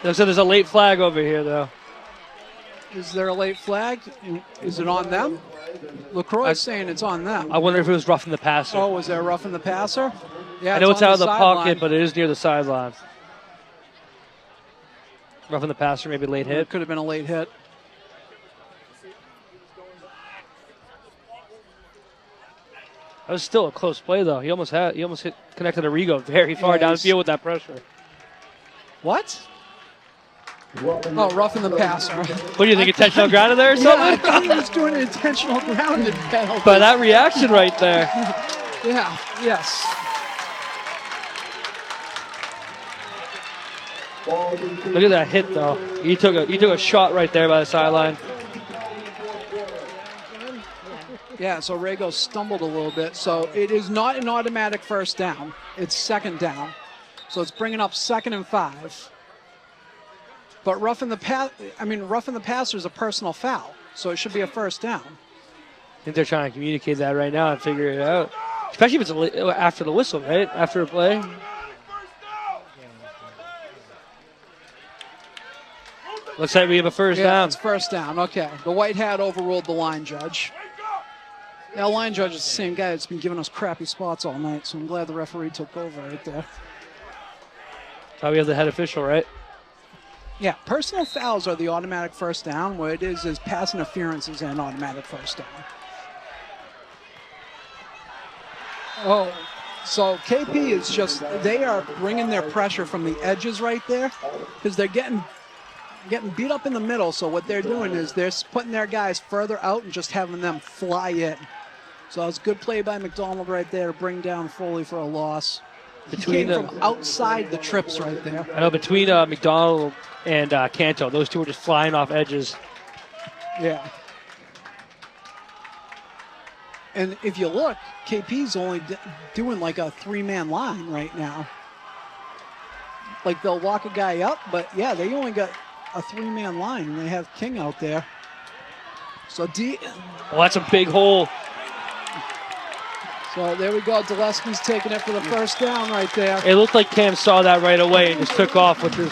Looks like there's a late flag over here, though. Is there a late flag? Is it on them? LaCroix is saying it's on them. I wonder if it was roughing the passer. Oh, was there roughing the passer? Yeah, I know it's on out of the pocket, sideline. but it is near the sideline. Roughing the passer, maybe late hit. It could have been a late hit. That was still a close play, though. He almost hit connected Arrigo very far downfield with that pressure. What? Oh, roughing the passer. What do you think, intentional grounded there or Yeah, I something? thought he was doing an intentional grounded penalty. But that reaction right there. Yeah, yes. Look at that hit, though. He took a shot right there by the sideline. Yeah, so Rago stumbled a little bit. So it is not an automatic first down. It's second down. So it's bringing up 2nd and 5. But roughing the passer is a personal foul. So it should be a first down. I think they're trying to communicate that right now and figure it out. Especially if it's after the whistle, right? After a play. Looks like we have a first down. It's first down. Okay. The white hat overruled the line judge. That line judge is the same guy that's been giving us crappy spots all night, so I'm glad the referee took over right there. Now we have the head official, right? Yeah, personal fouls are the automatic first down. What it is pass interference is an automatic first down. Oh, so KP is just, they are bringing their pressure from the edges right there because they're getting beat up in the middle. So what they're doing is they're putting their guys further out and just having them fly in. So it's a good play by McDonald right there to bring down Foley for a loss. Between from outside the trips right there. I know between McDonald and Canto, those two were just flying off edges. Yeah. And if you look, KP's only doing like a 3-man line right now. Like they'll walk a guy up, but yeah, they only got a 3-man line and they have King out there. So Well, that's a big hole. So there we go. Dulesky's taking it for the first down right there. It looked like Cam saw that right away and just took off with his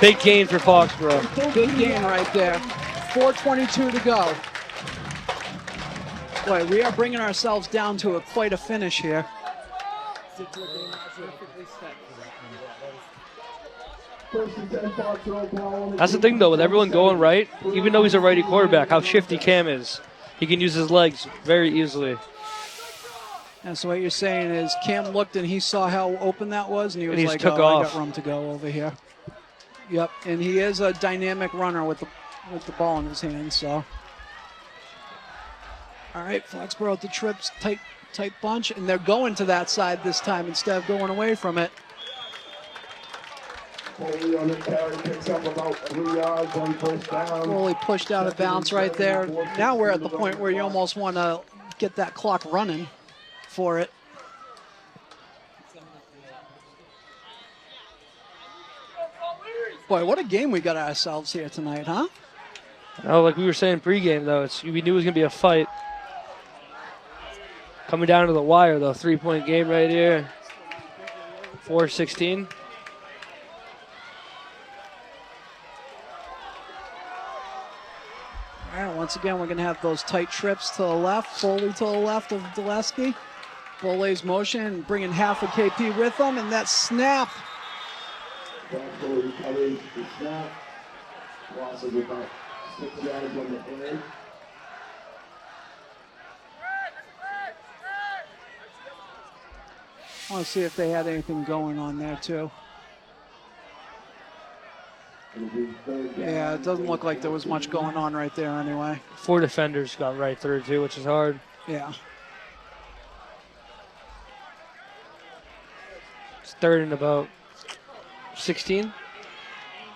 big gain for Foxborough. Big gain right there. 4:22 to go. Boy, we are bringing ourselves down to quite a finish here. That's the thing, though, with everyone going right, even though he's a righty quarterback, how shifty Cam is. He can use his legs very easily. And so what you're saying is Cam looked and he saw how open that was, and he was like, took oh, off. I got room to go over here. Yep, and he is a dynamic runner with the ball in his hands, so. All right, Foxborough at the trips, tight bunch, and they're going to that side this time instead of going away from it. Foley on the carry, picks up about 3 yards on first down. Foley pushed out of bounds right there. Now we're at the point where you almost want to get that clock running for it. Boy, what a game we got ourselves here tonight, huh? Oh, like we were saying pregame, though, we knew it was going to be a fight. Coming down to the wire, though. 3-point game right here. 4-16. All right, once again, we're going to have those tight trips to the left. Foley to the left of Dulesky. Foley's motion, bringing half of KP with him, and that snap. Recovering the snap. Loss of about 6 yards on the end. I want to see if they had anything going on there, too. Yeah, it doesn't look like there was much going on right there anyway. 4 defenders got right through, too, which is hard. Yeah. It's 3rd and about 16.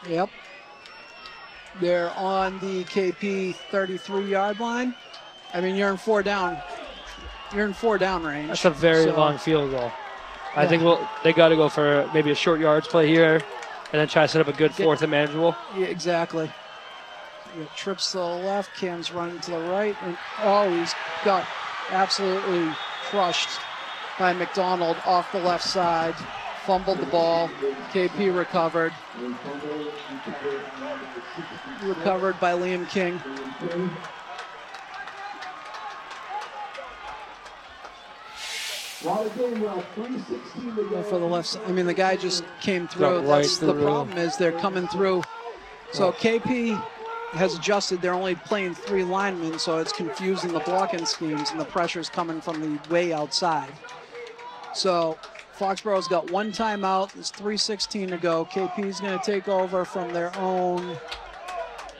Yep. They're on the KP 33-yard line. I mean, you're in 4 down. You're in 4 down range. That's a very long field goal. I think they got to go for maybe a short yards play here and then try to set up a good 4th and manageable. Yeah, exactly. Trips to the left, Cam's running to the right, and he's got absolutely crushed by McDonald off the left side. Fumbled the ball. KP recovered. Recovered by Liam King. For the left side, I mean, the guy just came through. That's the problem, is they're coming through. So KP has adjusted. They're only playing 3 linemen, so it's confusing the blocking schemes, and the pressure's coming from the way outside. So Foxborough's got 1 timeout. There's 3:16 to go. KP's going to take over from their own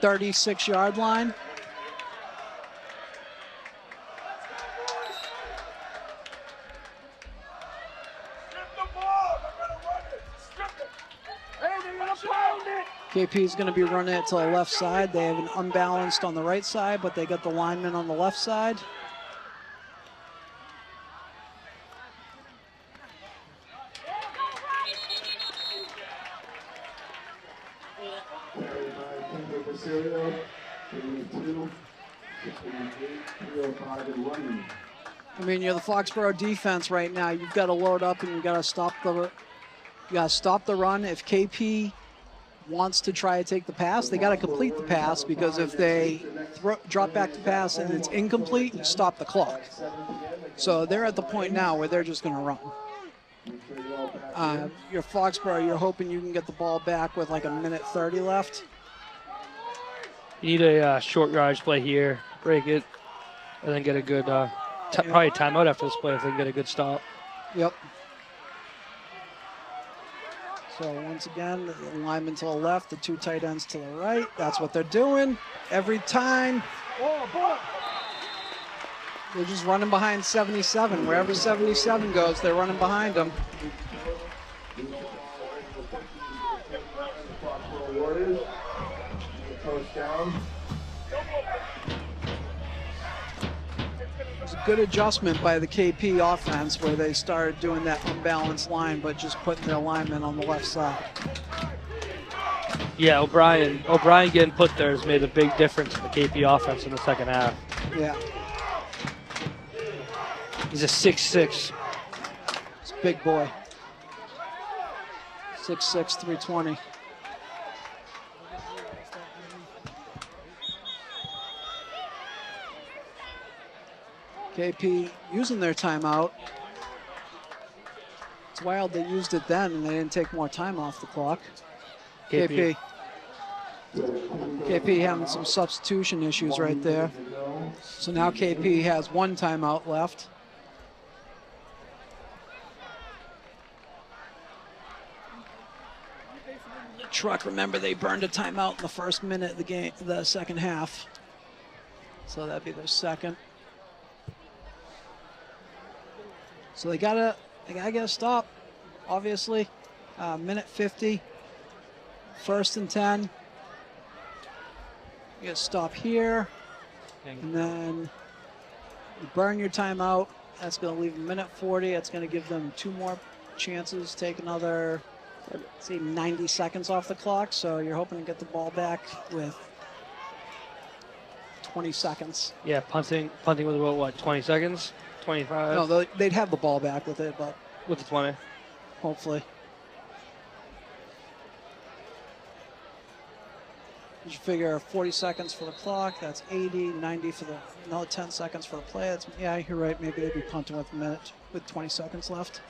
36-yard line. KP is going to be running it to the left side. They have an unbalanced on the right side, but they got the lineman on the left side. I mean, you're the Foxborough defense right now. You've got to load up and you've got to stop the run. If KP wants to try to take the pass, they got to complete the pass, because if they drop back to pass and it's incomplete, you stop the clock. So they're at the point now where they're just going to run. Your Foxborough, you're hoping you can get the ball back with like 1:30 left. You need a short yardage play here, break it, and then get a good, probably a timeout after this play if they can get a good stop. Yep. So once again, the lineman to the left, the 2 tight ends to the right. That's what they're doing every time. They're just running behind 77. Wherever 77 goes, they're running behind them. It was a good adjustment by the KP offense where they started doing that unbalanced line, but just putting their linemen on the left side. Yeah, O'Brien getting put there has made a big difference in the KP offense in the second half. Yeah. He's a 6'6". He's a big boy. 6'6", 320. KP using their timeout. It's wild they used it then and they didn't take more time off the clock. KP having some substitution issues right there. So now KP has 1 timeout left. Truck, remember, they burned a timeout in the first minute of the game, the second half. So that'd be their second. So they gotta get a stop, obviously. 1:50, 1st and 10. You gotta stop here, and then you burn your timeout. That's gonna leave 1:40. That's gonna give them 2 more chances, take another, say, 90 seconds off the clock. So you're hoping to get the ball back with 20 seconds. Yeah, punting with about, what, 20 seconds? 25? No, they'd have the ball back with it, but with the 20. Hopefully. You should figure 40 seconds for the clock. That's 80, 90 for the, another 10 seconds for the play. That's, yeah, you're right. Maybe they'd be punting with a minute with 20 seconds left.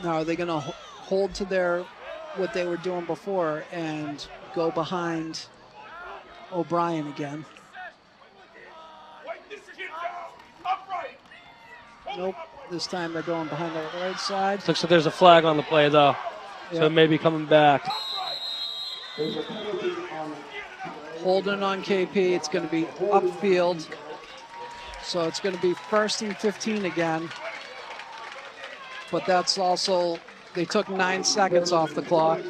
Now, are they going to hold to their what they were doing before and go behind O'Brien again? Nope. This time they're going behind the right side. Looks like there's a flag on the play, though. Yep. So it may be coming back. Holding on KP. It's going to be upfield. So it's going to be 1st and 15 again. But that's also, they took 9 seconds off the clock.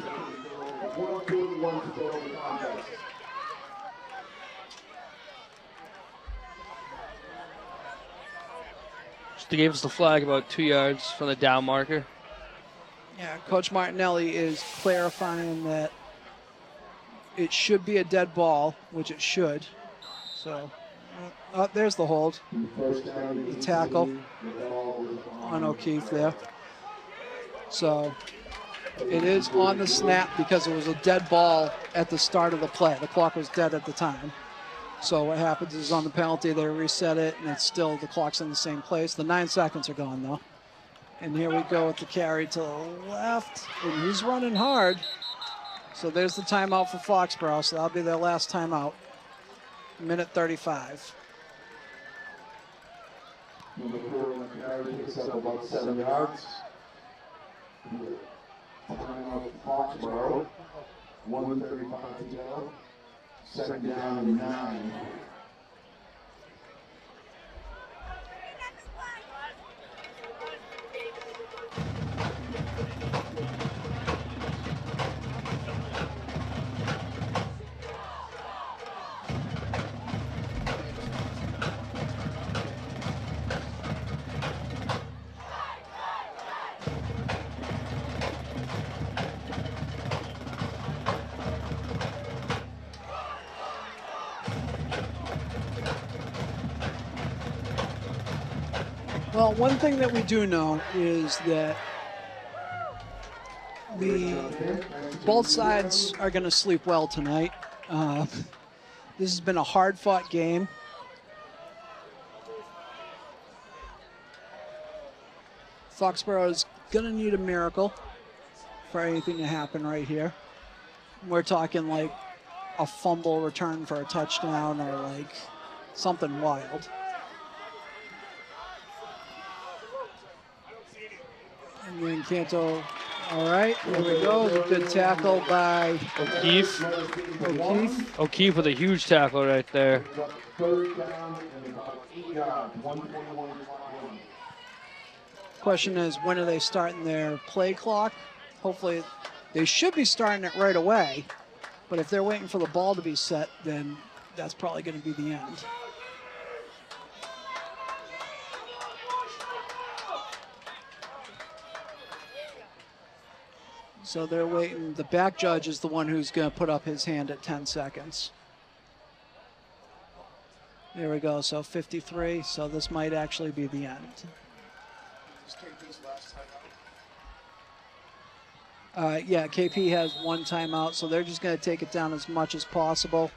Just gave us the flag about 2 yards from the down marker. Yeah, Coach Martinelli is clarifying that it should be a dead ball, which it should. So, there's the hold. The tackle on O'Keefe there. So, it is on the snap because it was a dead ball at the start of the play. The clock was dead at the time. So what happens is on the penalty, they reset it, and it's still, the clock's in the same place. The 9 seconds are gone, though. And here we go with the carry to the left, and he's running hard. So there's the timeout for Foxborough, so that'll be their last timeout. Minute 35. Number 4 on the carry takes up about 7 yards. Timeout Foxborough. 1:35 to go. Second down and 9. Well, one thing that we do know is that both sides are going to sleep well tonight. This has been a hard-fought game. Foxborough is going to need a miracle for anything to happen right here. We're talking like a fumble return for a touchdown or like something wild. And then Canto, all right, here we go. A good tackle by O'Keefe. O'Keefe. O'Keefe with a huge tackle right there. Third down and about 8 yards. 1:21. Question is, when are they starting their play clock? Hopefully, they should be starting it right away. But if they're waiting for the ball to be set, then that's probably going to be the end. So they're waiting. The back judge is the one who's going to put up his hand at 10 seconds. There we go. So 53. So this might actually be the end. Yeah, KP has 1 timeout, so they're just going to take it down as much as possible.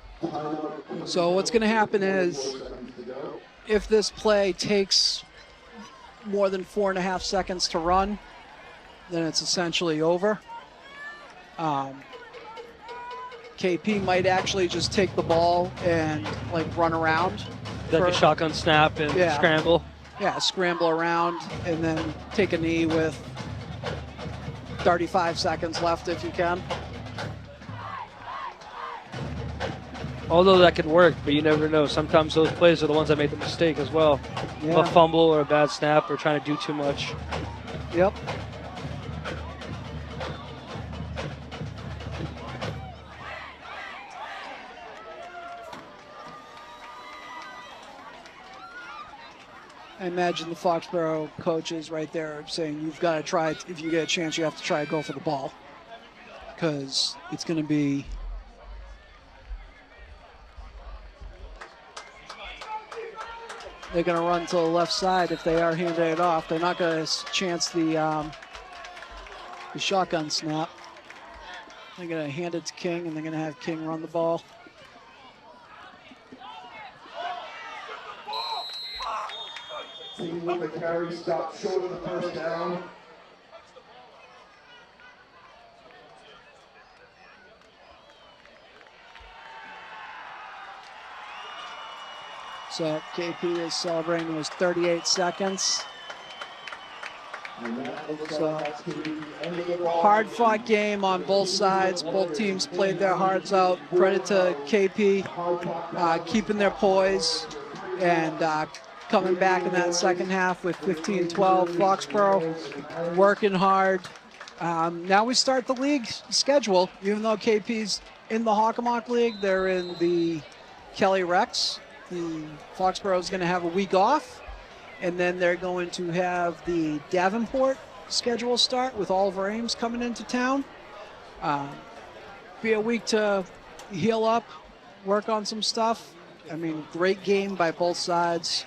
So what's going to happen is, if this play takes more than 4.5 seconds to run, then it's essentially over. KP might actually just take the ball and like run around. Like a shotgun snap and scramble. Yeah, scramble around and then take a knee with 35 seconds left if you can. Although that could work, but you never know. Sometimes those plays are the ones that make the mistake as well. Yeah. A fumble or a bad snap or trying to do too much. Yep. I imagine the Foxborough coaches right there saying, you've got to try, if you get a chance, you have to try to go for the ball. Because it's going to be... They're going to run to the left side if they are handing it off. They're not going to chance the shotgun snap. They're going to hand it to King, and they're going to have King run the ball. Team with the carry stopped short of the first down. So KP is celebrating his 38 seconds. So hard fought game on both sides. Both teams played their hearts out. Credit to KP keeping their poise and coming back in that second half with 15-12. Foxborough working hard. Now we start the league schedule. Even though KP's in the Hockomock League, they're in the Kelly Rex. The Foxborough is going to have a week off, and then they're going to have the Davenport schedule start with Oliver Ames coming into town. Be a week to heal up, work on some stuff. I mean, great game by both sides.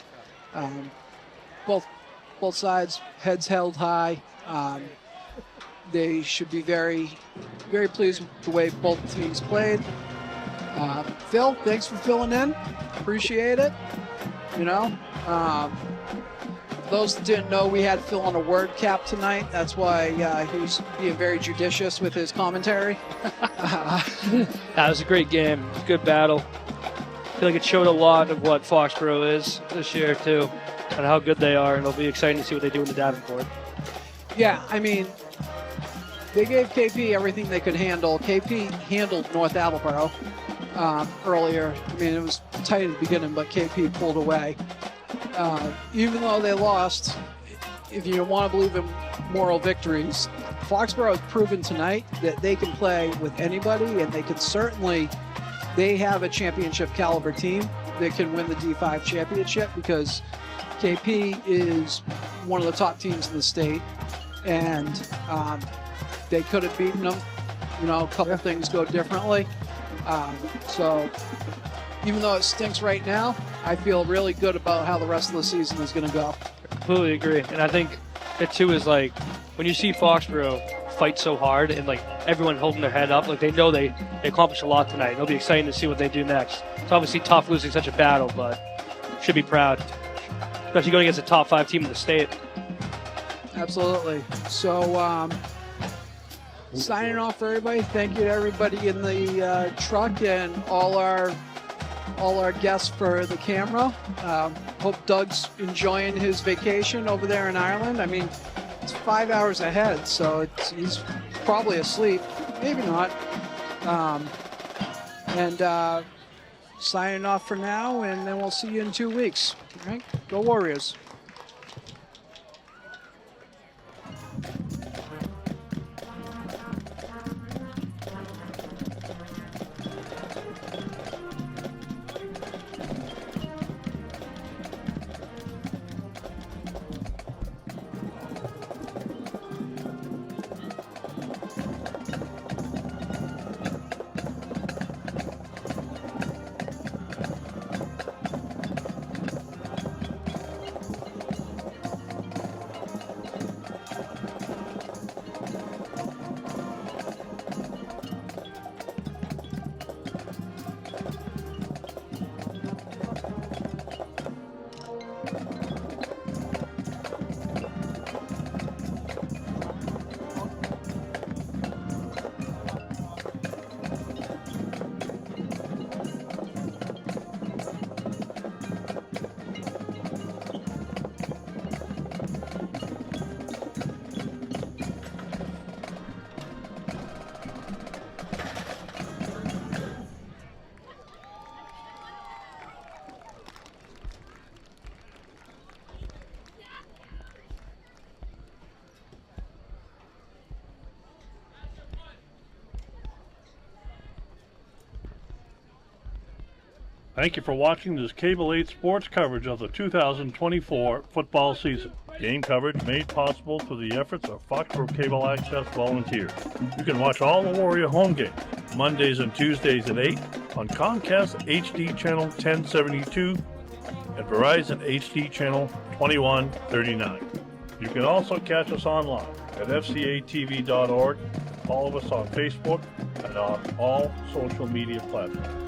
Both sides, heads held high. They should be very, very pleased with the way both teams played. Phil, thanks for filling in. Appreciate it. You know, those that didn't know, we had Phil on a word cap tonight. That's why he was being very judicious with his commentary. That was a great game. It was a good battle. I feel like it showed a lot of what Foxborough is this year, too, and how good they are. And it'll be exciting to see what they do in the Davenport. Yeah, I mean, they gave KP everything they could handle. KP handled North Attleboro earlier. I mean, it was tight at the beginning, but KP pulled away. Even though they lost, if you want to believe in moral victories, Foxborough has proven tonight that they can play with anybody, and they can certainly, they have a championship caliber team that can win the D5 championship, because KP is one of the top teams in the state, and they could have beaten them. You know, a couple things go differently. So even though it stinks right now, I feel really good about how the rest of the season is going to go. I completely agree. And I think it too is like when you see Foxborough fight so hard and like everyone holding their head up, like they know they accomplished a lot tonight. It'll be exciting to see what they do next. It's obviously tough losing such a battle, but should be proud, especially going against a top 5 team in the state. Absolutely. So signing off for everybody. Thank you to everybody in the truck and all our guests for the camera. Hope Doug's enjoying his vacation over there in Ireland. I mean, it's 5 hours ahead, so he's probably asleep. Maybe not. And signing off for now, and then we'll see you in 2 weeks. All right? Go Warriors. Thank you for watching this Cable 8 sports coverage of the 2024 football season. Game coverage made possible through the efforts of Foxboro Cable Access volunteers. You can watch all the Warrior home games Mondays and Tuesdays at 8 on Comcast HD Channel 1072 and Verizon HD Channel 2139. You can also catch us online at fcatv.org. Follow us on Facebook and on all social media platforms.